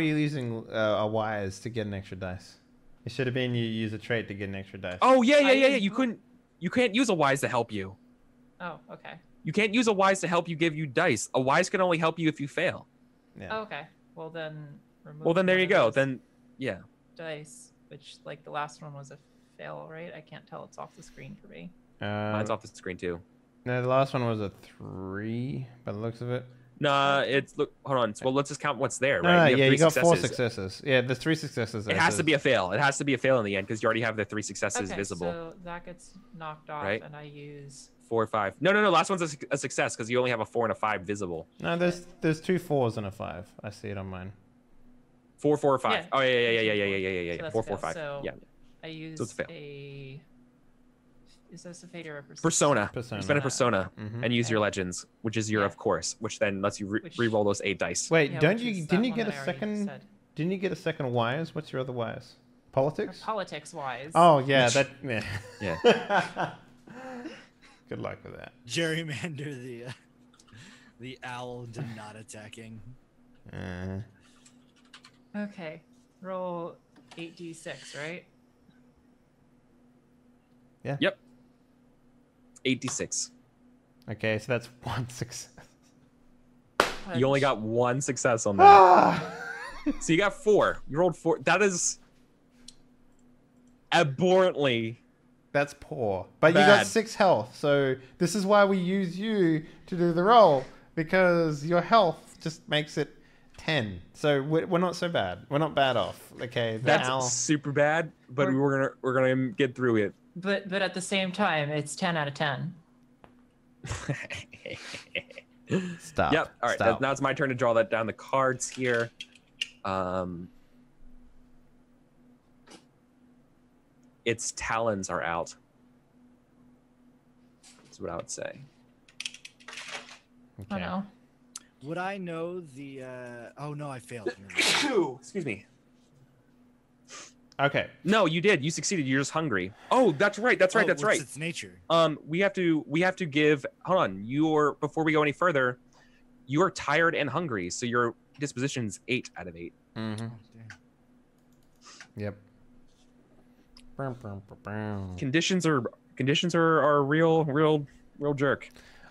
you using a wires to get an extra dice? It should have been you use a trait to get an extra dice. Oh yeah. I- You can't use a wise to help you. Oh, okay. You can't use a wise to help you give you dice. A wise can only help you if you fail. Yeah. Oh, okay. Well then remove Well then there one you of go. those Then yeah. dice, which like the last one was a fail, right? I can't tell, it's off the screen for me. Mine's off the screen too. No, the last one was a 3 by the looks of it. Nah, it's look. Hold on. Well, let's just count what's there, No, right? yeah, have you 3 got 4 successes. Yeah, there's 3 successes. It has to be a fail. It has to be a fail in the end because you already have the 3 successes Okay, visible. so that gets knocked off, Right. and I use 4 or 5. No. Last one's a success because you only have a 4 and a 5 visible. No, there's 2 4s and a 5. I see it on mine. 4, 4, or 5. Yeah. Oh yeah. So that's 4, a 4, fail. 5. So Yeah. I use it's a fail. Is this a fate or a Persona. Persona. You spend a persona Mhm. and use your Okay. legends, which is your Yeah. of course, which then lets you Which- re-roll those 8 dice. Wait, Yeah, don't which you? is that Didn't you one get a that I already second? said. Didn't you get a second wires? What's your other wires? Politics. Politics wise. Oh yeah, that yeah. Yeah. Good luck with that. Gerrymander the owl into not attacking. Okay. Roll 8d6, right? Yep. 86. Okay, so that's 1 success. You only Punch. got 1 success on that. Ah! So you got 4. You rolled 4. That is abhorrently. That's poor. But you got Bad. 6 health, so this is why we use you to do the roll, because your health just makes it 10. So we're not so bad. We're not bad off. Okay, the That's owl. super bad, but we're gonna get through it. But at the same time, it's 10 out of 10. Stop. Yep. All right. Stop. Now it's my turn to draw that down. The cards here. Its talons are out. That's what I would say. Oh Okay. no. Would I know the oh no, I failed. Excuse me. Okay. No, you did. You succeeded. You're just hungry. Oh, that's right. That's right. Oh, That's what's right. its nature? We have to give. Hold on. Before we go any further, you are tired and hungry, so your disposition's 8 out of 8. Mm-hmm. Oh, damn. Yep. Brum, brum, brum, brum. Conditions are real jerk.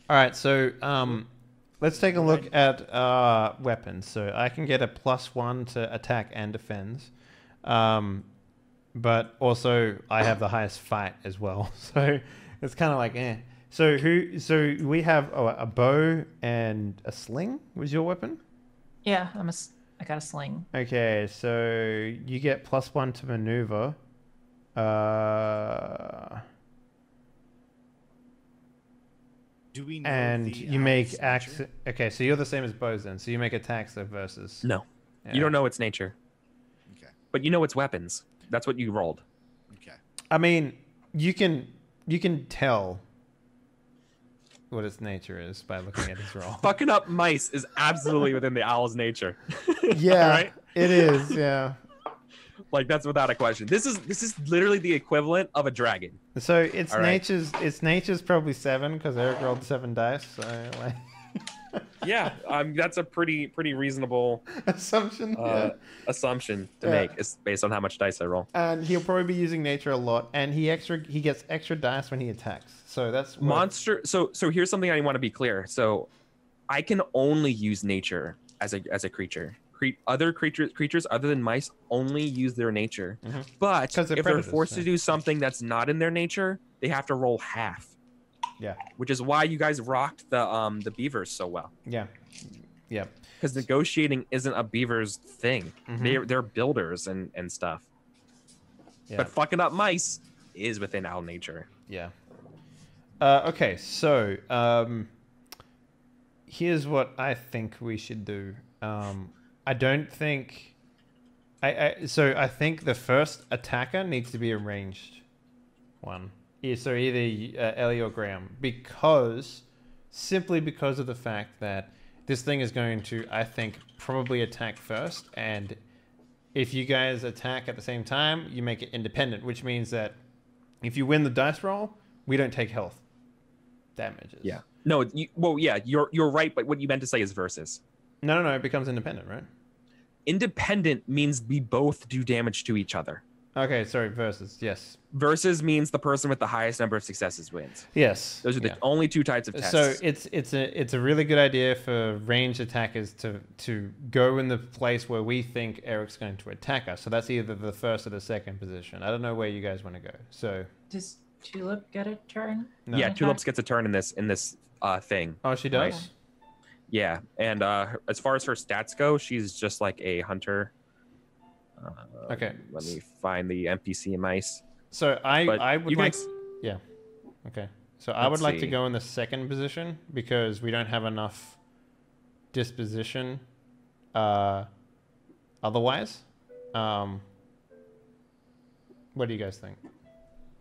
All right, so let's take a look at weapons. So I can get a +1 to attack and defense, but also I have the highest fight as well. So it's kind of like eh. So we have a bow and a sling. Was your weapon? Yeah, I got a sling. Okay, so you get +1 to maneuver. Do we know And the you make owl's acts. nature? Okay, so you're the same as bows then. So you make attacks versus. No, Yeah. you don't know its nature, Okay. but you know its weapons. That's what you rolled. Okay. I mean, you can tell what its nature is by looking at its roll. Fucking up mice is absolutely within the owl's nature. Yeah, Right? it is. Yeah. Like that's without a question. This is literally the equivalent of a dragon. So it's All right. nature's probably 7 because Eric rolled 7 dice. So like Yeah, that's a pretty reasonable assumption. assumption to Yeah. make. It's based on how much dice I roll. And he'll probably be using nature a lot, and he gets extra dice when he attacks. So that's what- Monster. So here's something I want to be clear. So I can only use nature as a creature. Other creatures other than mice only use their nature. Mhm. But 'Cause they're if they're predators, forced yeah. to do something that's not in their nature, they have to roll half. Yeah. Which is why you guys rocked the beavers so well. Yeah. Yeah. Because negotiating isn't a beaver's thing. Mhm. They're builders and stuff. Yeah. But fucking up mice is within our nature. Yeah. Okay, so here's what I think we should do. I don't think. I think the first attacker needs to be a ranged one. Yeah, so either Ellie or Graham, simply because of the fact that this thing is going to, I think, probably attack first, and if you guys attack at the same time, you make it independent, which means that if you win the dice roll, we don't take health damages. Yeah. No. You're right. But what you meant to say is versus. No, it becomes independent, right? Independent means we both do damage to each other. Okay, sorry, versus, yes. Versus means the person with the highest number of successes wins. Yes. Those are the only two types of tests. So it's a really good idea for ranged attackers to go in the place where we think Eric's going to attack us. So that's either the first or the second position. I don't know where you guys want to go. So Does Tulip get a turn? No. Yeah, Attack? Tulips gets a turn in this thing. oh, she does. Okay. Yeah, and as far as her stats go, she's just like a hunter. Okay. Let me find the NPC mice. So I would you like guys- yeah. Okay. So I would Let's like to see. go in the second position because we don't have enough disposition otherwise. What do you guys think?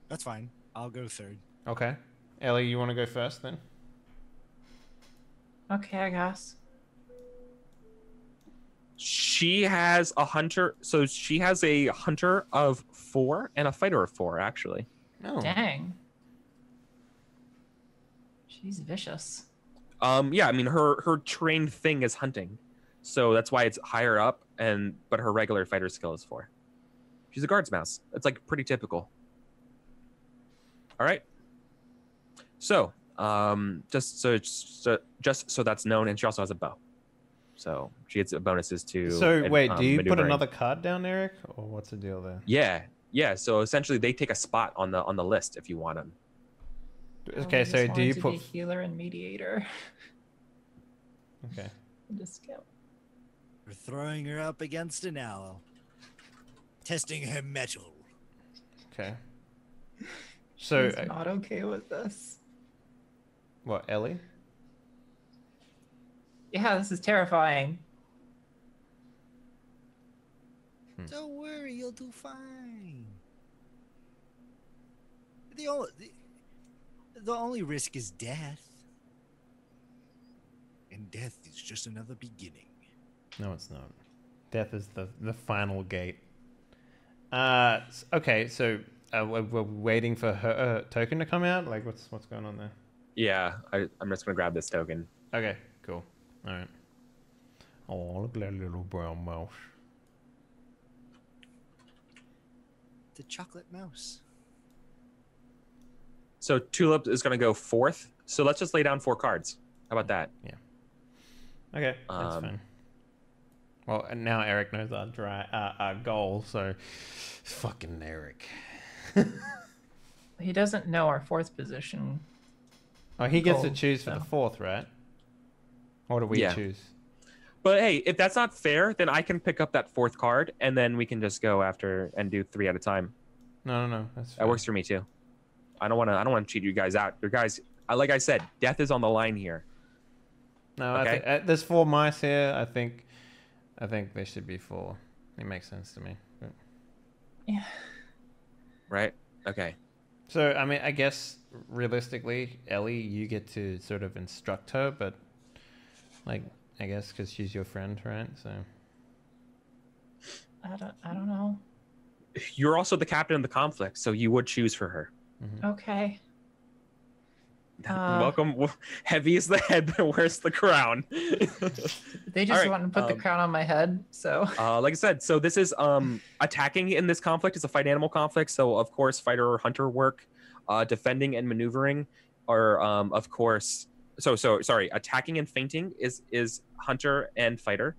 That's fine. I'll go third. Okay. Ellie, you want to go first then? Okay, I guess. She has a hunter, so she has a hunter of 4 and a fighter of 4, actually. No. Dang. She's vicious. Yeah, I mean her trained thing is hunting, so that's why it's higher up. But her regular fighter skill is 4. She's a guards mouse. It's like pretty typical. All right. So, just so that's known, and she also has a bow, so she gets bonuses to. So wait, do you put maneuvering. another card down, Eric, or what's the deal there? Yeah. So essentially, they take a spot on the list if you want them. Okay, I so just do you wanted to put? be healer and mediator? Okay. Just go. We're throwing her up against an owl. Testing her metal. Okay. So She's not okay with this. what, Ellie? Yeah, this is terrifying. Don't worry, you'll do fine. The only risk is death. And death is just another beginning. No, it's not. Death is the final gate. Okay, so we're waiting for her token to come out. Like, what's going on there? Yeah, I'm just gonna grab this token. Okay, cool. All right. Oh, look at that little brown mouse. The chocolate mouse. So Tulip is gonna go 4th. So let's just lay down 4 cards. How about that? Okay, that's fine. Well, and now Eric knows our goal, so fucking Eric. He doesn't know our 4th position. Oh, he gets to Goal, choose for the so. 4th, right? Or do we Yeah. choose? But hey, if that's not fair, then I can pick up that 4th card, and then we can just go after and do 3 at a time. No. That's That fine. works for me too. I don't want to cheat you guys out. You guys, like I said, death is on the line here. No, Okay. I think there's 4 mice here. I think there should be 4. It makes sense to me. But- Yeah. Right? Okay. So, I mean, I guess realistically, Ellie, you get to sort of instruct her, but like, I guess because she's your friend, right? So, I don't know. You're also the captain of the conflict, so you would choose for her. Okay. Welcome. Heavy is the head, but where's the crown? They just want to put the crown on my head, so. Like I said, so this is attacking in this conflict is a fight animal conflict. So of course, fighter or hunter work, defending and maneuvering are of course. So sorry, attacking and feinting is hunter and fighter.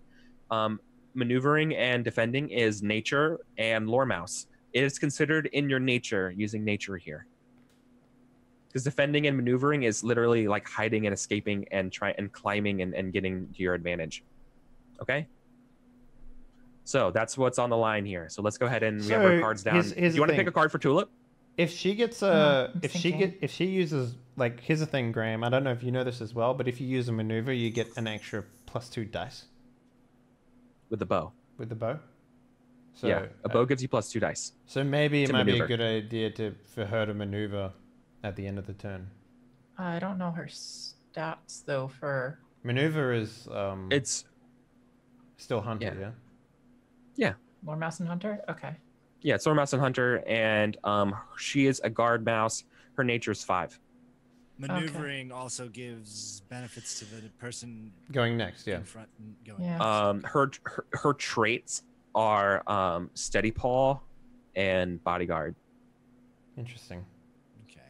Maneuvering and defending is nature and lore mouse. It is considered in your nature using nature here. Because defending and maneuvering is literally like hiding and escaping and climbing and getting to your advantage. Okay? So that's what's on the line here. So let's go ahead and we have our cards down. Do you want to pick a card for Tulip? If she gets if she uses, like, here's the thing, Graham, I don't know if you know this as well, but if you use a maneuver, you get an extra +2 dice. With the bow. With the bow? So, yeah, a bow gives you +2 dice. So maybe it might be a good idea for her to maneuver at the end of the turn. I don't know her stats though for maneuver is it's still hunter, yeah. Yeah. Lore mouse and hunter? Okay. Yeah, it's lore mouse and hunter, and she is a guard mouse. Her nature is 5. Maneuvering also gives benefits to the person going next, yeah. In front and going her traits are steady paw and bodyguard. Interesting. Okay.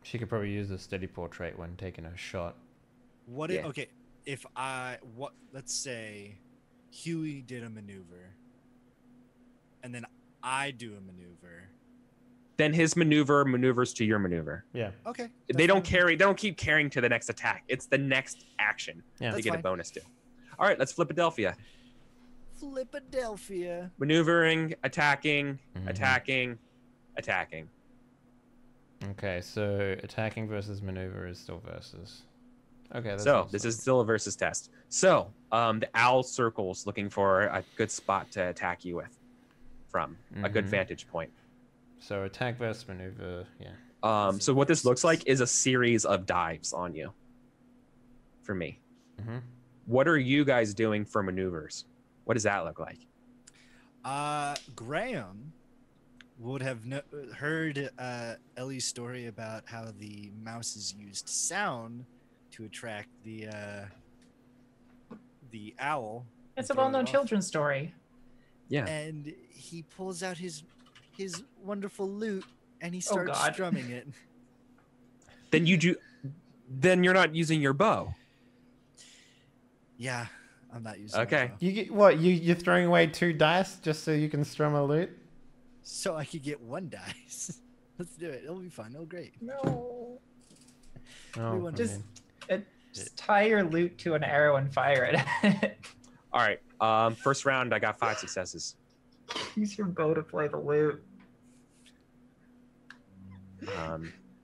She could probably use the steady paw trait when taking a shot. Okay, if let's say Huey did a maneuver and then I do a maneuver. Then his maneuver maneuvers to your maneuver. Yeah. Okay. They don't keep carrying to the next attack. It's the next action to get a bonus to. All right, let's Flipadelphia. Flipadelphia. Maneuvering, attacking, attacking, attacking. Okay, so attacking versus maneuver is still versus. Okay, so this is still a versus test. So the owl circles looking for a good spot to attack you with from a good vantage point. So attack versus maneuver, yeah. So what this looks like is a series of dives on you. For me. What are you guys doing for maneuvers? What does that look like? Graham would have heard Ellie's story about how the mouses used sound to attract the owl. It's a well-known children's story. Yeah. And he pulls out his wonderful lute and he starts strumming it. Then you're not using your bow. Yeah, I'm not using. Okay. My bow. You get what? You're throwing away 2 dice just so you can strum a lute? So I could get 1 dice. Let's do it. It'll be fun. It'll great. No. Oh, just tie your lute to an arrow and fire it. All right. First round, I got 5 successes. Use your bow to play the lute. All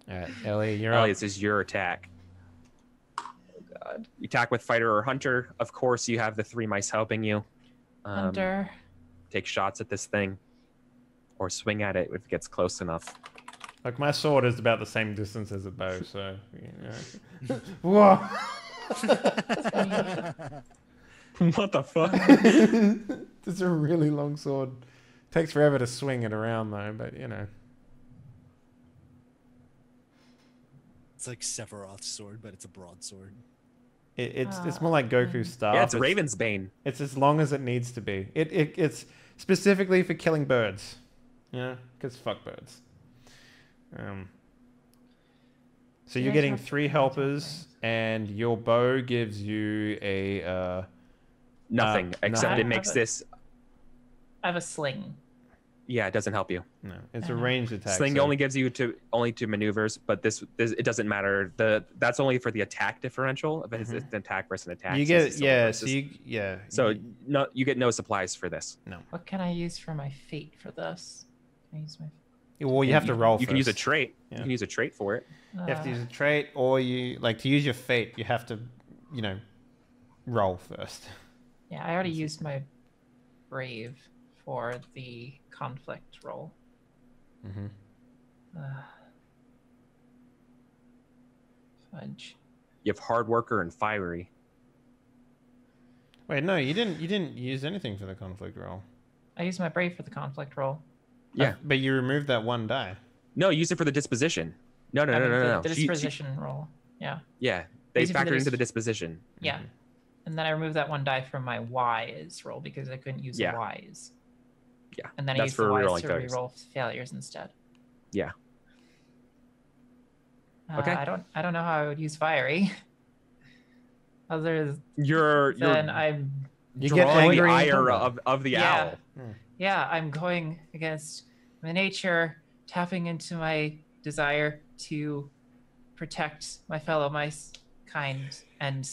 right, Ellie, you're up. This is your attack. Oh God. You attack with fighter or hunter. Of course, you have the 3 mice helping you. Hunter. Take shots at this thing, or swing at it if it gets close enough. Like, my sword is about the same distance as a bow, so whoa. What the fuck? It's a really long sword. Takes forever to swing it around though, but you know. It's like Sephiroth's sword, but it's a broadsword. It's more like Goku's staff. Yeah, it's Raven's Bane. It's as long as it needs to be. It's specifically for killing birds. Yeah, because fuck birds. So you're getting 3 helpers, and your bow gives you a nothing, except it makes this. I have a sling. Yeah, it doesn't help you. No, it's a ranged attack. Sling only gives you only to maneuvers, but this it doesn't matter. That's only for the attack differential. If it's an attack versus an attack, you get So you get no supplies for this. No. What can I use for my fate for this? Can I use my? Well, you have to roll. You first. Can use a trait. Yeah. You can use a trait for it. You have to use a trait, or to use your fate, you have to, roll first. Yeah, I already used my brave for the conflict roll. Fudge. You have hard worker and fiery. Wait, no, you didn't use anything for the conflict roll. I used my brave for the conflict roll. Yeah. But you removed that one die. No, use it for the disposition. No. The disposition roll. Yeah. Yeah, they Use it for factored into the disposition. Yeah. And then I removed that one die from my Y's roll because I couldn't use the Y's. Yeah. And then I that's used for the Y's rerolling to failures. reroll failures instead. Yeah. Okay. I don't know how I would use fiery. Other You're than I'm You get drawing the angry ire of the owl. Yeah, I'm going against my nature, tapping into my desire to protect my fellow mice kind and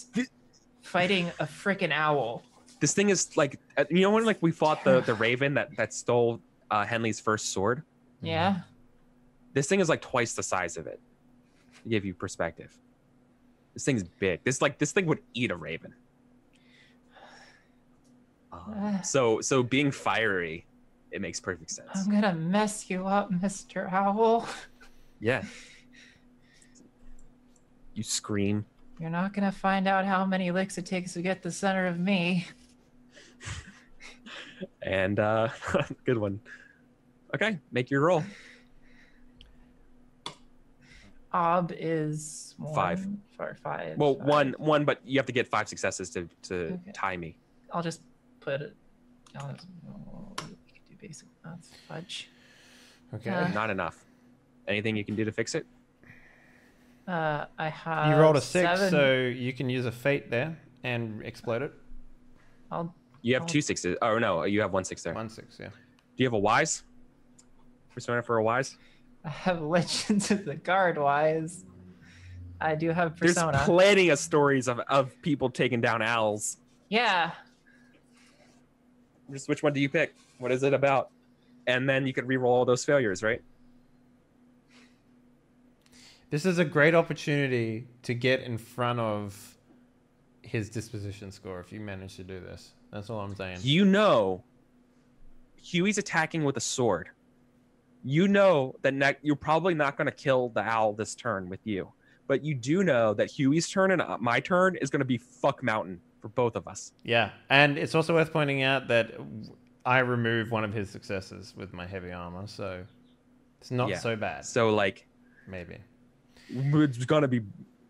fighting a freaking owl. This thing is like, you know when like we fought the raven that stole Henley's first sword? Yeah. This thing is like twice the size of it. To give you perspective. This thing's big. This thing would eat a raven. So being fiery, it makes perfect sense. I'm gonna mess you up, Mr. Owl. Yeah. You scream. You're not gonna find out how many licks it takes to get the center of me. And good one. Okay, make your roll. Ob is 5. For 5. Well, 5. one, but you have to get 5 successes to Okay. tie me. I'll just put it. We can do basic math. Fudge. Okay. Not enough. Anything you can do to fix it? I have. You rolled a 6, 7. so you can use a fate there and explode it. You have 2 6s. Oh no, you have 1 6 there. 1 6, yeah. Do you have a wise? Persona for a wise? I have Legends of the Guard wise. I do have Persona. There's plenty of stories of people taking down owls. Yeah. Just which one do you pick? What is it about? And then you could re-roll all those failures, right? This is a great opportunity to get in front of his disposition score if you manage to do this. That's all I'm saying. You know, Huey's attacking with a sword. You know that you're probably not going to kill the owl this turn with you. But you do know that Huey's turn and my turn is going to be fuck mountain for both of us. Yeah, and it's also worth pointing out that I remove one of his successes with my heavy armor, so it's not so bad. So, like... Maybe. It's going to be...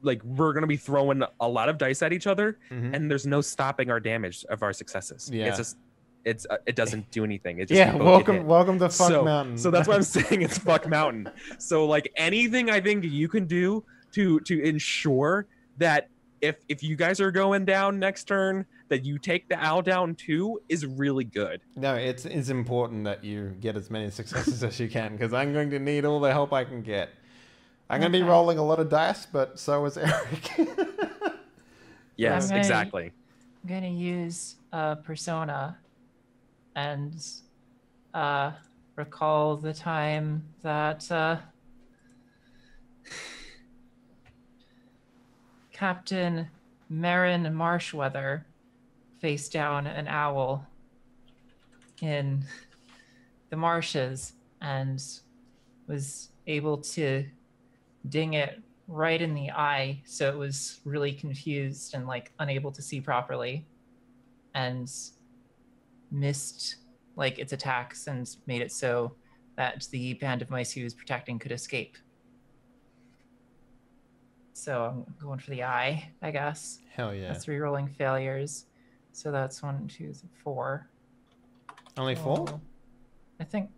Like, we're going to be throwing a lot of dice at each other, and there's no stopping our damage of our successes. Yeah. It's just... it doesn't do anything. It just Yeah, welcome to Fuck Mountain. So that's what I'm saying. It's Fuck Mountain. So like anything I think you can do to ensure that if you guys are going down next turn, that you take the owl down too is really good. No, it's important that you get as many successes as you can because I'm going to need all the help I can get. I'm going to be rolling a lot of dice, but so is Eric. Yes, exactly. I'm going to use Persona and recall the time that Captain Marin Marshweather faced down an owl in the marshes and was able to ding it right in the eye, so it was really confused and like unable to see properly, and missed like its attacks and made it so that the band of mice he was protecting could escape. So I'm going for the eye, I guess. Hell yeah. That's re-rolling failures. So that's 1, 2, 3, 4. Only 4? I think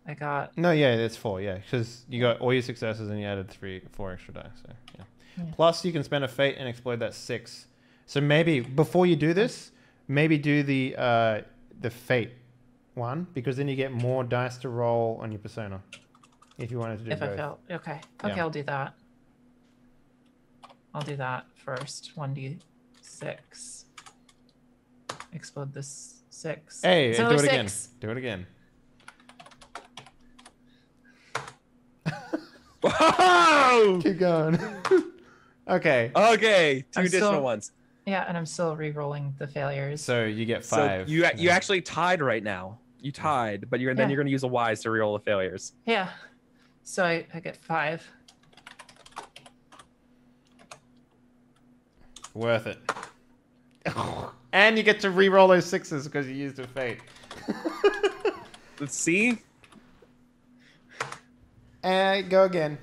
I got... No, yeah, it's 4, yeah. Because you got all your successes and you added 4 extra dice. So, yeah. Plus, you can spend a fate and explode that 6. So maybe, before you do this, maybe do the fate one, because then you get more dice to roll on your persona. If you wanted to do If both. I fail. Okay. Yeah. Okay, I'll do that. I'll do that first. 1d6. Explode this 6. Hey, It's do another it again. 6. Do it again. Whoa! Keep going. Okay. Okay, 2 I'm additional still- ones. Yeah, and I'm still re-rolling the failures. So you get So 5. you actually tied right now. You tied, but then Yeah. you're going to use a wise to reroll the failures. Yeah. So I get 5. Worth it. And you get to re-roll those 6s because you used a fate. Let's see. And go again.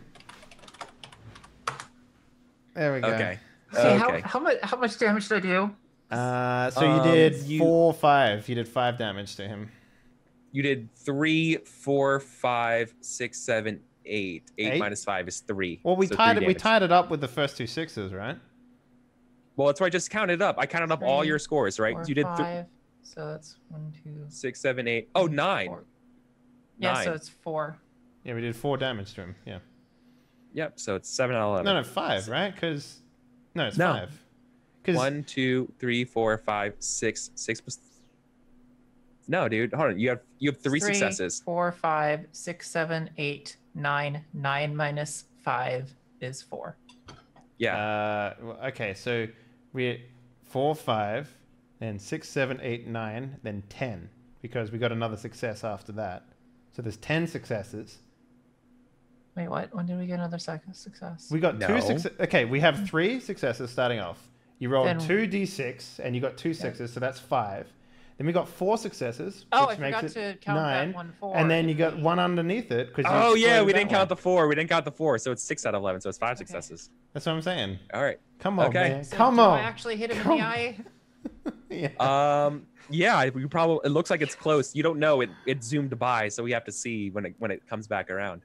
There we go. Okay. See, Okay. how much damage did I do? So you did you- 4, 5. You did 5 damage to him. You did 3, 4, 5, 6, 7, 8. 8 Eight? minus 5 is 3. Well, we So tied 3 it. We damage. tied it up with the first 2 sixes, right? Well, that's why I just counted up. I counted up all 3, your scores, right? 4, You did 5. So that's 1, 2, 6, 7, 8. Oh, 9. 4. Yeah, 9. so it's 4. Yeah, we did 4 damage to him. Yeah. Yep. So it's 7 out of 11. No, 5, right? Because it's No. 5. 'Cause 1, 2, 3, 4, 5, 6. 6 plus. No, dude. Hold on. You have 3 successes. 4, 5, 6, 7, 8, 9. 9 minus 5 is 4. Yeah. Okay, so we 4, 5, then 6, 7, 8, 9, then 10 because we got another success after that. So there's 10 successes. Wait, what? When did we get another success? We got 2 No. successes. Okay, we have 3 successes starting off. You rolled Then- 2d6 and you got 2 sixes, so that's 5. Then we got 4 successes, Oh, which I makes forgot it to count 9. that 1 4. And then you got 1 underneath it because Oh yeah, we didn't count the 4. We didn't count the 4, so it's 6 out of 11. So it's 5 successes. That's what I'm saying. All right. Come on, Okay. man. So Come do on. I actually hit him Come in the on. eye? Yeah. Yeah. You probably. It looks like it's close. You don't know. It zoomed by, so we have to see when it comes back around.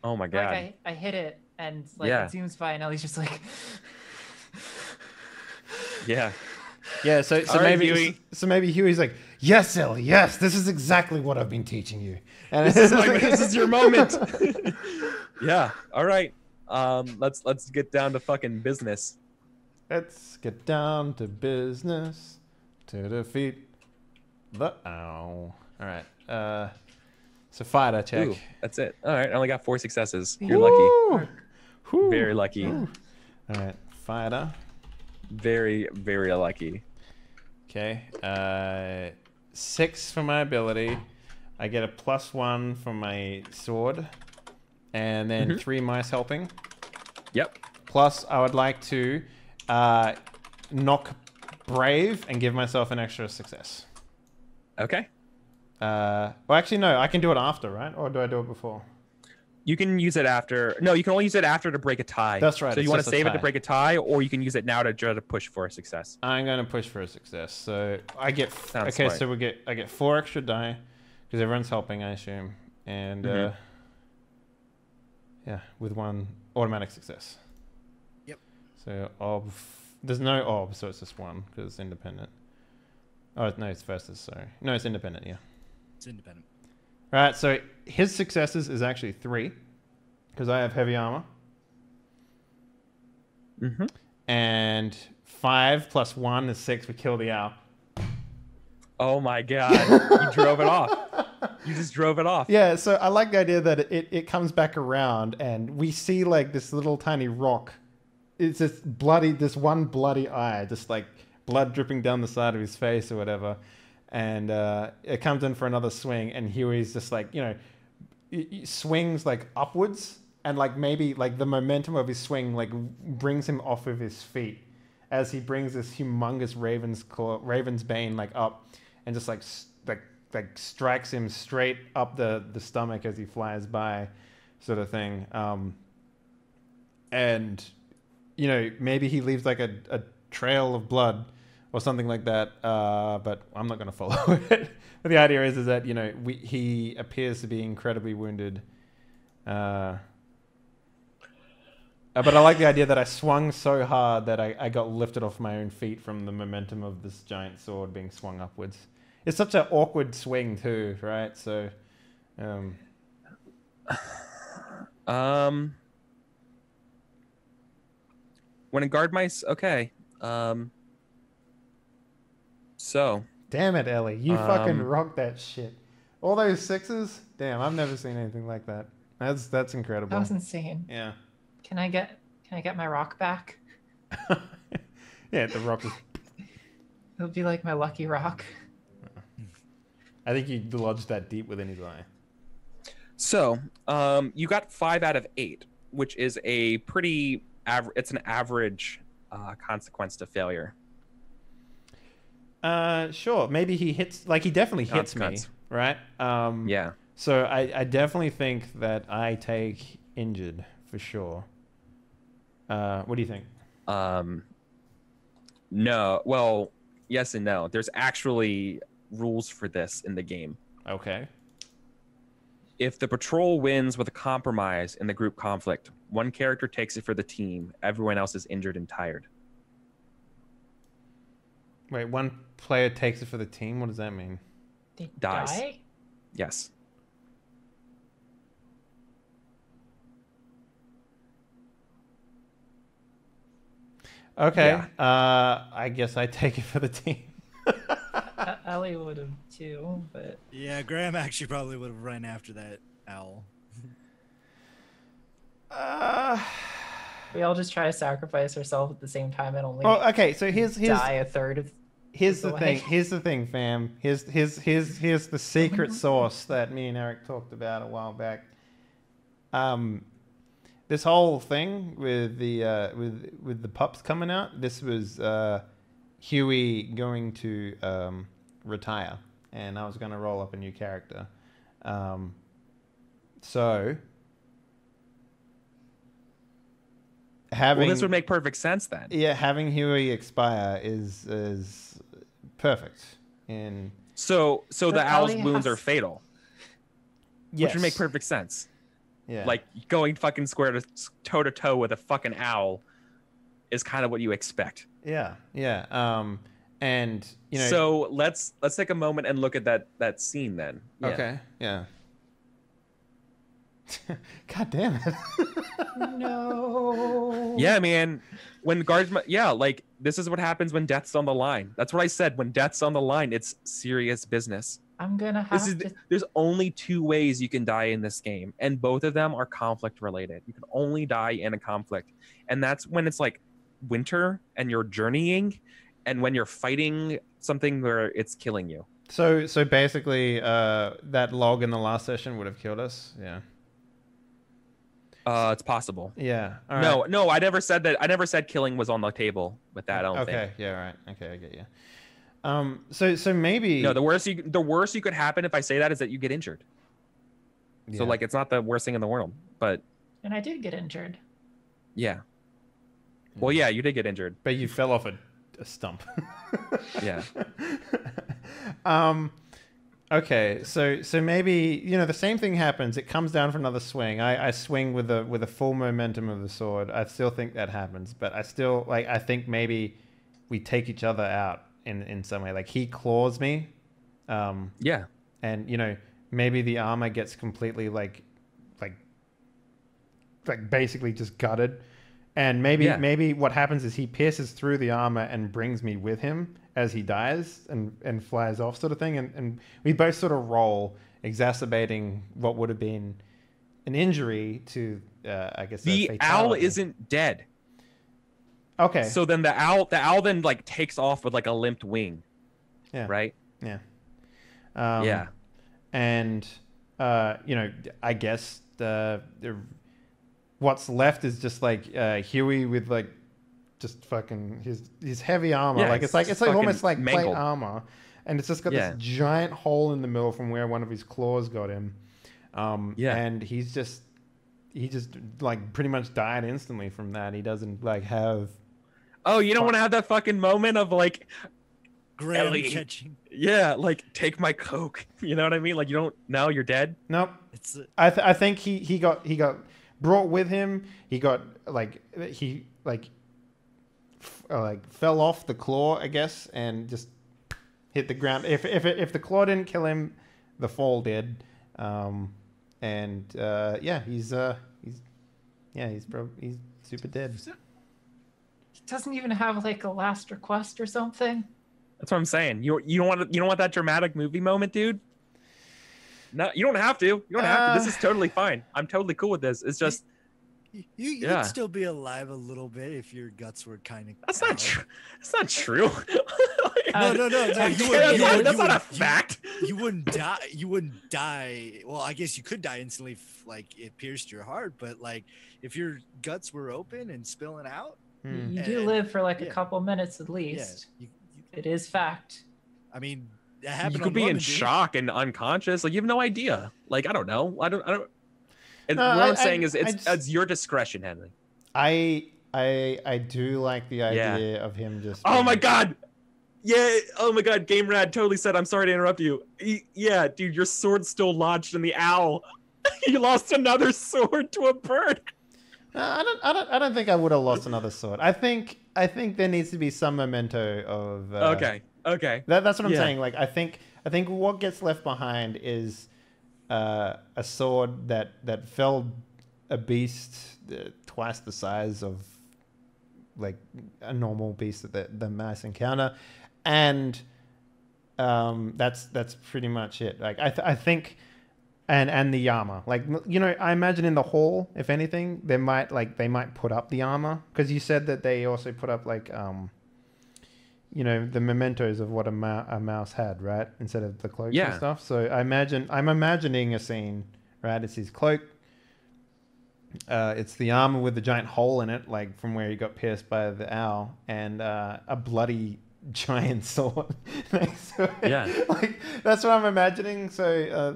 Oh my god. Like I hit it and like Yeah. it zooms by and Ellie's just like Yeah. Yeah, so All right, maybe Huey. maybe Huey's like, yes, Ellie, yes, this is exactly what I've been teaching you. And This is your moment. Yeah. All right. Let's get down to fucking business. Let's get down to business to defeat the owl. All right. So fighter check. Ooh, that's it. All right. I only got 4 successes. You're lucky. Woo. Very lucky. All right, fighter. Very, very lucky. Okay. 6 for my ability. I get a +1 from my sword, and then 3 mice helping. Yep. Plus, I would like to knock brave and give myself an extra success. Okay. Well, actually, no. I can do it after, right? Or do I do it before? You can use it after. No, you can only use it after to break a tie. That's right, So it's you want to just a save it to tie. break a tie, or you can use it now to try to push for a success. I'm gonna push for a success. So I get Sounds okay. smart. So I get 4 extra die because everyone's helping, I assume, and yeah, with 1 automatic success. Yep. So there's no ob, so it's just 1 because it's independent. Oh no, it's versus. Sorry, no, it's independent. Yeah. It's independent. Right. So his successes is actually 3 because I have heavy armor. Mm-hmm. And 5 plus 1 is 6. We kill the owl. Oh my god! You drove it off. You just drove it off. Yeah, so I like the idea that it comes back around and we see like this little tiny rock. It's this one bloody eye, just like blood dripping down the side of his face or whatever. And it comes in for another swing and Huey's just like, he swings like upwards and like maybe like the momentum of his swing like brings him off of his feet as he brings this humongous raven's bane like up and just like strikes him straight up the stomach as he flies by, sort of thing. And maybe he leaves like a trail of blood or something like that, but I'm not going to follow it. But the idea is that he appears to be incredibly wounded. But I like the idea that I swung so hard that I got lifted off my own feet from the momentum of this giant sword being swung upwards. It's such an awkward swing too, right? So, when a guard mice, okay. So. Damn it, Ellie! You fucking rocked that shit. All those 6s, damn! I've never seen anything like that. That's incredible. that was insane. Yeah. Can I get my rock back? Yeah, the rock is. It'll be like my lucky rock. I think you lodged that deep within his eye. So, you got 5 out of 8, which is a pretty average. It's an average consequence to failure. Sure. Maybe he hits. Like he definitely hits me, Consequence. right? Yeah. So I definitely think that I take injured for sure. What do you think? No. Well, yes and no. There's actually rules for this in the game. Okay. If the patrol wins with a compromise in the group conflict, one character takes it for the team. Everyone else is injured and tired. Wait, one player takes it for the team. What does that mean? They Dies. die? Yes. Okay. Yeah. I guess I take it for the team. Ellie would have too, but Yeah, Graham actually probably would have run after that owl. we all just try to sacrifice ourselves at the same time and only Well, okay. So here's die a third of. here's the the thing. way. Here's the thing, fam. Here's the secret sauce that me and Eric talked about a while back. This whole thing with the with the pups coming out. This was Huey going to retire, and I was going to roll up a new character. So having Well, this would make perfect sense then. yeah, having Huey expire is perfect. In So the owl's Ellie wounds has- are fatal, yes, which would make perfect sense. yeah, Like going fucking square to toe to toe with a fucking owl is kind of what you expect. yeah. And you know, So let's take a moment and look at that scene then. Yeah. okay, yeah. God damn it. No. Yeah, man. When guardsmen, yeah, like this is what happens when death's on the line. That's what I said. When death's on the line, it's serious business. I'm gonna have This is to. there's only 2 ways you can die in this game, and both of them are conflict related. You can only die in a conflict, and that's when it's like winter and you're journeying, and when you're fighting something where it's killing you. So basically, that log in the last session would have killed us. Yeah. It's possible. Yeah. All No, right. no, I never said that. I never said killing was on the table with that. I don't Okay. think. Yeah. Right. Okay. I get you. So maybe. No, the worst you could happen if I say that is that you get injured. So Yeah. like it's not the worst thing in the world, but And I did get injured. yeah. Well, yeah, you did get injured. But you fell off a stump. Yeah. Okay, so maybe the same thing happens. It comes down for another swing. I swing with the full momentum of the sword. I still think that happens, but I still I think maybe we take each other out in some way. Like he claws me, Yeah. and maybe the armor gets completely like basically just gutted. And maybe what happens is he pierces through the armor and brings me with him as he dies and flies off, sort of thing. And we both sort of roll, exacerbating what would have been an injury to, I guess, The owl isn't dead. Okay. So then the owl then like takes off with like a limped wing. Yeah. Right? Yeah. Yeah. And, I guess what's left is just like Huey with like just fucking his heavy armor. Yeah, Like it's like fucking almost like plate mangled. armor, and it's just got Yeah. this giant hole in the middle from where one of his claws got him. Yeah. And he just like pretty much died instantly from that. He doesn't like have. Oh, you don't want to have that fucking moment of like, Graham Ellie. catching. yeah, like take my Coke. You know what I mean? Like you don't. Now you're dead. Nope. It's I think he got brought with him. He got fell off the claw, I guess, and just hit the ground. If the claw didn't kill him, the fall did. He's super dead. He doesn't even have like a last request or something. That's what I'm saying. You don't want that dramatic movie moment, dude. No, you don't have to. You don't have to. This is totally fine. I'm totally cool with this. It's just you Yeah. would still be alive a little bit if your guts were kind of. that's not true. That's not true. No. You That's not a fact. You wouldn't die. You wouldn't die. Well, I guess you could die instantly, if, like it pierced your heart. But like, if your guts were open and spilling out, You do live for like a yeah. couple minutes at least. yeah, It is fact. I mean, that happened. You could on be in Normandy. shock and unconscious. Like you have no idea. Like I don't know. I don't. And No, what I'm saying is, I just- it's your discretion, Henry. I do like the Yeah. idea of him just. Oh my being- god. Yeah. Oh my god. Game Rad totally said. I'm sorry to interrupt you. Yeah, dude, your sword's still lodged in the owl. You lost another sword to a bird. I don't think I would have lost another sword. I think there needs to be some memento of. Okay. That's what I'm Yeah. saying. Like I think what gets left behind is a sword that felled a beast twice the size of like a normal beast that the mice encounter, and that's pretty much it. Like I think. And the armor, like, you know, I imagine in the hall, if anything, they might put up the armor, because you said that they also put up like you know, the mementos of what a mouse had, right, instead of the cloaks and stuff. So I'm imagining a scene, right? It's his cloak, it's the armor with the giant hole in it, like from where he got pierced by the owl, and a bloody giant sword. Yeah. Like that's what I'm imagining. So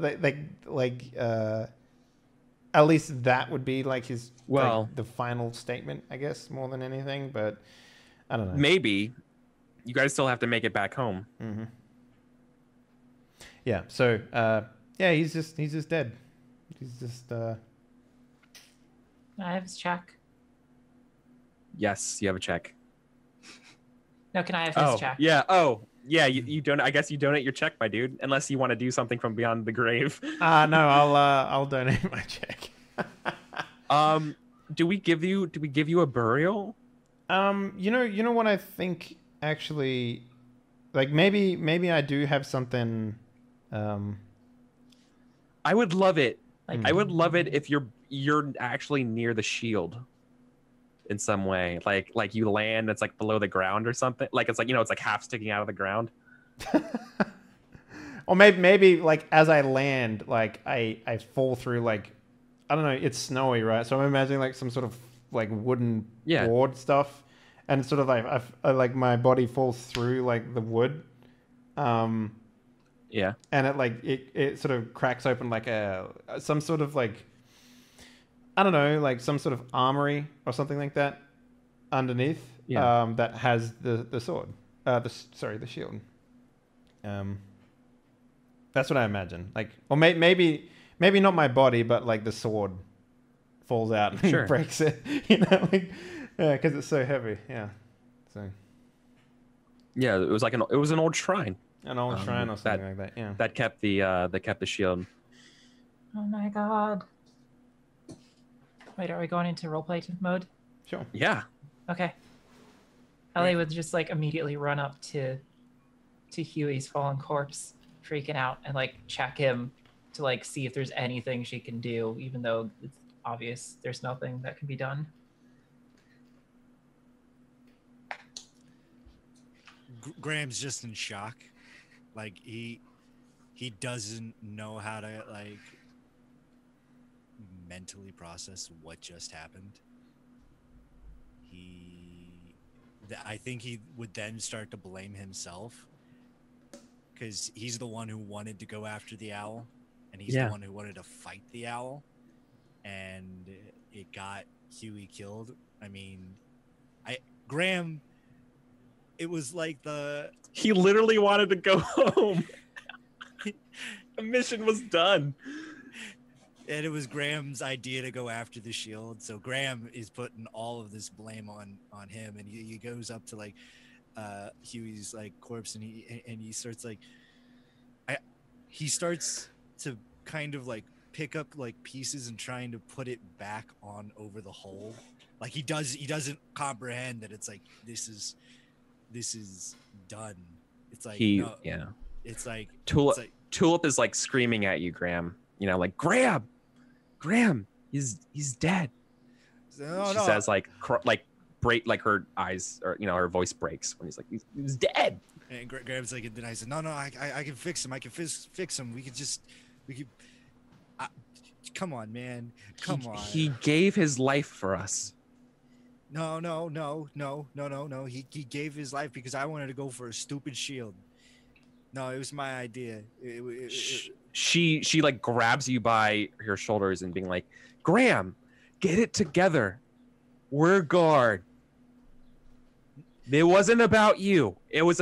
at least that would be like his the final statement, I guess, more than anything. But I don't know. Maybe you guys still have to make it back home. Mm-hmm. Yeah. So yeah, he's just dead. He's just. I have his check. Yes, you have a check. No, can I have his check? Yeah. Oh, yeah. You don't. I guess you donate your check, my dude. Unless you want to do something from beyond the grave. No, I'll donate my check. Do we give you a burial? You know what I think actually, like maybe I do have something. I would love it. Like, I would love it if you're actually near the shield. In some way, like you land, it's like below the ground or something. Like it's like, you know, it's like half sticking out of the ground. Or maybe like as I land, like I fall through, like I don't know, it's snowy, right? So I'm imagining like some sort of like wooden board stuff, and it's sort of like I like my body falls through like the wood, and it like it sort of cracks open like some sort of like, I don't know, like some sort of armory or something like that underneath, that has the sword, the shield. That's what I imagine. Like, or maybe not my body, but like the sword falls out and breaks it. You know, like because it's so heavy. Yeah. So. Yeah, it was like an old shrine. An old shrine or something like that. Yeah. That kept the shield. Oh my god. Wait, are we going into roleplay mode? Sure. Yeah. Okay. Ellie would just like immediately run up to Huey's fallen corpse, freaking out, and like check him to like see if there's anything she can do, even though it's obvious there's nothing that can be done. Graham's just in shock. Like he doesn't know how to like mentally process what just happened. I think he would then start to blame himself, because he's the one who wanted to go after the owl, and he's the one who wanted to fight the owl, and it got Huey killed. I mean, Graham, it was like he literally wanted to go home. The mission was done. And it was Graham's idea to go after the shield. So Graham is putting all of this blame on him, and he goes up to like Huey's like corpse, and he starts like he starts to kind of like pick up like pieces and trying to put it back on over the hole. Like he doesn't comprehend that it's like this is done. It's like it's like Tulip is like screaming at you, Graham. You know, like Graham, he's dead. She says like break her eyes, or you know, her voice breaks when he's like he's dead. And Graham's like, and then I said, no, I can fix him. I can fix him. We could. Come on, man. Come on. He gave his life for us. No. He gave his life because I wanted to go for a stupid shield. No, it was my idea. She like grabs you by your shoulders and being like, Graham, get it together. We're guard. It wasn't about you. It was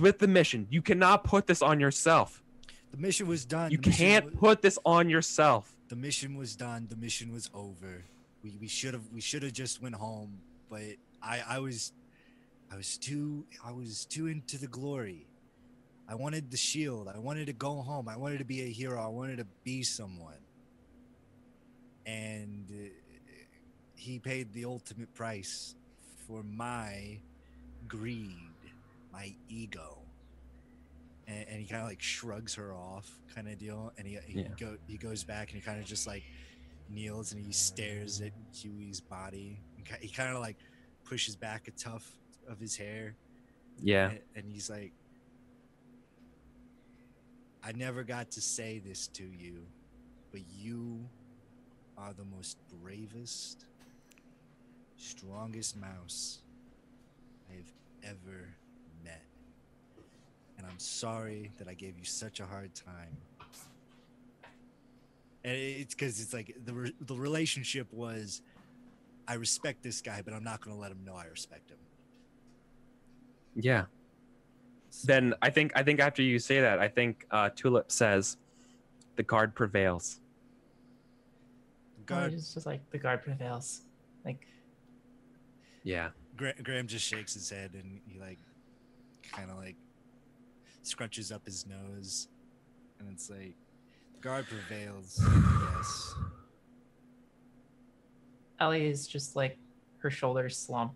with the mission. You cannot put this on yourself. The mission was done. You can't put this on yourself. The mission was done. The mission was over. We should have just went home, but I was too into the glory. I wanted the shield. I wanted to go home. I wanted to be a hero. I wanted to be someone. And he paid the ultimate price for my greed, my ego. And he kind of like shrugs her off, kind of deal. And he goes back and he kind of just like kneels and he stares at Huey's body. He kind of like pushes back a tuft of his hair. Yeah. And he's like, I never got to say this to you, but you are the most bravest, strongest mouse I've ever met. And I'm sorry that I gave you such a hard time. And it's because it's like the relationship was, I respect this guy, but I'm not going to let him know I respect him. Yeah. Then I think after you say that, I think Tulip says, "The guard prevails." It's just like the guard prevails. Like, yeah. Graham just shakes his head and he like kind of like scrunches up his nose, and it's like, the guard prevails. Yes. Ellie is just like, her shoulders slump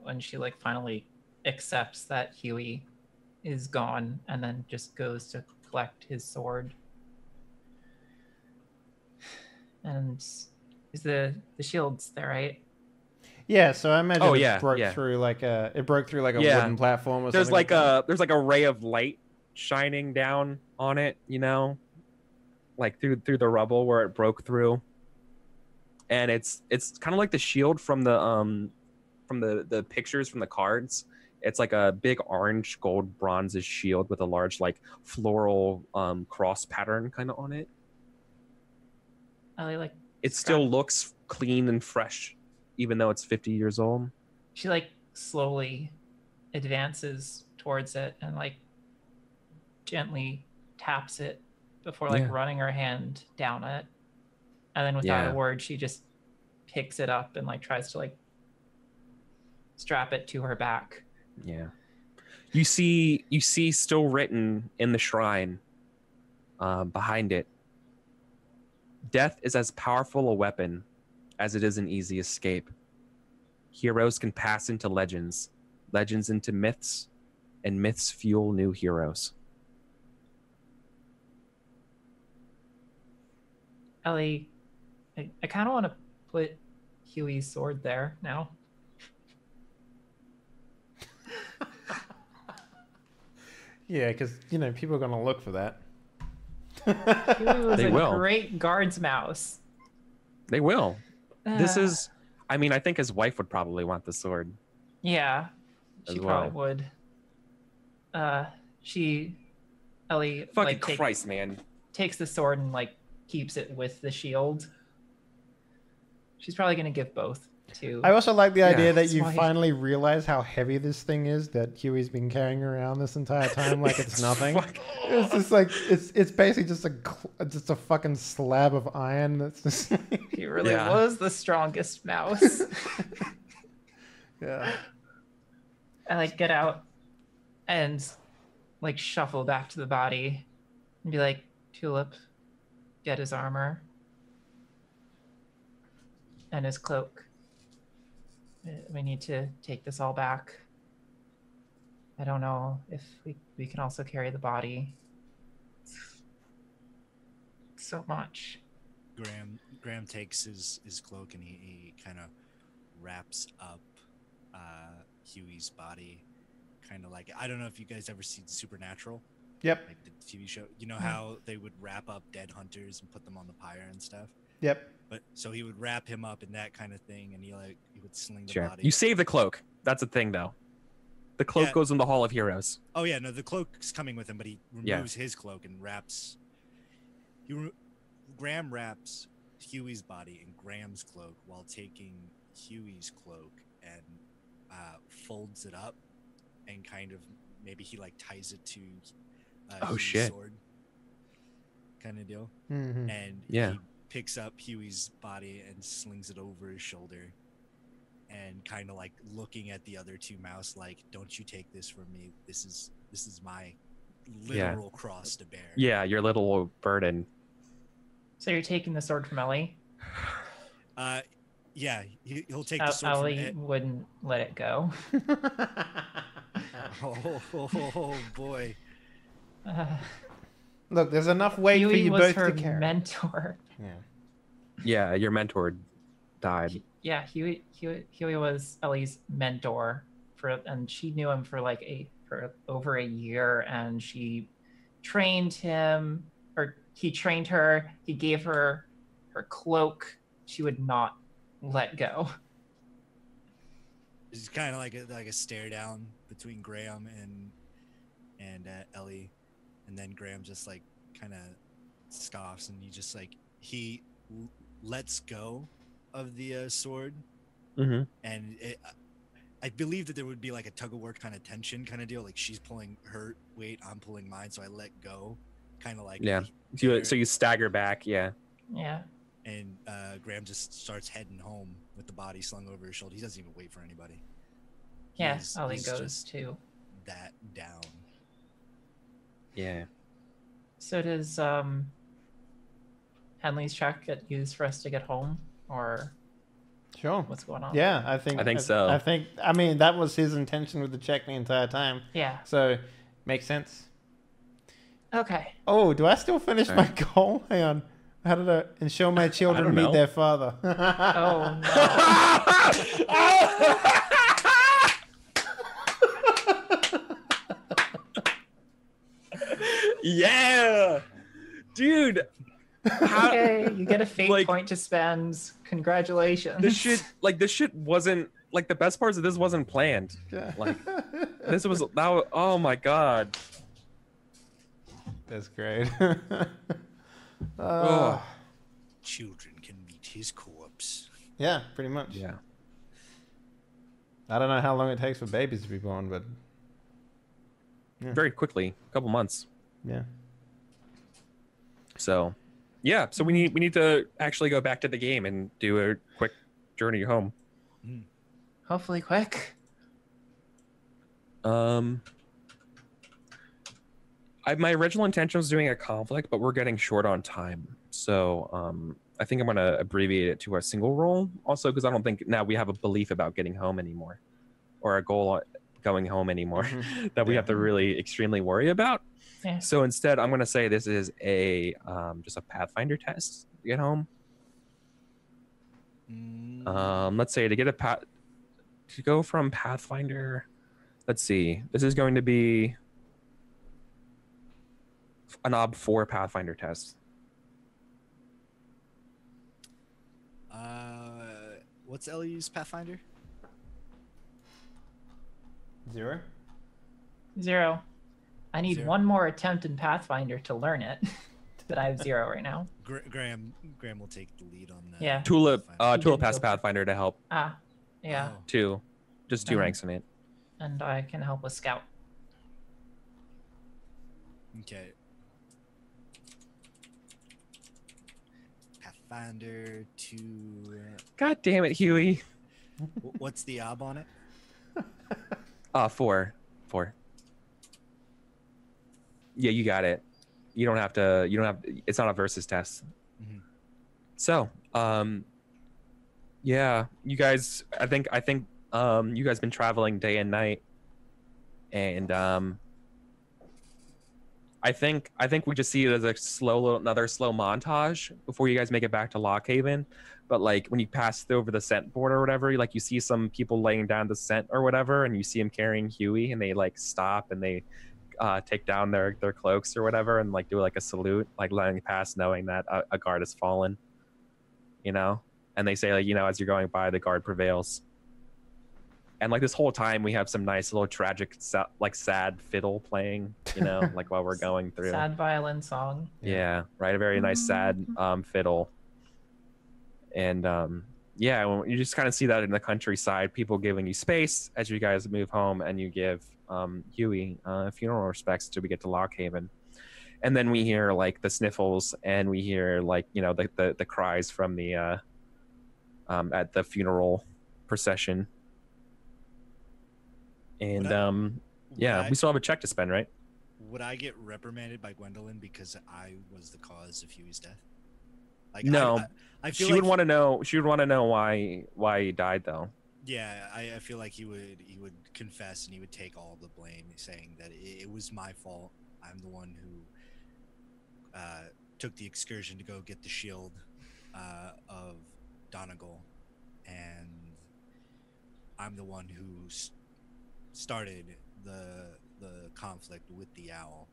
when she like finally accepts that Huey is gone, and then just goes to collect his sword. And is the shield's there, right? Yeah, so I imagine it broke yeah. through like a wooden platform or there's something. There's like a ray of light shining down on it, you know, like through the rubble where it broke through. And it's kind of like the shield from the pictures from the cards. It's like a big orange gold bronze shield with a large like floral cross pattern kind of on it. Ellie like, it still looks clean and fresh, even though it's 50 years old. She like slowly advances towards it and like gently taps it before like running her hand down it. And then without a word, she just picks it up and like tries to like strap it to her back. Yeah. You see still written in the shrine behind it, death is as powerful a weapon as it is an easy escape. Heroes can pass into legends, legends into myths, and myths fuel new heroes. Ellie, I kind of want to put Huey's sword there now. Yeah, because, you know, people are going to look for that. Huey was They a will. great guard's mouse. They will. This is, I mean, I think his wife would probably want the sword. Yeah, As she well. probably would. Ellie, Fucking like, Christ, man. takes the sword and like keeps it with the shield. She's probably gonna give both to. I also like the idea that you Why? finally realize how heavy this thing is that Huey's been carrying around this entire time, like it's nothing. It's just like it's basically just a fucking slab of iron that's just. He really was the strongest mouse. Yeah. I like get out and like shuffle back to the body and be like, Tulip, get his armor and his cloak. We need to take this all back. I don't know if we can also carry the body. So much. Graham takes his cloak and he kind of wraps up Huey's body, kind of like, I don't know if you guys ever seen Supernatural. Yep. Like the TV show. You know how they would wrap up dead hunters and put them on the pyre and stuff? Yep. But so he would wrap him up in that kind of thing, and he would sling the Sure. body. You save the cloak. That's a thing, though. The cloak Yeah. goes in the Hall of Heroes. Oh yeah, no, the cloak's coming with him, but he removes his cloak and wraps. Graham wraps Huey's body in Graham's cloak while taking Huey's cloak and folds it up and kind of maybe he like ties it to Huey's shit. sword kind of deal. Mm-hmm. And Yeah. he picks up Huey's body and slings it over his shoulder and kind of like looking at the other two mouse like, don't you take this from me, this is my literal cross to bear. Yeah, your little burden. So you're taking the sword from Ellie? Yeah, he'll take the sword Ellie wouldn't let it go. Oh boy. Look, there's enough weight for Huey you was both her to carry. mentor. Yeah. Yeah, your mentor died. Yeah, Huey was Ellie's mentor and she knew him for over a year, and she trained him, or he trained her. He gave her her cloak. She would not let go. It's kind of like a stare down between Graham and Ellie, and then Graham just like kind of scoffs, and he lets go of the sword, Mm-hmm. and I believe that there would be like a tug of war kind of tension kind of deal, like she's pulling her weight, I'm pulling mine, so I let go, kind of like Yeah. So you stagger back. Yeah. Yeah. and Graham just starts heading home with the body slung over his shoulder. He doesn't even wait for anybody. Yes, Ellie he's goes just too. that down. Yeah. So does Henley's check get used for us to get home, or Sure. what's going on? Yeah, I think so. I mean, that was his intention with the check the entire time. Yeah. So, makes sense. Okay. Oh, do I still finish my goal? Hang on. How did I ensure my children don't meet know. their father? Oh Yeah, dude. no. Okay, you get a fate Like- point to spend. Congratulations. This shit wasn't like the best parts of this wasn't planned. Like this was that. Oh my god. That's great. Oh. Children can meet his corpse. Yeah, pretty much. Yeah. I don't know how long it takes for babies to be born, but Very quickly, a couple months. yeah. So, yeah. So we need to actually go back to the game and do a quick journey home. Hopefully quick. My original intention was doing a conflict, but we're getting short on time. So I think I'm going to abbreviate it to a single roll. Also, because I don't think now we have a belief about getting home anymore, or a goal on going home anymore that we have to really extremely worry about. Yeah. So instead, I'm going to say this is a just a Pathfinder test to get home. Let's say to get to go from Pathfinder. Let's see. This is going to be an OB4 Pathfinder test. What's Ellie's Pathfinder? 0? 0. I need 0. one more attempt in Pathfinder to learn it. But I have 0 right now. Graham will take the lead on that. Yeah. Tulip did Tulip has go- Pathfinder to help Ah, yeah. Oh. too. Just 2 Mhm. ranks in it. And I can help with Scout. Okay. Pathfinder to. God damn it, Huey. What's the ob on it? 4. Yeah, you got it. You don't have. It's not a versus test. Mhm. So, yeah, you guys. I think you guys been traveling day and night, and I think we just see it as another slow montage before you guys make it back to Lockhaven. But like when you pass over the scent board or whatever, like you see some people laying down the scent or whatever, and you see them carrying Huey, and they like stop and they take down their cloaks or whatever, and like do like a salute, like letting pass, knowing that a guard has fallen, you know. And they say, like, you know, as you're going by, the guard prevails. And like this whole time we have some nice little tragic like sad fiddle playing, you know, like while we're going through. Sad violin song. Yeah, right. A very nice sad fiddle. And yeah, you just kind of see that in the countryside, people giving you space as you guys move home, and you give Huey funeral respects till we get to Lockhaven. And then we hear like the sniffles, and we hear like, you know, the cries from the at the funeral procession. And we still have a check to spend, right? Would I get reprimanded by Gwendolyn because I was the cause of Huey's death? Like, no, I feel she like would want to know. She would want to know why he died, though. Yeah, I feel like he would confess, and he would take all the blame, saying that it was my fault. I'm the one who took the excursion to go get the shield of Donegal, and I'm the one who started the conflict with the owl.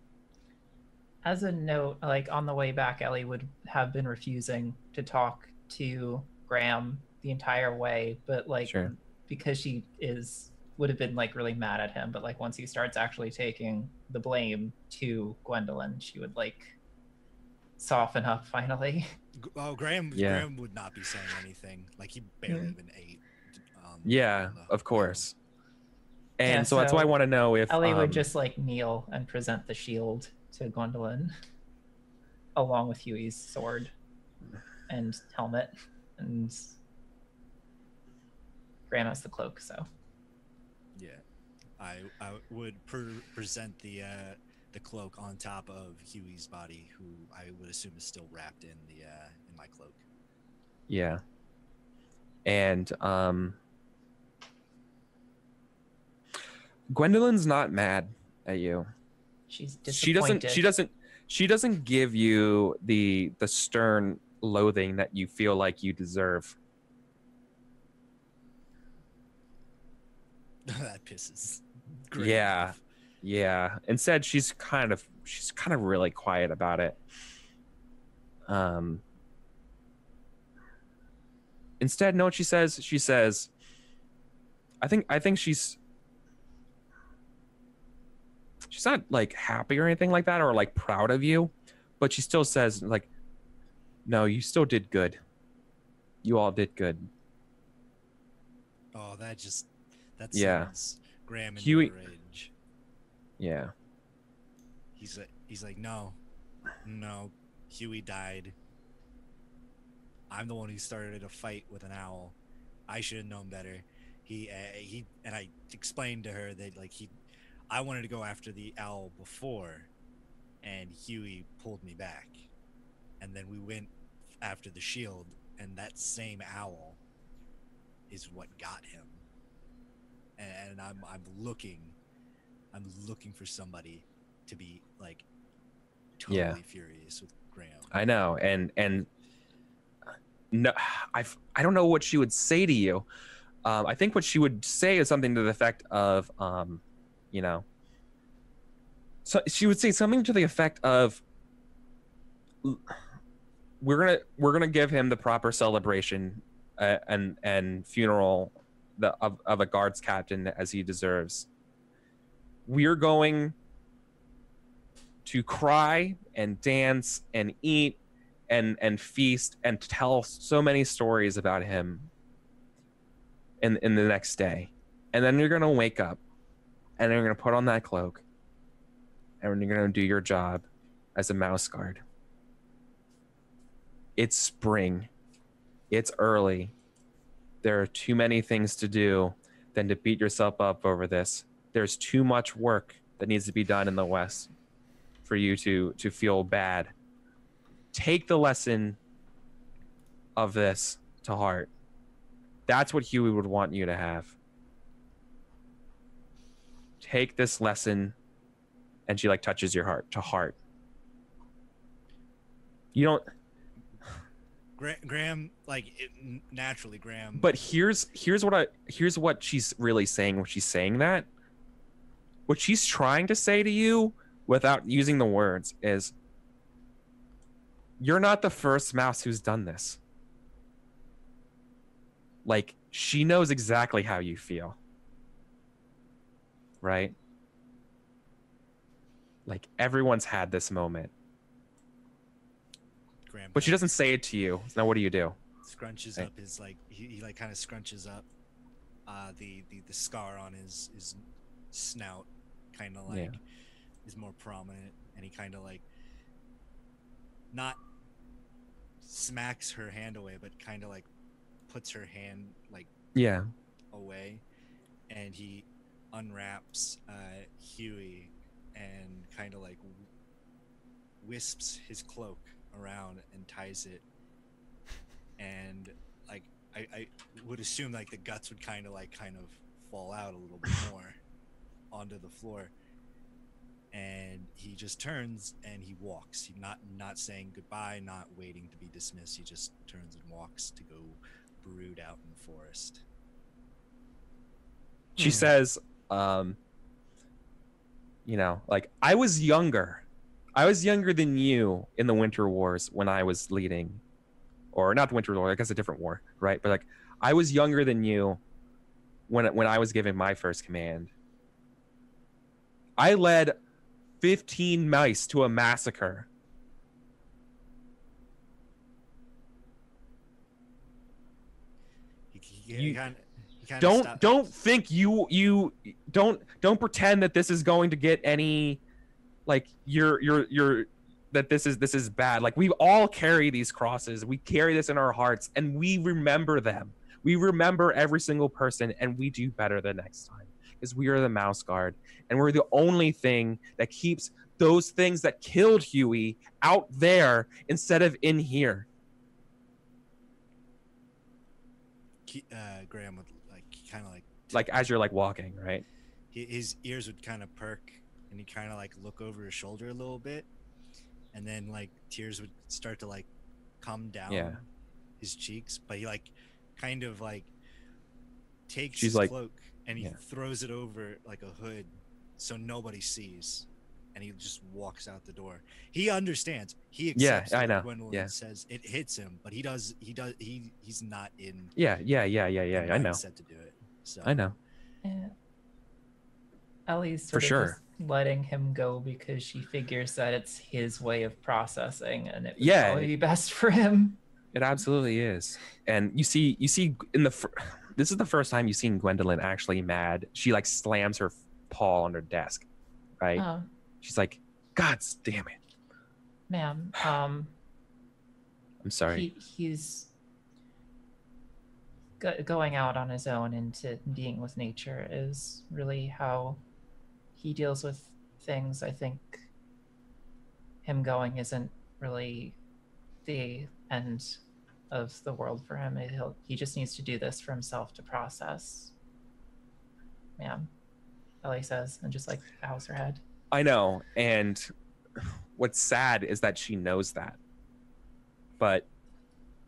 As a note, like on the way back, Ellie would have been refusing to talk to Graham the entire way, but like because she would have been like really mad at him, but like once he starts actually taking the blame to Gwendolyn, she would like soften up finally. Oh, Graham would not be saying anything. Like he barely even ate. Of course. And so that's why I want to know if Ellie would just like kneel and present the shield to Gwendolyn along with Huey's sword and helmet, and Graham has the cloak. So yeah, I would present the cloak on top of Huey's body, who I would assume is still wrapped in my cloak. Yeah. And Gwendolyn's not mad at you. She's disappointed. She doesn't give you the stern loathing that you feel like you deserve. That pisses Graham off. Yeah. Instead, she's kind of really quiet about it. Instead, know what she says? She says, I think she's not like happy or anything like that, or like proud of you, but she still says like, no, you still did good. You all did good. Oh, that's Graham in Huey, rage. Yeah. He's like, no, Huey died. I'm the one who started a fight with an owl. I should have known better. He and I explained to her that like I wanted to go after the owl before, and Huey pulled me back, and then we went after the shield, and that same owl is what got him. And I'm looking for somebody to be like totally furious with Graham. I know, and no, I don't know what she would say to you. I think what she would say is something to the effect of, you know, so she would say something to the effect of, we're gonna give him the proper celebration and funeral of a guards captain as he deserves. We're going to cry and dance and eat and feast and tell so many stories about him in the next day. And then you're gonna wake up and you're gonna put on that cloak and you're gonna do your job as a mouse guard. It's spring. It's early. There are too many things to do than to beat yourself up over this. There's too much work that needs to be done in the West for you to feel bad. Take the lesson of this to heart. That's what Huey would want you to have. Take this lesson, and she like touches your heart to heart. You don't. Graham, like naturally, Graham. But here's what she's really saying when she's saying that. What she's trying to say to you, without using the words, is, you're not the first mouse who's done this. Like, she knows exactly how you feel. right? Like everyone's had this moment, Graham but she doesn't say it to you. So now what do you do? scrunches up his like he like kind of scrunches up the scar on his snout, kind of like is more prominent, and he kind of like not smacks her hand away, but kind of like puts her hand like away, and he unwraps Huey and kind of like wisps his cloak around and ties it, and like I would assume like the guts would kind of fall out a little bit more onto the floor, and he just turns and he walks. He not saying goodbye, not waiting to be dismissed. He just turns and walks to go brood out in the forest. She says, you know, like I was younger than you in the Winter Wars when I was leading, or not the Winter War, I guess a different war, right? But like I was younger than you when I was given my first command. I led 15 mice to a massacre. Don't think you don't pretend that this is going to get any, like you're that this is bad. Like we all carry these crosses, we carry this in our hearts, and we remember them. We remember every single person, and we do better the next time because we are the Mouse Guard, and we're the only thing that keeps those things that killed Huey out there instead of in here. Graham would kind of like as you're like walking, right? His ears would kind of perk, and he kind of like look over his shoulder a little bit, and then like tears would start to like come down his cheeks, but he like kind of like takes his cloak and he throws it over like a hood so nobody sees, and he just walks out the door. He understands. He accepts what Gwendolyn says. It hits him, but he's not in I know. Set to do it. So I know. Ellie's for sure just letting him go because she figures that it's his way of processing, and it would probably be best for him. It absolutely is. And you see in this is the first time you've seen Gwendolyn actually mad. She like slams her paw on her desk, right? She's like, God damn it, ma'am. I'm sorry. He's going out on his own into being with nature is really how he deals with things. I think him going isn't really the end of the world for him. He just needs to do this for himself to process. Ma'am, Ellie says, and just like bows her head. I know, and what's sad is that she knows that, but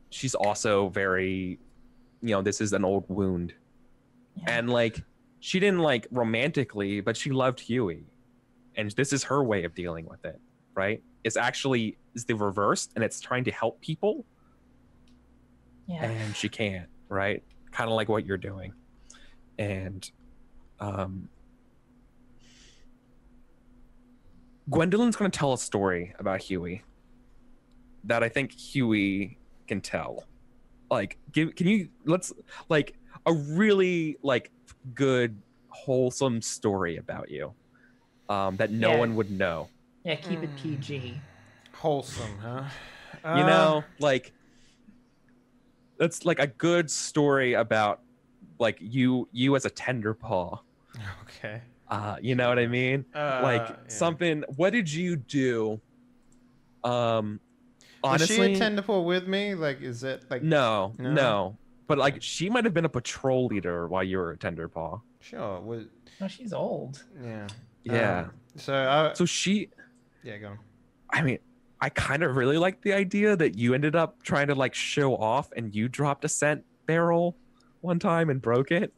she's also very, you know, this is an old wound, and like she didn't like romantically, but she loved Huey, and this is her way of dealing with it, right? It's actually is the reverse, and it's trying to help people, and she can't, right? Kind of like what you're doing, and Gwendolyn's going to tell a story about Huey that I think Huey can tell. Like, let's like a really like good, wholesome story about you that no one would know. Yeah, keep it PG. Wholesome, huh? You know, like that's like a good story about like you as a tender paw. Okay. You know what I mean? Something. What did you do? Honestly, was she a tender paw with me? Like, is it like no? But like, she might have been a patrol leader while you were a tender paw. Sure. No, she's old. Yeah. So she. Yeah, go on. I mean, I kind of really like the idea that you ended up trying to like show off, and you dropped a scent barrel one time and broke it.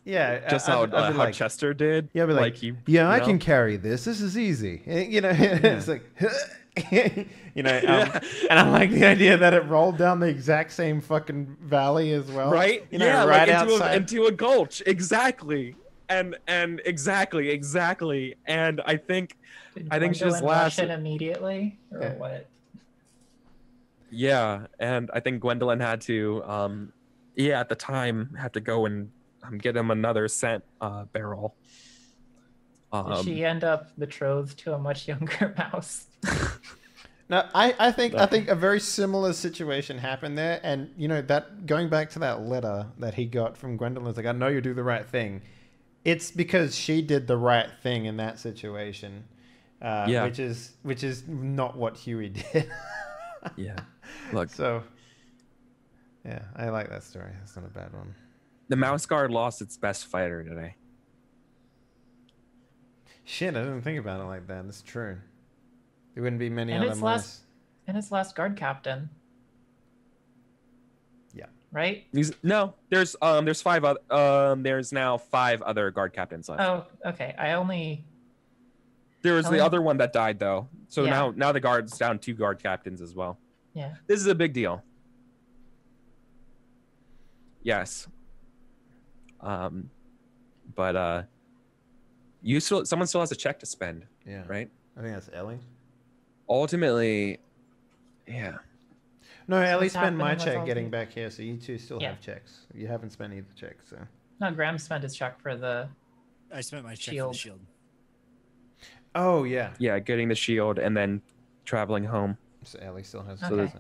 Yeah, just how Chester did. Yeah, but like I can carry this. This is easy. You know, it's like you know, and I like the idea that it rolled down the exact same fucking valley as well. Right? You know, yeah, right like outside. into a gulch. Exactly. And exactly. And I think she just Gwendolyn rush laughs. it immediately, or Yeah. what? Yeah, and I think Gwendolyn had to, at the time, had to go and get him another scent barrel. Did she end up betrothed to a much younger mouse? No, I think a very similar situation happened there, and you know that going back to that letter that he got from Gwendolyn's like, I know you do the right thing. It's because she did the right thing in that situation, which is not what Huey did. Yeah, look. So, yeah, I like that story. That's not a bad one. The Mouse Guard lost its best fighter today. Shit, I didn't think about it like that. That's true. There wouldn't be many And other its mice. its last guard captain. Yeah. Right? There's five there's now 5 other guard captains left. Oh, okay. There was the other one that died though. So Yeah. now the guard's down 2 guard captains as well. Yeah. This is a big deal. Yes. But someone still has a check to spend. Yeah. Right? I think that's Ellie. Ultimately, yeah. No, Ellie what's spent my happening with check all getting the- back here, so you two still Yeah. have checks. You haven't spent either check, so. No, Graham spent his check for the I spent my check for the Shield. shield. Oh yeah. Yeah, getting the shield and then traveling home. So Ellie still has. Okay. So.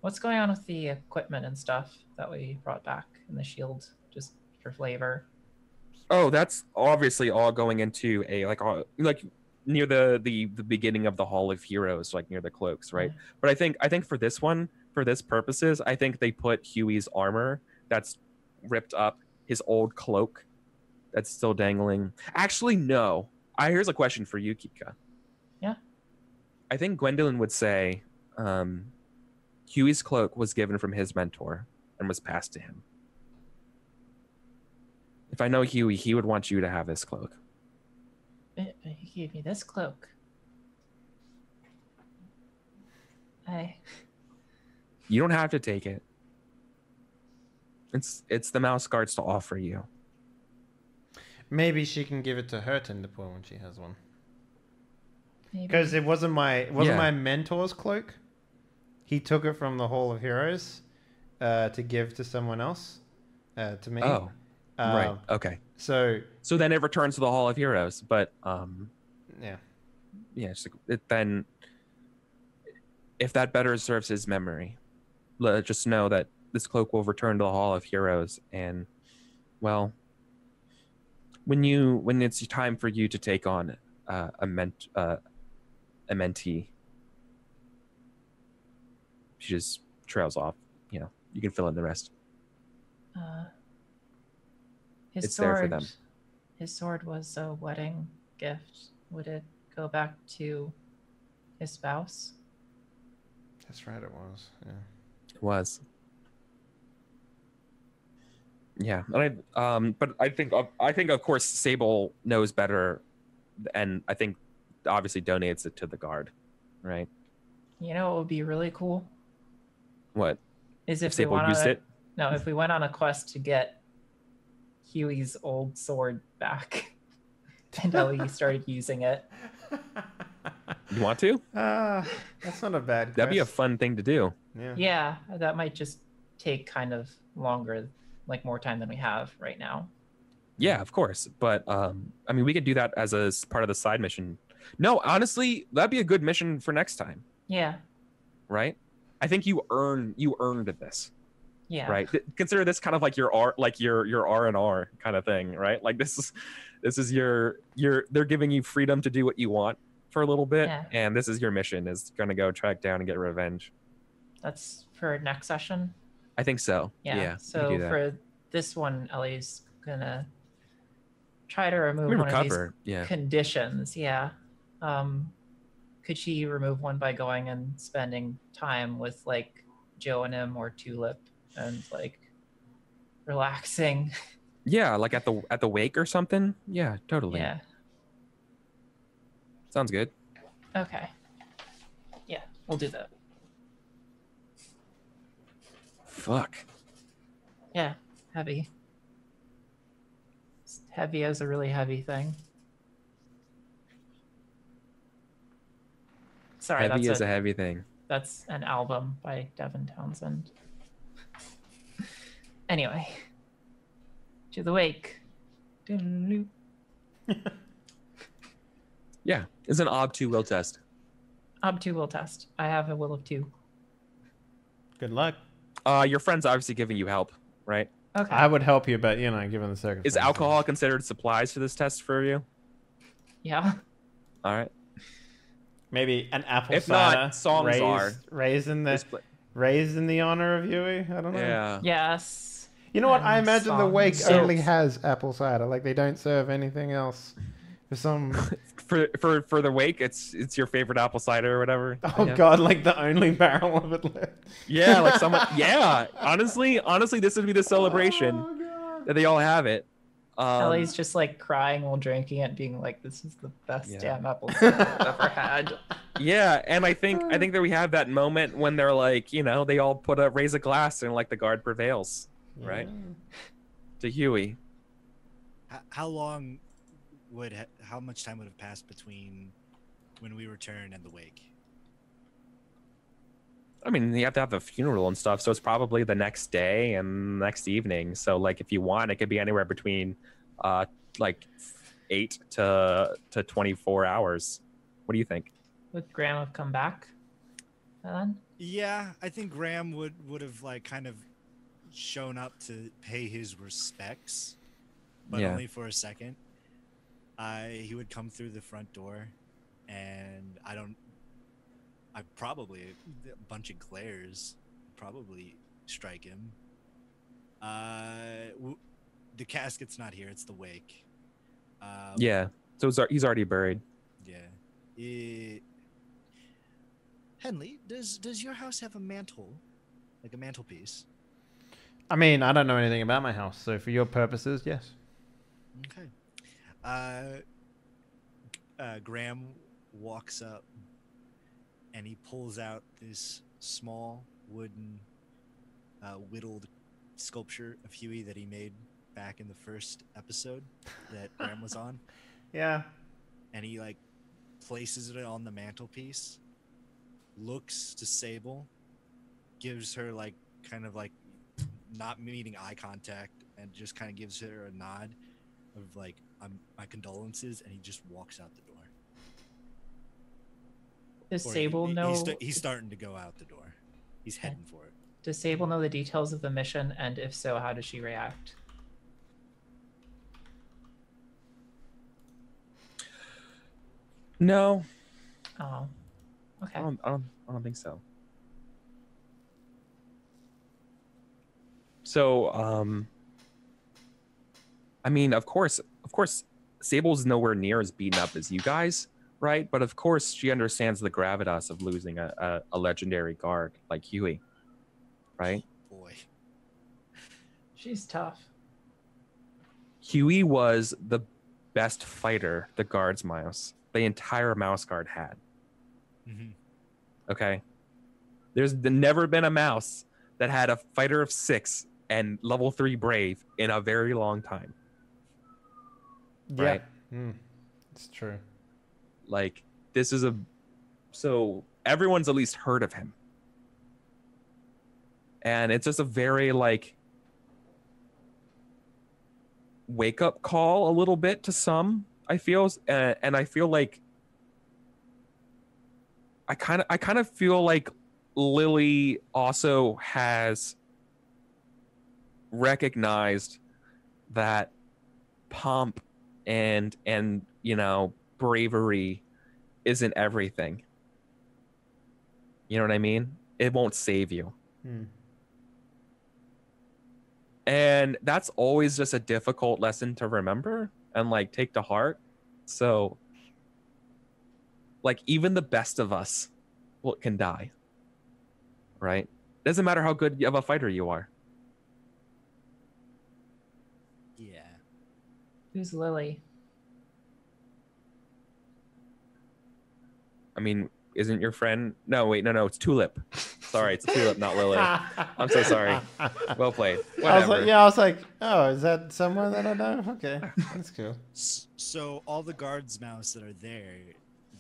What's going on with the equipment and stuff that we brought back in the shield, just for flavor? Oh, that's obviously all going into a like near the beginning of the Hall of Heroes, like near the cloaks, right? Yeah. But I think for this one, for this purposes, I think they put Huey's armor that's ripped up, his old cloak that's still dangling. Actually, no. Here's a question for you, Kika. Yeah. I think Gwendolyn would say, Huey's cloak was given from his mentor and was passed to him. If I know Huey, he would want you to have this cloak. But he gave me this cloak. You don't have to take it. It's the Mouse Guard's to offer you. Maybe she can give it to her Tinderpool when she has one. Maybe. Because it wasn't my Yeah. my mentor's cloak. He took it from the Hall of Heroes to give to someone else, to me. Oh, right. Okay. So then it returns to the Hall of Heroes, but yeah. Then if that better serves his memory, just know that this cloak will return to the Hall of Heroes, and well, when it's time for you to take on a mentee, she just trails off. You know, you can fill in the rest. His It's sword, there for them. His sword was a wedding gift. Would it go back to his spouse? That's right, it was. Yeah. It was. Yeah, and but I think of course Sable knows better, and I think obviously donates it to the guard, right? You know what would be really cool? What? Is If if we Sable went used on a, it? No, if we went on a quest to get Huey's old sword back, and Ellie started using it. You want to? That's not a bad. That'd be a quest. fun thing to do. Yeah. Yeah, that might just take kind of longer, like more time than we have right now. Yeah, of course. But I mean, we could do that as a part of the side mission. No, honestly, that'd be a good mission for next time, Yeah, right? I think you earned this. yeah. Right. Consider this kind of like your R&R kind of thing, right? Like this is your they're giving you freedom to do what you want for a little bit, Yeah. and this is your mission, is gonna go track down and get revenge. That's for next session. I think so. Yeah. we can So do that. for this one, Ellie's gonna try to remove We one of recover. these Yeah. conditions. Yeah. Could she remove one by going and spending time with like Joe and him or Tulip and like relaxing? Yeah, like at the wake or something. Yeah, totally. Yeah. Sounds good. Okay. We'll do that. Fuck. Yeah, heavy. Heavy is a really heavy thing. Sorry, Heavy is a heavy thing. That's an album by Devin Townsend. Anyway, to the wake. Doodaloo. Yeah, it's an ob2 will test. Ob2 will test. I have a will of 2. Good luck. Your friend's obviously giving you help, right? Okay. I would help you, but given the circumstances. Is alcohol considered supplies for this test for you? Yeah. All right. Maybe an apple If cider not, songs are. raised in the honor of Huey. I don't know. Yeah. Yes. You know what? I And imagine the wake songs. only has apple cider. Like they don't serve anything else. For some. For the wake, it's your favorite apple cider or whatever. Oh Yeah. God! Like the only barrel of it left. Yeah, like someone. Yeah, honestly, this would be the celebration Oh, that they all have it. Ellie's just like crying while drinking it, being like, "This is the best Yeah. damn apple cider I've ever had." Yeah, and I think that we have that moment when they're like, they all raise a glass and like the guard prevails, right? To Huey. How much time would have passed between when we return and the wake? I mean, you have to have the funeral and stuff, so it's probably the next day and next evening. So, like, if you want, it could be anywhere between, like, 8 to 24 hours. What do you think? Would Graham have come back then? Yeah, I think Graham would have like kind of shown up to pay his respects, but Yeah. only for a second. He would come through the front door, and I probably a bunch of glares probably strike him. The casket's not here; it's the wake. Yeah, so he's already buried. Yeah. Henley, does your house have a mantle, like a mantelpiece? I mean, I don't know anything about my house, so for your purposes, yes. Okay. Graham walks up and he pulls out this small wooden whittled sculpture of Huey that he made back in the first episode that Graham was on, Yeah. and he like places it on the mantelpiece, looks to Sable, gives her like kind of like not meeting eye contact, and just kind of gives her a nod of like my condolences, and he just walks out the door. Does Or Sable know? he's starting to go out the door. He's heading for it. Does Sable know the details of the mission? And if so, how does she react? No, Oh, okay. I don't think so. So, I mean, of course, Sable's nowhere near as beaten up as you guys, right? But of course, she understands the gravitas of losing a legendary guard like Huey, right? Boy. She's tough. Huey was the best fighter the guards the entire mouse guard had. Mm-hmm. Okay, there's never been a mouse that had a fighter of 6 and level 3 brave in a very long time. Yeah. Right. It's true. Like, this is so everyone's at least heard of him, and it's just a very like wake up call a little bit to some, I feel, and I feel like I kind of feel like Lily also has recognized that pomp and bravery isn't everything. You know what I mean? It won't save you. And that's always just a difficult lesson to remember and like take to heart. So like even the best of us can die. Right? Doesn't matter how good of a fighter you are. Yeah. Who's Lily? I mean, isn't your friend? No, wait, no, it's Tulip. Sorry, it's Tulip, not Lily. I'm so sorry. Well played. Whatever. I was like, oh, is that someone that I know? Okay, that's cool. So all the guards mouse that are there,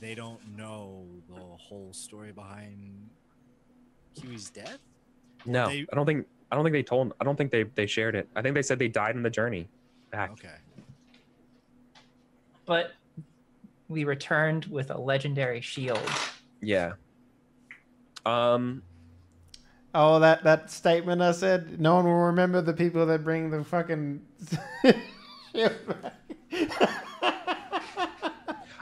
they don't know the whole story behind Huey's death? No, I don't think they told. I don't think they shared it. I think they said they died in the journey back. Okay. But we returned with a legendary shield. Yeah. Oh, that statement I said. No one will remember the people that bring the fucking shield back.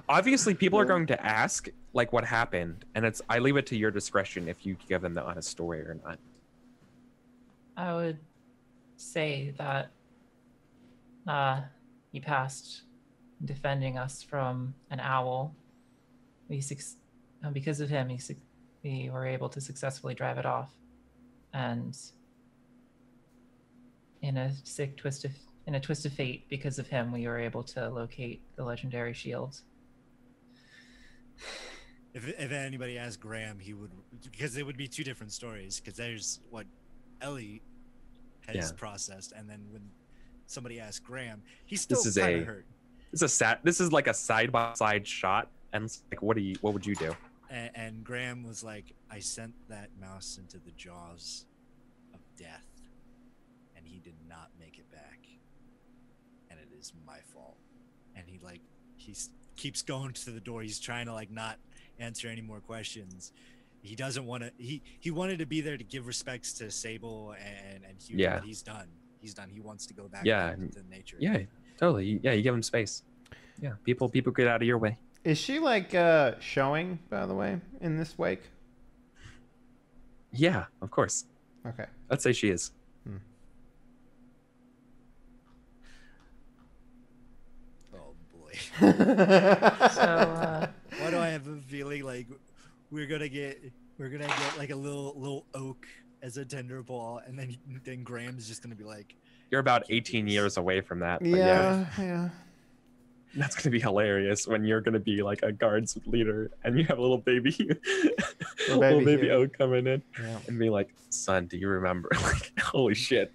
Obviously, people are going to ask like what happened, and I leave it to your discretion if you give them the honest story or not. I would say that he passed defending us from an owl. Because of him, we were able to successfully drive it off. And in a twist of fate, because of him, we were able to locate the legendary shield. If anybody asked Graham, he would, because it would be two different stories. Because there's what Ellie has processed, and then when somebody asked Graham, he's still kind of hurt. This is like a side by side shot, and it's like, what would you do? And Graham was like, I sent that mouse into the jaws of death, and he did not make it back, and it is my fault. And he keeps going to the door. He's trying to like not answer any more questions. He doesn't want to. He wanted to be there to give respects to Sable and Hugh. Yeah. But he's done. He wants to go back Yeah. to nature. Yeah, totally. Yeah, you give him space. Yeah, people get out of your way. Is she like showing, by the way, in this wake? Yeah, of course. Okay. I'd say she is. Oh boy. So Why do I have a feeling like we're gonna get like a little oak as a tender ball, and then Graham's just gonna be like, You're about 18 years away from that. But Yeah. That's going to be hilarious when you're going to be like a guards leader and you have a little baby Oak coming in and be like, son, do you remember? Like, holy shit.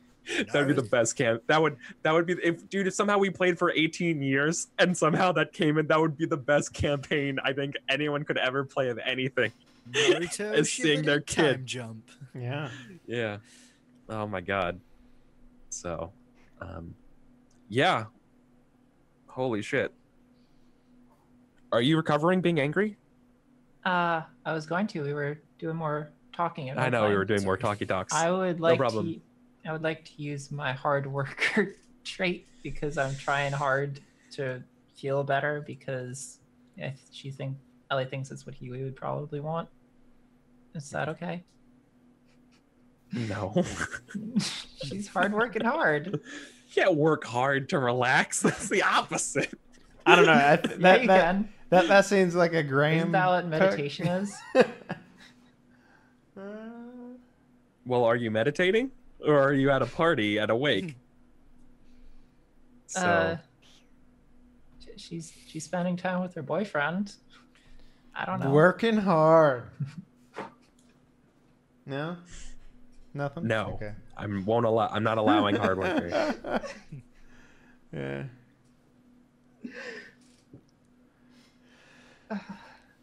That'd be the best camp. That would be if somehow we played for 18 years and somehow that came in, that would be the best campaign I think anyone could ever play of anything. Naruto is seeing their kid time jump. Yeah. Yeah. Oh my god. So, yeah. Holy shit. Are you recovering being angry? I was going to. We were doing more talking. I know we were doing more talky talks. I would like no problem. I would like to use my hard worker trait because I'm trying hard to feel better because Ellie thinks it's what Huey would probably want. Is that okay? No. She's hard working hard. You can't work hard to relax. That's the opposite. I don't know. That seems like a Graham. Isn't that what meditation is? Well, are you meditating? Or are you at a party at a wake? So she's spending time with her boyfriend. I don't know. Working hard. No? Nothing? No. Okay. I'm not allowing hard workers. Yeah.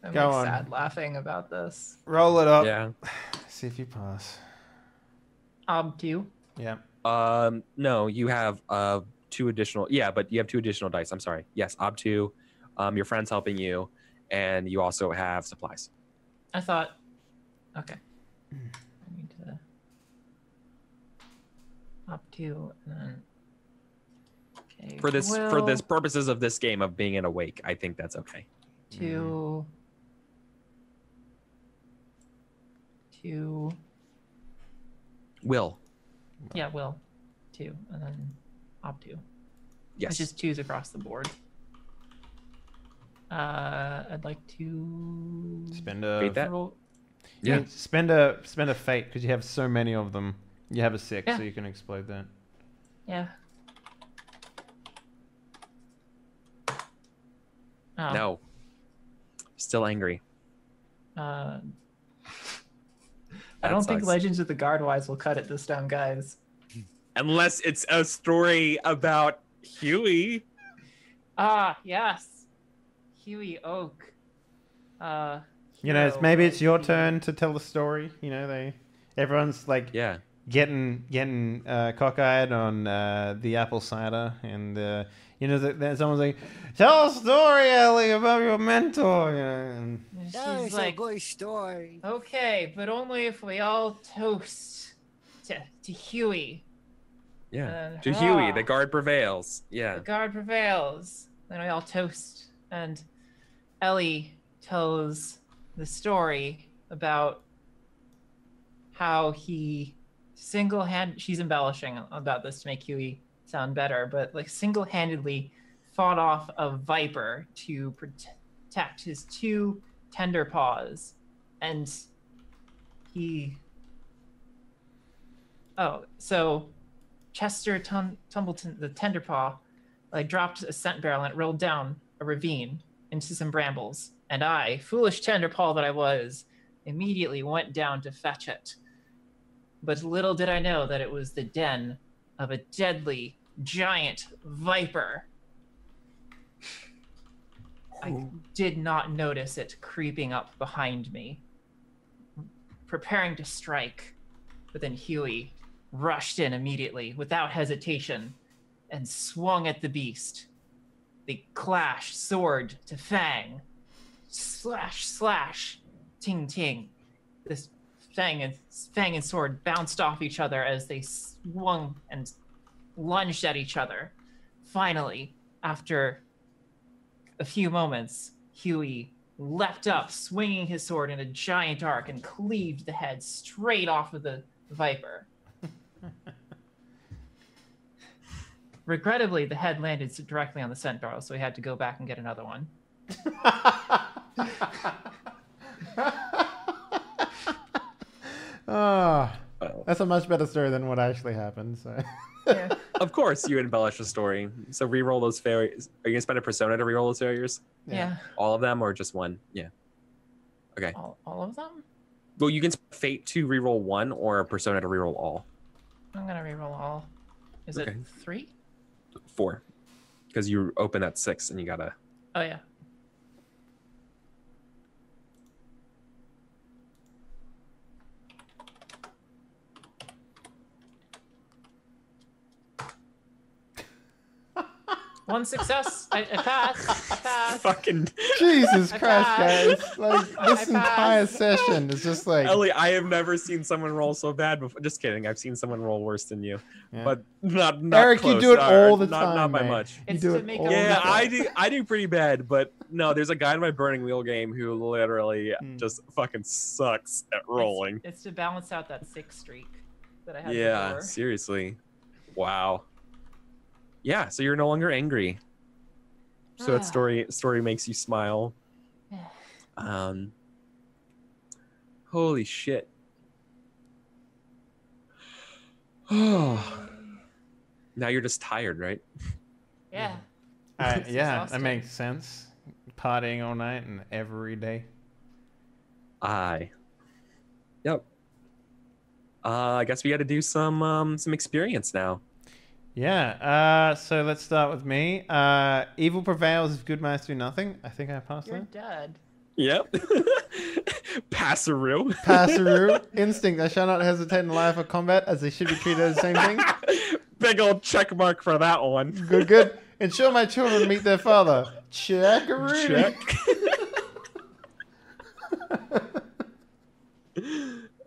I'm Go like on. sad laughing about this. Roll it up. Yeah. See if you pass. Do you? Yeah. No, you have two additional. Yeah, but you have two additional dice. I'm sorry. Yes, ob2. Your friend's helping you, and you also have supplies. I thought. Okay. I need to up to and then. Okay. For this purposes of this game of being in a wake, I think that's okay. To Will. Yeah, will. 2 and then opt 2. Yes. Which is 2s across the board. I'd like to Spend a Beat that? roll- Yeah. Spend a fate because you have so many of them. You have a 6, Yeah. so you can explode that. Yeah. Oh. No. Still angry. I That don't think sucks. Legends of the Guardwise will cut it this time, guys. Unless it's a story about Huey. Ah, yes. Huey Oak. You know, hero maybe it's of your the- turn to tell the story. You know, everyone's like Yeah. getting cockeyed on the apple cider, and you know, someone's like, "Tell a story, Ellie, about your mentor." You know, and And That she's is like, a good story. okay, but only if we all toast to Huey. Yeah. And To Huey, hurrah, the guard prevails. Yeah. the guard prevails. Then we all toast, and Ellie tells the story about how he she's embellishing about this to make Huey sound better, but like single-handedly fought off a viper to protect his two tender paws, and so Chester Tumbleton, the tender paw, like dropped a scent barrel and it rolled down a ravine into some brambles, and I, foolish tender paw that I was, immediately went down to fetch it. But little did I know that it was the den of a deadly giant viper. I did not notice it creeping up behind me, preparing to strike. But then Huey rushed in immediately, without hesitation, and swung at the beast. They clashed sword to fang. Slash, slash, ting, ting. This fang and sword bounced off each other as they swung and lunged at each other. Finally, after a few moments, Huey leapt up, swinging his sword in a giant arc, and cleaved the head straight off of the viper. Regrettably, the head landed directly on the scent barrel, so we had to go back and get another one. oh, that's a much better story than what actually happened. So. Yeah. Of course, you embellish the story. So re-roll those failures. Are you gonna spend a persona to re-roll those failures? Yeah. All of them, or just one? Yeah. Okay. All of them? Well, you can fate to re-roll one, or a persona to re-roll all. I'm gonna reroll all. Is it Okay. 3? 4, because you open at 6, and you gotta. Oh yeah. One success. I passed. I passed. Fucking Jesus I Christ, guys! passed. Like this I entire passed. session is just like. Ellie, I have never seen someone roll so bad before. Just kidding. I've seen someone roll worse than you, Yeah. but not Eric, you close. do it all the not, time, Not by mate. much. You It's do to it make all up the Yeah, time. I do pretty bad, but no, there's a guy in my Burning Wheel game who literally Hmm. just fucking sucks at rolling. It's to balance out that 6 streak that I had Yeah, before. seriously. Wow. Yeah, so you're no longer angry. So that story makes you smile. Holy shit. Oh. Now you're just tired, right? Yeah. Yeah, It's that exhausting. makes sense. Partying all night and every day. Yep. I guess we got to do some experience now. Yeah. So let's start with me. Evil prevails if good minds do nothing. I think I passed You're that. dead. Yep. Passeroo. Passeroo. Instinct. I shall not hesitate in life or combat, as they should be treated as the same thing. Big old check mark for that one. Good, good. Ensure my children meet their father. Check-a-rooney. Check.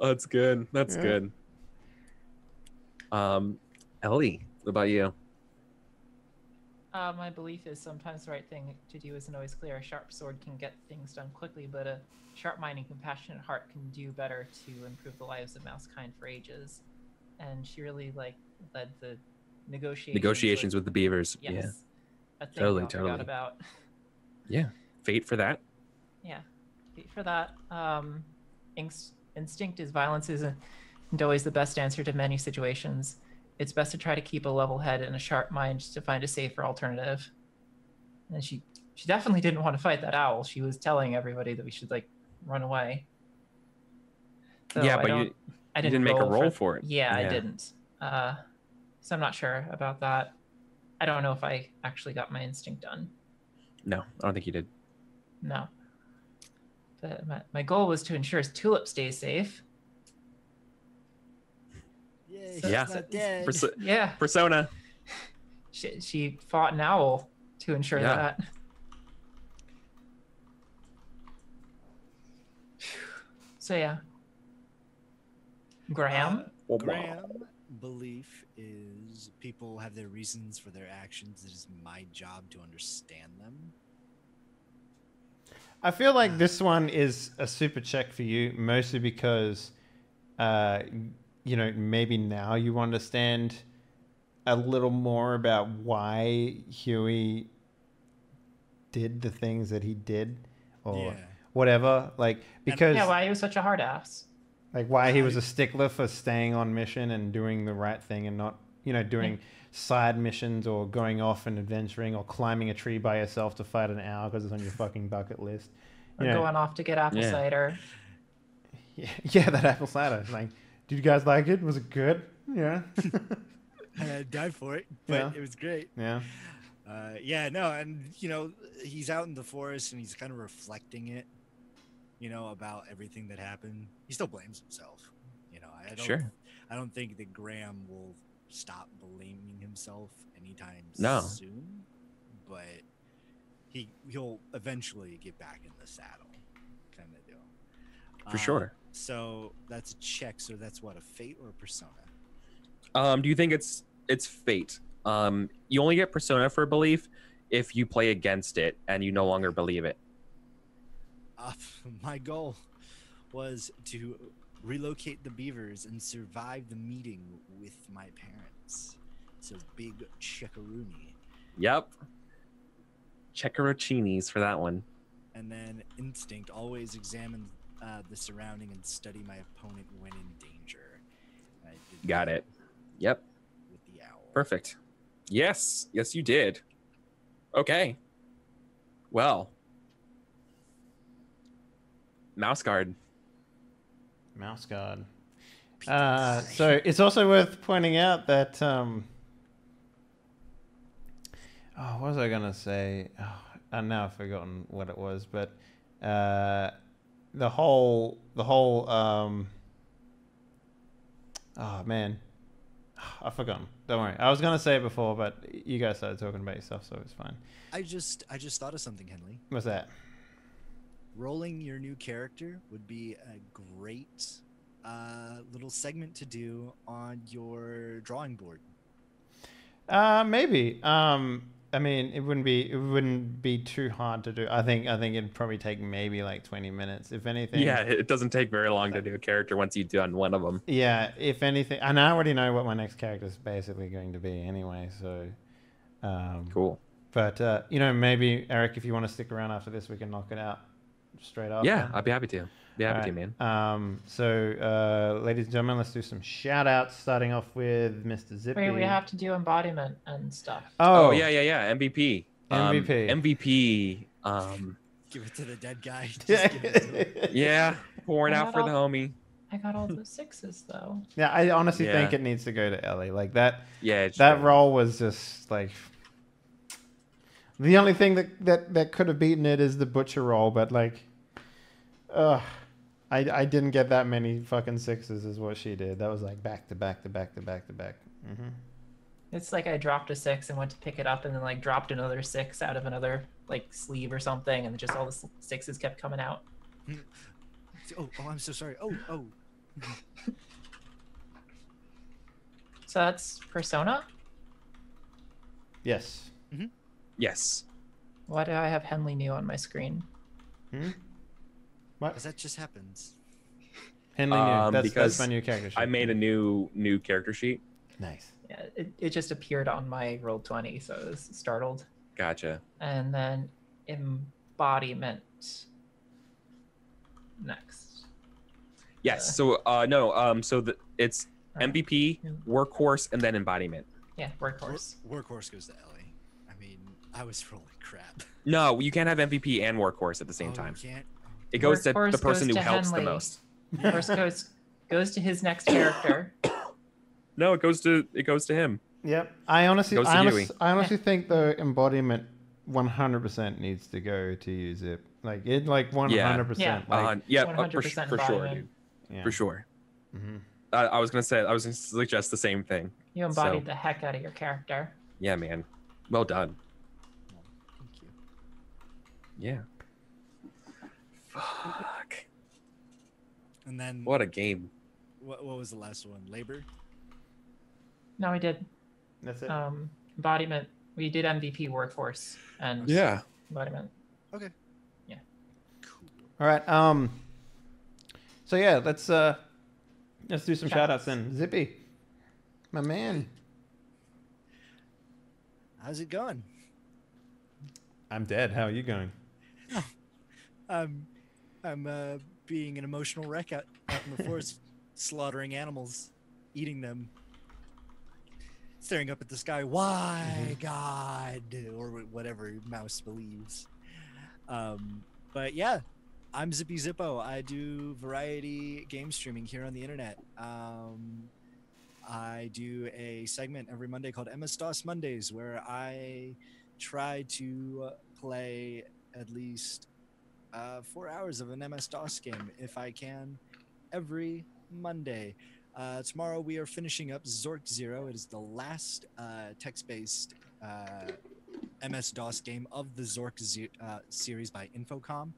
Oh, that's good. That's Yeah. good. Ellie, what about you? My belief is sometimes the right thing to do isn't always clear. A sharp sword can get things done quickly, but a sharp mind and compassionate heart can do better to improve the lives of mousekind for ages. And she really led the Negotiations with the beavers. yes, Yeah. a thing Totally, we all forgot totally. about. Yeah. Fate for that. Yeah, for that. Instinct is violence isn't always the best answer to many situations. It's best to try to keep a level head and a sharp mind to find a safer alternative. And she definitely didn't want to fight that owl. She was telling everybody that we should run away. So Yeah, I but don't, I you didn't make a roll for it. Yeah, I didn't. So I'm not sure about that. I don't know if I actually got my instinct done. No, I don't think you did. No. But my goal was to ensure Tulip stays safe. Yay, So- she's not dead. Yeah. Persona. She fought an owl to ensure Yeah. that. So yeah. Graham? Graham belief is people have their reasons for their actions. It is my job to understand them. I feel like this one is a super check for you, mostly because, maybe now you understand a little more about why Huey did the things that he did, or whatever. Like, because why he was such a hard ass. like why he was a stickler for staying on mission and doing the right thing and not, doing side missions or going off and adventuring or climbing a tree by yourself to fight an owl because it's on your fucking bucket list. Or going off to get apple cider. Yeah, that apple cider. Like, did you guys like it? Was it good? Yeah. I died for it, but it was great. Yeah. And he's out in the forest and he's kind of reflecting it, about everything that happened. He still blames himself. I don't think that Graham will stop blaming himself anytime soon, but he'll eventually get back in the saddle, kind of deal. For sure. So that's a check. So that's what, a fate or a persona? Do you think it's fate? You only get persona for belief if you play against it and you no longer believe it. My goal was to relocate the beavers and survive the meeting with my parents. So big checkaroonie. Yep. Checkarochinis for that one. And then instinct, always examine the surrounding and study my opponent when in danger. And I did Got that it. Yep. with the owl. Perfect. Yes, you did. Okay. Well. Mouse guard. Mouse guard. So it's also worth pointing out that what was I gonna say? And now I've forgotten what it was, but the whole I've forgotten. Don't worry. I was gonna say it before, but you guys started talking about yourself, so it's fine. I just thought of something, Henley. What's that? Rolling your new character would be a great little segment to do on your drawing board. Maybe. I mean, it wouldn't be too hard to do. I think it'd probably take maybe like 20 minutes, if anything. Yeah, it doesn't take very long to do a character once you've done one of them. Yeah, if anything, and I already know what my next character is basically going to be anyway. So, cool. But maybe Eric, if you want to stick around after this, we can knock it out straight up. Yeah, I'd be happy to. Man. So, ladies and gentlemen, let's do some shout outs, starting off with Mr. Zippy. Wait, we have to do embodiment and stuff. Oh, yeah. MVP. MVP. Give it to the dead guy. Just give it to him. Yeah, pouring out for the homie. I got all those sixes though. Yeah, I honestly think it needs to go to Ellie. Like that. Yeah, that role was just like the only thing that could have beaten it is the butcher role, but like, I didn't get that many fucking sixes is what she did. That was like back to back to back to back to back. Mm-hmm. It's like I dropped a 6 and went to pick it up and then like dropped another 6 out of another like sleeve or something, and just all the 6s kept coming out. Oh, I'm so sorry. Oh. So that's Persona? Yes. Mm-hmm. Yes. Why do I have Henley New on my screen? What? Because that just happens. Henley New. That's my new character sheet. I made a new character sheet. Nice. Yeah, it just appeared on my Roll20, so I was startled. Gotcha. And then embodiment next. Yes. So it's MVP, workhorse, and then embodiment. Yeah, workhorse. Workhorse goes to Ellie. I mean, I was rolling crap. No, you can't have MVP and workhorse at the same time. You can't? It goes to Horse the person goes who to helps the Henley. most. Horse goes to his next character. No, it goes to him. Yep. I honestly, Goes to Huey. I honestly think the embodiment 100% needs to go to you, Zip. Like it, like 100%. Yeah. Like, Yeah, 100% for sure, embodiment. dude. yeah. For sure. Mhm. I was gonna suggest the same thing. You embodied the heck out of your character. Yeah, man. Well done. Thank you. Yeah. Fuck. And then What a game. what was the last one? Labor. No, we did That's it. embodiment. We did MVP workforce and embodiment. Okay. Yeah. Cool. All right. So yeah, let's do some shout outs then. Zippy, my man. How's it going? I'm dead. How are you going? I'm being an emotional wreck out in the forest, slaughtering animals, eating them, staring up at the sky. Why, God, or whatever Mouse believes. But yeah, I'm Zippy Zippo. I do variety game streaming here on the internet. I do a segment every Monday called MS-DOS Mondays, where I try to play at least 4 hours of an MS-DOS game, if I can, every Monday. Tomorrow we are finishing up Zork Zero. It is the last text-based MS-DOS game of the Zork series by Infocom.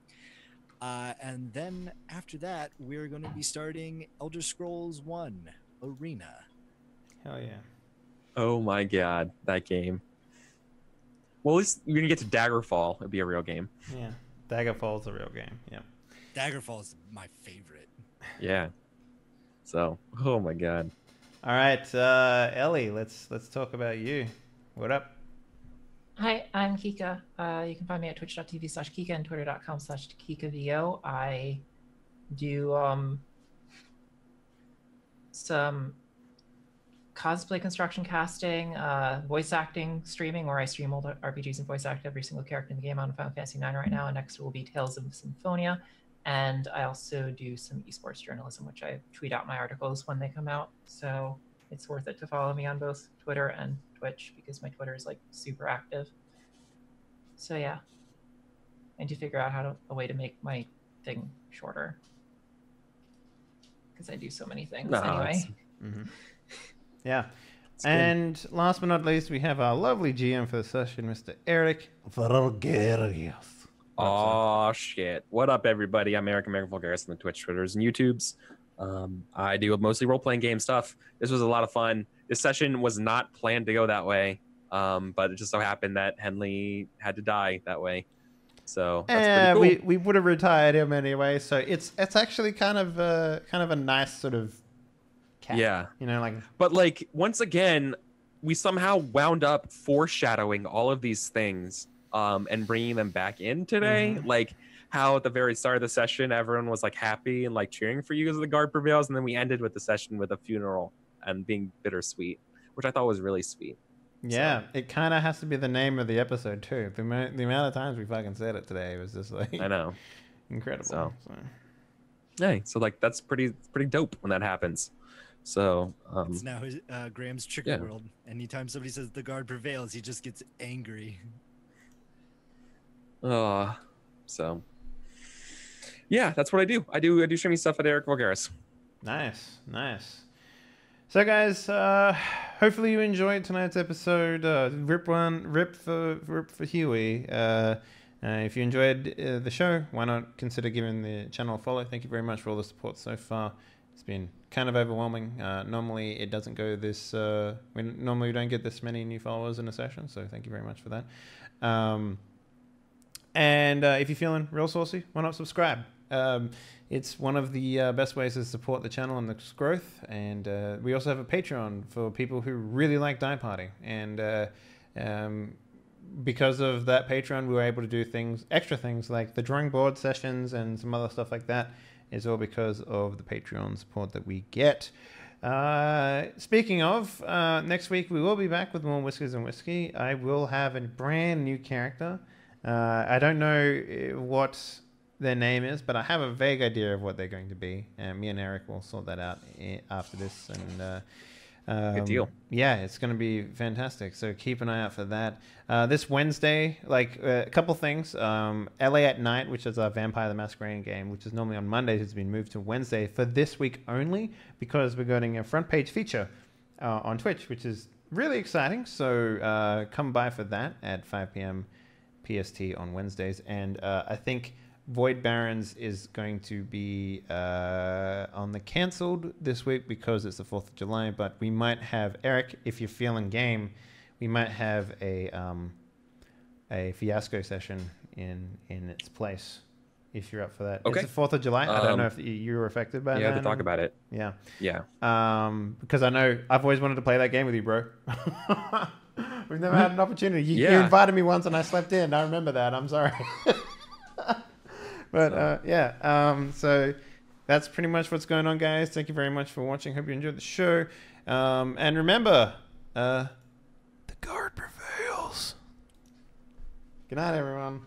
And then after that, we're going to be starting Elder Scrolls 1 Arena. Hell yeah. Oh my god, that game. Well, at least you're gonna get to Daggerfall. It'd be a real game. Yeah. Daggerfall's a real game. Yeah. Daggerfall is my favorite. Yeah. So, oh my god. All right, Ellie, let's talk about you. What up? Hi, I'm Kika. You can find me at twitch.tv/Kika and twitter.com/KikaVO. I do some cosplay construction casting, voice acting streaming, where I stream old RPGs and voice act every single character in the game on Final Fantasy IX right now. And next will be Tales of Symphonia. And I also do some esports journalism, which I tweet out my articles when they come out. So it's worth it to follow me on both Twitter and Twitch, because my Twitter is like super active. So yeah, I need to figure out a way to make my thing shorter, because I do so many things anyway. Yeah. And last but not least, we have our lovely GM for the session, Mr. Eric Vulgarius. Oh shit! What up, everybody? I'm Eric Vulgaris on the Twitch, Twitters, and YouTubes. I do mostly role-playing game stuff. This was a lot of fun. This session was not planned to go that way, but it just so happened that Henley had to die that way. So that's pretty cool. we would have retired him anyway. So it's actually kind of a nice sort of cat. Yeah, you know, like. But like once again, we somehow wound up foreshadowing all of these things, and bringing them back in today. Like how at the very start of the session, everyone was like happy and like cheering for you because of the guard prevails, and then we ended with the session with a funeral and being bittersweet, which I thought was really sweet. Yeah, so it kind of has to be the name of the episode too. The amount of times we fucking said it today was just like, I know, incredible. So hey, so like that's pretty dope when that happens. So it's now Graham's trigger world. Anytime somebody says the guard prevails, he just gets angry. So yeah, that's what I do. I do streaming stuff at Eric Vulgaris. Nice. So guys, hopefully you enjoyed tonight's episode. Rip for Huey. If you enjoyed the show, why not consider giving the channel a follow? Thank you very much for all the support so far. It's been kind of overwhelming. Normally it doesn't go this. Normally we don't get this many new followers in a session, so thank you very much for that. And if you're feeling real saucy, why not subscribe? It's one of the best ways to support the channel and its growth. And we also have a Patreon for people who really like Die Party. And because of that Patreon, we were able to do extra things like the drawing board sessions and some other stuff like that. It's all because of the Patreon support that we get. Speaking of, next week we will be back with more Whiskers and Whiskey. I will have a brand new character. I don't know what their name is, but I have a vague idea of what they're going to be. And me and Eric will sort that out after this. And Good deal. Yeah, it's going to be fantastic. So keep an eye out for that. This Wednesday, like a couple things. LA at Night, which is our Vampire the Masquerade game, which is normally on Mondays, has been moved to Wednesday for this week only because we're getting a front page feature on Twitch, which is really exciting. So come by for that at 5 p.m. PST on Wednesdays. And I think Void Barons is going to be on the cancelled this week because it's the 4th of July, but we might have, Eric, if you're feeling game, we might have a fiasco session in its place if you're up for that. Okay. It's the 4th of July. I don't know if you were affected by that. Yeah, to talk about it. Yeah. Yeah. Because I know I've always wanted to play that game with you, bro. We've never had an opportunity. You invited me once and I slept in. I remember that. I'm sorry. But so that's pretty much what's going on, guys. Thank you very much for watching. Hope you enjoyed the show. And remember, the guard prevails. Good night, everyone.